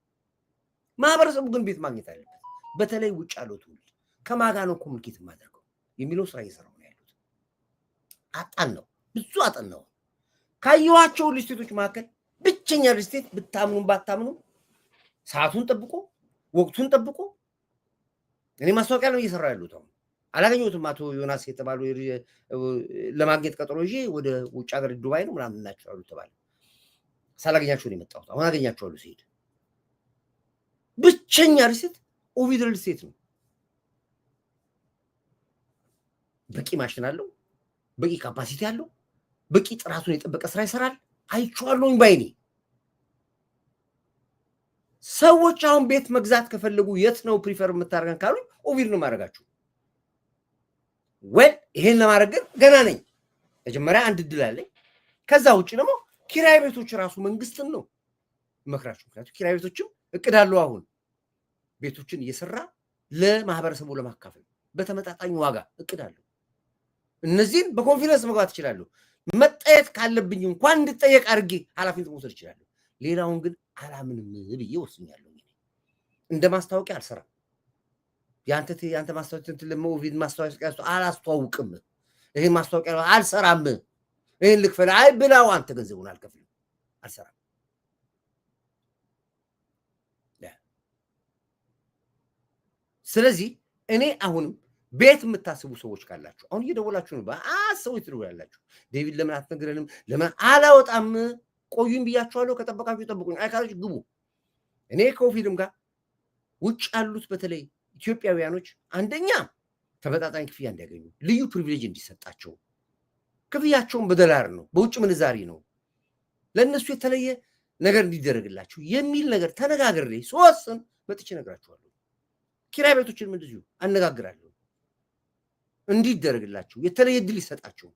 ማህበረሰቡ ግን ቤት ማግኘት አለበት። በተለይ ውጭ ያለው ትውልድ ከማጋ ነው ኮሚኒኬት የማደርገው የሚለው ስራ እየሰራሁ ነው ያሉት። አጣን ነው ካየኋቸው ሪስቴቶች መካከል ብቸኛ ሪስቴት ብታምኑም ባታምኑ ሰዓቱን ጠብቆ ወቅቱን ጠብቆ እኔ ማስታወቂያ ነው እየሰራ ያሉት። አሁን አላገኘሁትም። አቶ ዮናስ የተባሉ ለማግኘት ቀጠሮ ይዤ ወደ ውጭ ሀገር ዱባይ ነው ምናምን እናቸው አሉ ተባለ። ሳላገኛቸው ነው የመጣሁት። አሁን አገኛቸዋለሁ ሲሄድ። ብቸኛ ሪሴት ኦቪድ ሪሴት ነው። በቂ ማሽን አለው፣ በቂ ካፓሲቲ አለው፣ በቂ ጥራቱን የጠበቀ ስራ ይሰራል። አይቼዋለሁኝ ባይኔ። ሰዎች አሁን ቤት መግዛት ከፈለጉ የት ነው ፕሪፈር የምታደርገን ካሉ ኦቪድ ነው ማድረጋችሁ። ወል ይሄን ለማድረግ ግን ገና ነኝ። መጀመሪያ አንድ እድል አለኝ። ከዛ ውጭ ደግሞ ኪራይ ቤቶች ራሱ መንግስትን ነው መክራችሁ። ምክንያቱም ኪራይ ቤቶችም እቅድ አለው። አሁን ቤቶችን እየሰራ ለማህበረሰቡ ለማካፈል በተመጣጣኝ ዋጋ እቅድ አለው። እነዚህን በኮንፊደንስ መግባት እችላለሁ። መጠየቅ ካለብኝ እንኳን እንድጠየቅ አድርጌ ኃላፊነት መውሰድ እችላለሁ። ሌላውን ግን አላምንም ብዬ ወስኛለሁ። እንደ ማስታወቂያ አልሰራም። ያንተ ማስታወቂያ ለሞቪድ ማስታወቂያ አላስተዋውቅም። ይሄን ማስታወቂያ አልሰራም። ይሄን ልክፈል አይ ብላው አንተ ገንዘቡን አልከፍልም፣ አልሰራም። ስለዚህ እኔ አሁንም ቤት የምታስቡ ሰዎች ካላችሁ አሁን እየደወላችሁ ነው። በአሰውት ነው ያላችሁ። ዴቪድ ለምን አትነግረንም? ለምን አላወጣም? ቆዩኝ ብያችኋለሁ። ከጠበቃችሁ ጠብቁኝ። አይካሎች ግቡ። እኔ ከኦፊድም ጋር ውጭ ያሉት በተለይ ኢትዮጵያውያኖች አንደኛ ተመጣጣኝ ክፍያ እንዲያገኙ፣ ልዩ ፕሪቪሌጅ እንዲሰጣቸው፣ ክፍያቸውን በዶላር ነው በውጭ ምንዛሪ ነው፣ ለእነሱ የተለየ ነገር እንዲደረግላቸው የሚል ነገር ተነጋግሬ ሶስትን መጥቼ እነግራችኋለሁ። ኪራይ ቤቶችንም እንደዚሁ አነጋግራለሁ እንዲደረግላቸው የተለየ እድል ይሰጣቸው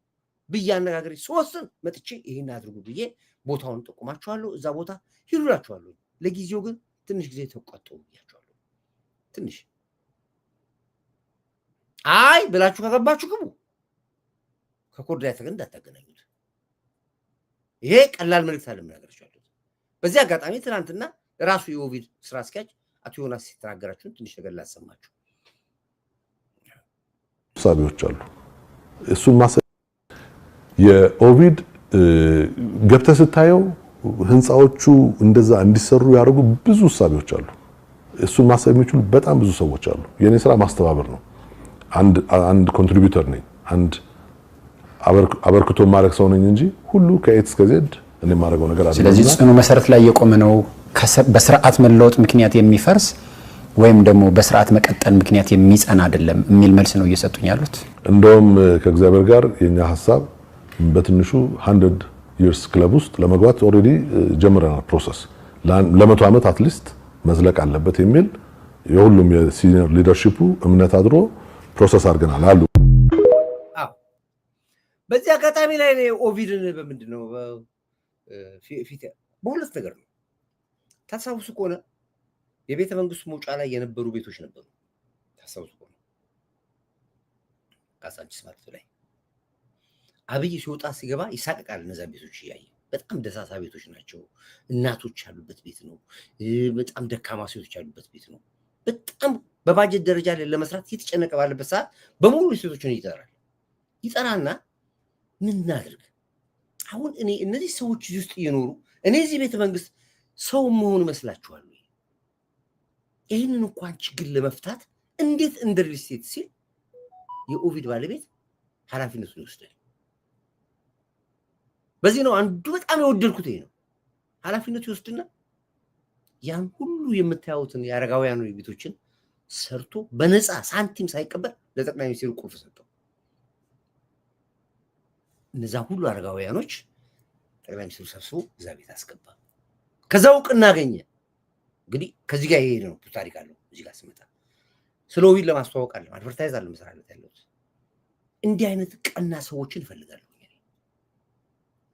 ብዬ አነጋግሬ ሶስትን መጥቼ ይሄን አድርጉ ብዬ ቦታውን ጠቁማችኋለሁ። እዛ ቦታ ሂዱላችኋለሁ። ለጊዜው ግን ትንሽ ጊዜ ተቆጠቡ ብያችኋለሁ። ትንሽ አይ ብላችሁ ከገባችሁ ግቡ። ከኮርዳይት ግን እንዳታገናኙት። ይሄ ቀላል መልእክት አለ ምናገርቻለሁ። በዚህ አጋጣሚ ትናንትና ራሱ የኦቪድ ስራ አስኪያጅ አቶ ዮናስ ሲተናገራችሁን ትንሽ ነገር ላሰማችሁ። ሳቢዎች አሉ። እሱን የኦቪድ ገብተህ ስታየው ህንፃዎቹ እንደዛ እንዲሰሩ ያደርጉ ብዙ ሳቢዎች አሉ። እሱን ማሰብ የሚችሉ በጣም ብዙ ሰዎች አሉ። የኔ ስራ ማስተባበር ነው። አንድ ኮንትሪቢዩተር ነኝ። አንድ አበርክቶ ማድረግ ሰው ነኝ እንጂ ሁሉ ከኤት እስከ ዜድ እኔ ማድረገው ነገር አይደለም። ስለዚህ ጽኑ መሰረት ላይ የቆመ ነው። በስርዓት መለወጥ ምክንያት የሚፈርስ ወይም ደግሞ በስርዓት መቀጠል ምክንያት የሚጸና አይደለም የሚል መልስ ነው እየሰጡኝ ያሉት። እንደውም ከእግዚአብሔር ጋር የኛ ሐሳብ በትንሹ 100 years ክለብ ውስጥ ለመግባት ኦሬዲ ጀምረናል ፕሮሰስ። ለ100 ዓመት አትሊስት መዝለቅ አለበት የሚል የሁሉም የሲኒየር ሊደርሺፑ እምነት አድሮ ፕሮሰስ አድርገናል አሉ። በዚህ አጋጣሚ ላይ ኦቪድን በምንድነው ፊት በሁለት ነገር ነው ታሳውሱ ከሆነ የቤተ መንግስቱ መውጫ ላይ የነበሩ ቤቶች ነበሩ ታሳውሱ ከሆነ ካሳንቺስ ማለት ላይ አብይ ሲወጣ ሲገባ ይሳቀቃል እነዛ ቤቶች እያየ በጣም ደሳሳ ቤቶች ናቸው እናቶች ያሉበት ቤት ነው በጣም ደካማ ሴቶች ያሉበት ቤት ነው በጣም በባጀት ደረጃ ላይ ለመስራት የተጨነቀ ባለበት ሰዓት በሙሉ ሴቶችን ይጠራና ምን እናድርግ አሁን እኔ እነዚህ ሰዎች ውስጥ እየኖሩ እኔ እዚህ ቤተ መንግስት ሰው መሆን መስላችኋል ይህንን እንኳን ችግር ለመፍታት እንዴት እንደ ሪል ስቴት ሲል የኦቪድ ባለቤት ኃላፊነቱን ይወስዳል በዚህ ነው አንዱ በጣም የወደድኩት ይሄ ነው ኃላፊነቱ ይወስድና ያን ሁሉ የምታዩትን ያረጋውያኑ ቤቶችን ሰርቶ በነፃ ሳንቲም ሳይቀበል ለጠቅላይ ሚኒስትሩ ቁልፍ ሰጠው እነዛ ሁሉ አረጋውያኖች ጠቅላይ ሚኒስትሩ ሰብስቦ እዛ ቤት አስገባ ከዛ እውቅና አገኘ እንግዲህ ከዚህ ጋር ይሄ ነው ታሪክ አለው እዚህ ጋር ስመጣ ስለ ኦቪድ ለማስተዋወቅ አለ አድቨርታይዝ አለ መስራት ያለው እንዲህ አይነት ቀና ሰዎችን እፈልጋለሁ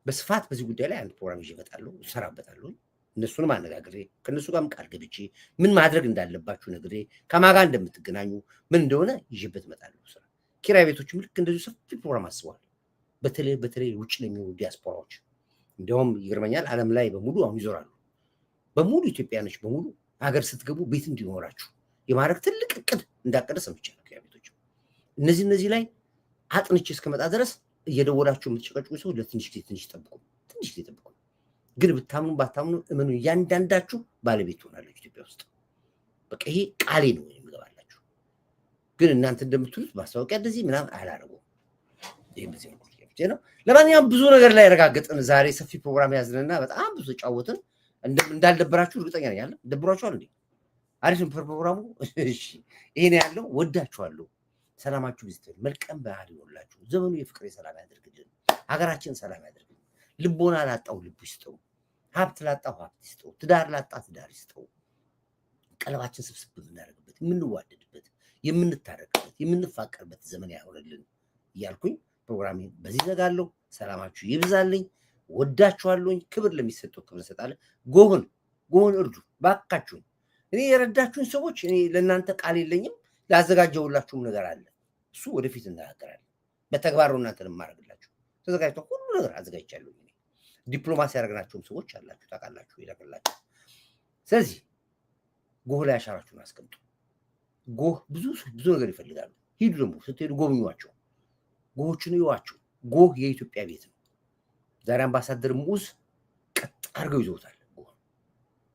በስፋት በዚህ ጉዳይ ላይ አንድ ፕሮግራም ይዤበታለሁ እሰራበታለሁ እነሱንም አነጋግሬ ከነሱ ጋርም ቃል ገብቼ ምን ማድረግ እንዳለባችሁ ነግሬ ከማጋ እንደምትገናኙ ምን እንደሆነ ይዤበት እመጣለሁ ስራ ኪራይ ቤቶችም ልክ እንደዚህ ሰፊ ፕሮግራም አስበዋል በተለይ ውጭ ለሚኖሩ ዲያስፖራዎች እንደውም ይገርመኛል ዓለም ላይ በሙሉ አሁን ይዞራሉ በሙሉ ኢትዮጵያኖች በሙሉ ሀገር ስትገቡ ቤት እንዲኖራችሁ የማድረግ ትልቅ እቅድ እንዳቀደ ሰምቻለሁ ኪራይ ቤቶች እነዚህ ላይ አጥንቼ እስከመጣ ድረስ እየደወላችሁ የምትጨቀጭቁ ሰው ለትንሽ ጊዜ ትንሽ ጊዜ ጠብቁ ግን ብታምኑ ባታምኑ እመኑ እያንዳንዳችሁ ባለቤት ትሆናላችሁ ኢትዮጵያ ውስጥ በቃ ይሄ ቃሌ ነው የሚገባላችሁ ግን እናንተ እንደምትሉት ማስታወቂያ እንደዚህ ምናምን አላረጉም ይሄ በዚህ ነው ለማንኛውም ብዙ ነገር ላይ ያረጋግጥን ዛሬ ሰፊ ፕሮግራም ያዝንና በጣም ብዙ ጫወትን እንዳልደበራችሁ እርግጠኛ ነኝ አይደል ደብሯችኋል እንዴ አሪፍ ፕሮግራሙ እሺ ይሄን ያለው ወዳችኋለሁ ሰላማችሁ ይስጥል መልካም ባህል ይወላችሁ ዘመኑ የፍቅር የሰላም ያድርግልን ሀገራችን ሰላም ያድርግልን ልቦና ላጣው ልብ ይስጠው ሀብት ላጣው ሀብት ይስጠው ትዳር ላጣ ትዳር ይስጠው ቀለባችን ስብስብ የምናደርግበት የምንዋደድበት የምንታረቅበት የምንፋቀርበት ዘመን ያሆንልን እያልኩኝ ፕሮግራሜን በዚህ ዘጋለሁ ሰላማችሁ ይብዛልኝ ወዳችኋለሁኝ ክብር ለሚሰጠው ክብር ሰጣለ ጎህን እርዱ ባካችሁ እኔ የረዳችሁን ሰዎች እኔ ለእናንተ ቃል የለኝም ያዘጋጀውላችሁም ነገር አለ እሱ ወደፊት እናገራለን በተግባር እናንተን ማረግላችሁ ተዘጋጅተው ሁሉ ነገር አዘጋጅቻለሁ እኔ ዲፕሎማሲ ያደረግናቸውም ሰዎች አላችሁ ታውቃላችሁ ይላከላችሁ ስለዚህ ጎህ ላይ አሻራችሁን አስቀምጡ ጎህ ብዙ ነገር ይፈልጋሉ ሂዱ ደግሞ ስትሄዱ ጎብኙዋቸው ጎሆችን ይዋቸው ጎህ የኢትዮጵያ ቤት ነው ዛሬ አምባሳደር ሙዝ ቀጥ አድርገው ይዘውታል ጎህ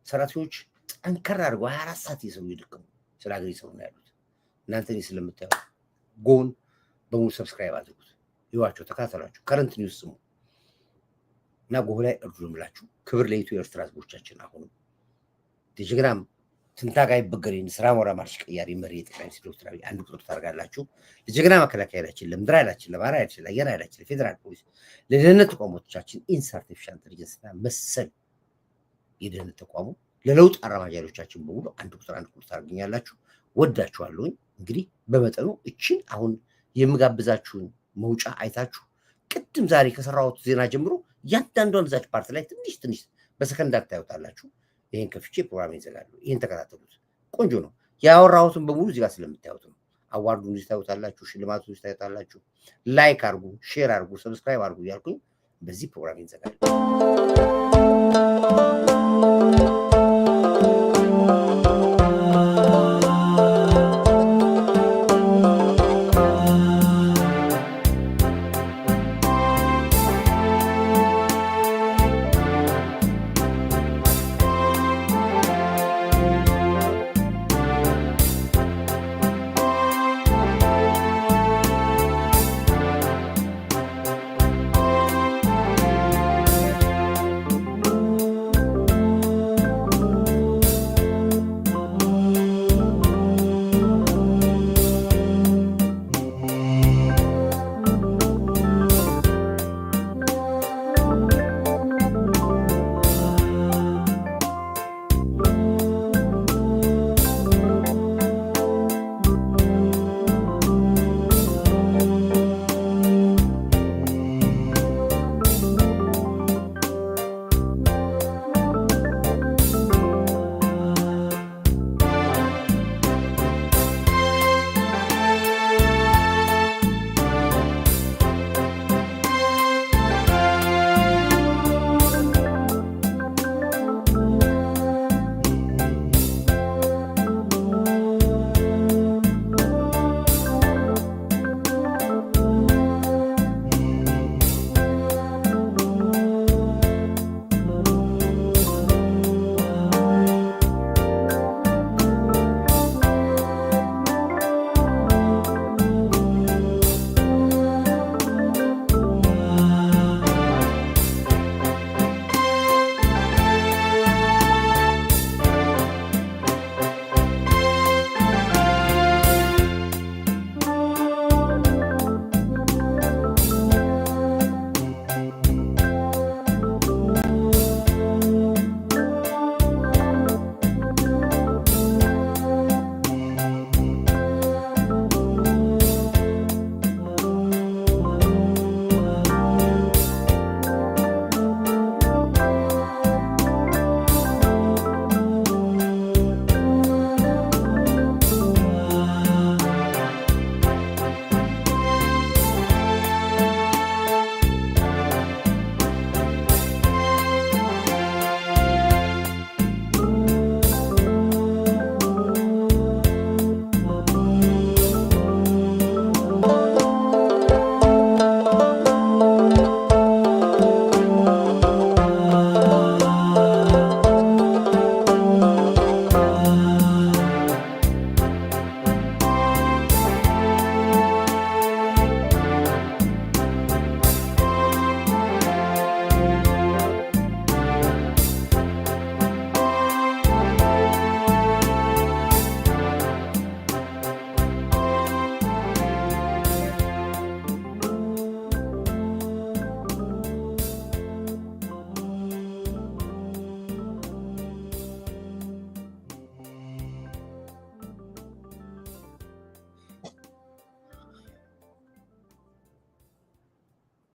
ሰራተኞች ጠንከር አድርገው 24 ሰዓት የሰው ይደከሙ ስለ ሀገር ይሰሩ ነው ያሉት እናንተን ስለምታዩ ጎን በሙሉ ሰብስክራይብ አድርጉት ይዋቸው ተካተላችሁ ከረንት ኒውስ ስሙ እና ጎህ ላይ እርዱምላችሁ ክብር ለኢትዮ ኤርትራ ህዝቦቻችን አሁንም ዲጂግራም ትንታጋይ በገሪን ስራ ሞራ ማርሽ ቀያሪ መሪ የጠቅላይ ሚኒስትር ዶክተር አብይ አንድ ቁጥር ታርጋላችሁ ለጀግና መከላከያ ኃይላችን ለምድር ኃይላችን ለባህር ኃይላችን ለአየር ኃይላችን ለፌደራል ፖሊስ ለደህንነት ተቋሞቻችን ኢንሰርቲፊሻል ኢንተለጀንስና መሰል የደህንነት ተቋሙ ለለውጥ አራማጅ ኃይሎቻችን በሙሉ አንድ ቁጥር ታርገኛላችሁ ወዳችኋለሁ እንግዲህ በመጠኑ እቺን አሁን የምጋብዛችሁን መውጫ አይታችሁ ቅድም ዛሬ ከሰራሁት ዜና ጀምሮ ያንዳንዷን ዛች ፓርት ላይ ትንሽ በሰከንድ ታዩታላችሁ ይሄን ከፍቼ ፕሮግራም ይዘጋሉ ይሄን ተከታተሉት ቆንጆ ነው ያወራሁትን በሙሉ እዚህ ጋር ስለምታዩት ነው አዋርዱን ታዩታላችሁ ሽልማቱን ታዩታላችሁ ላይክ አድርጉ ሼር አድርጉ ሰብስክራይብ አድርጉ ያልኩኝ በዚህ ፕሮግራም ይዘጋሉ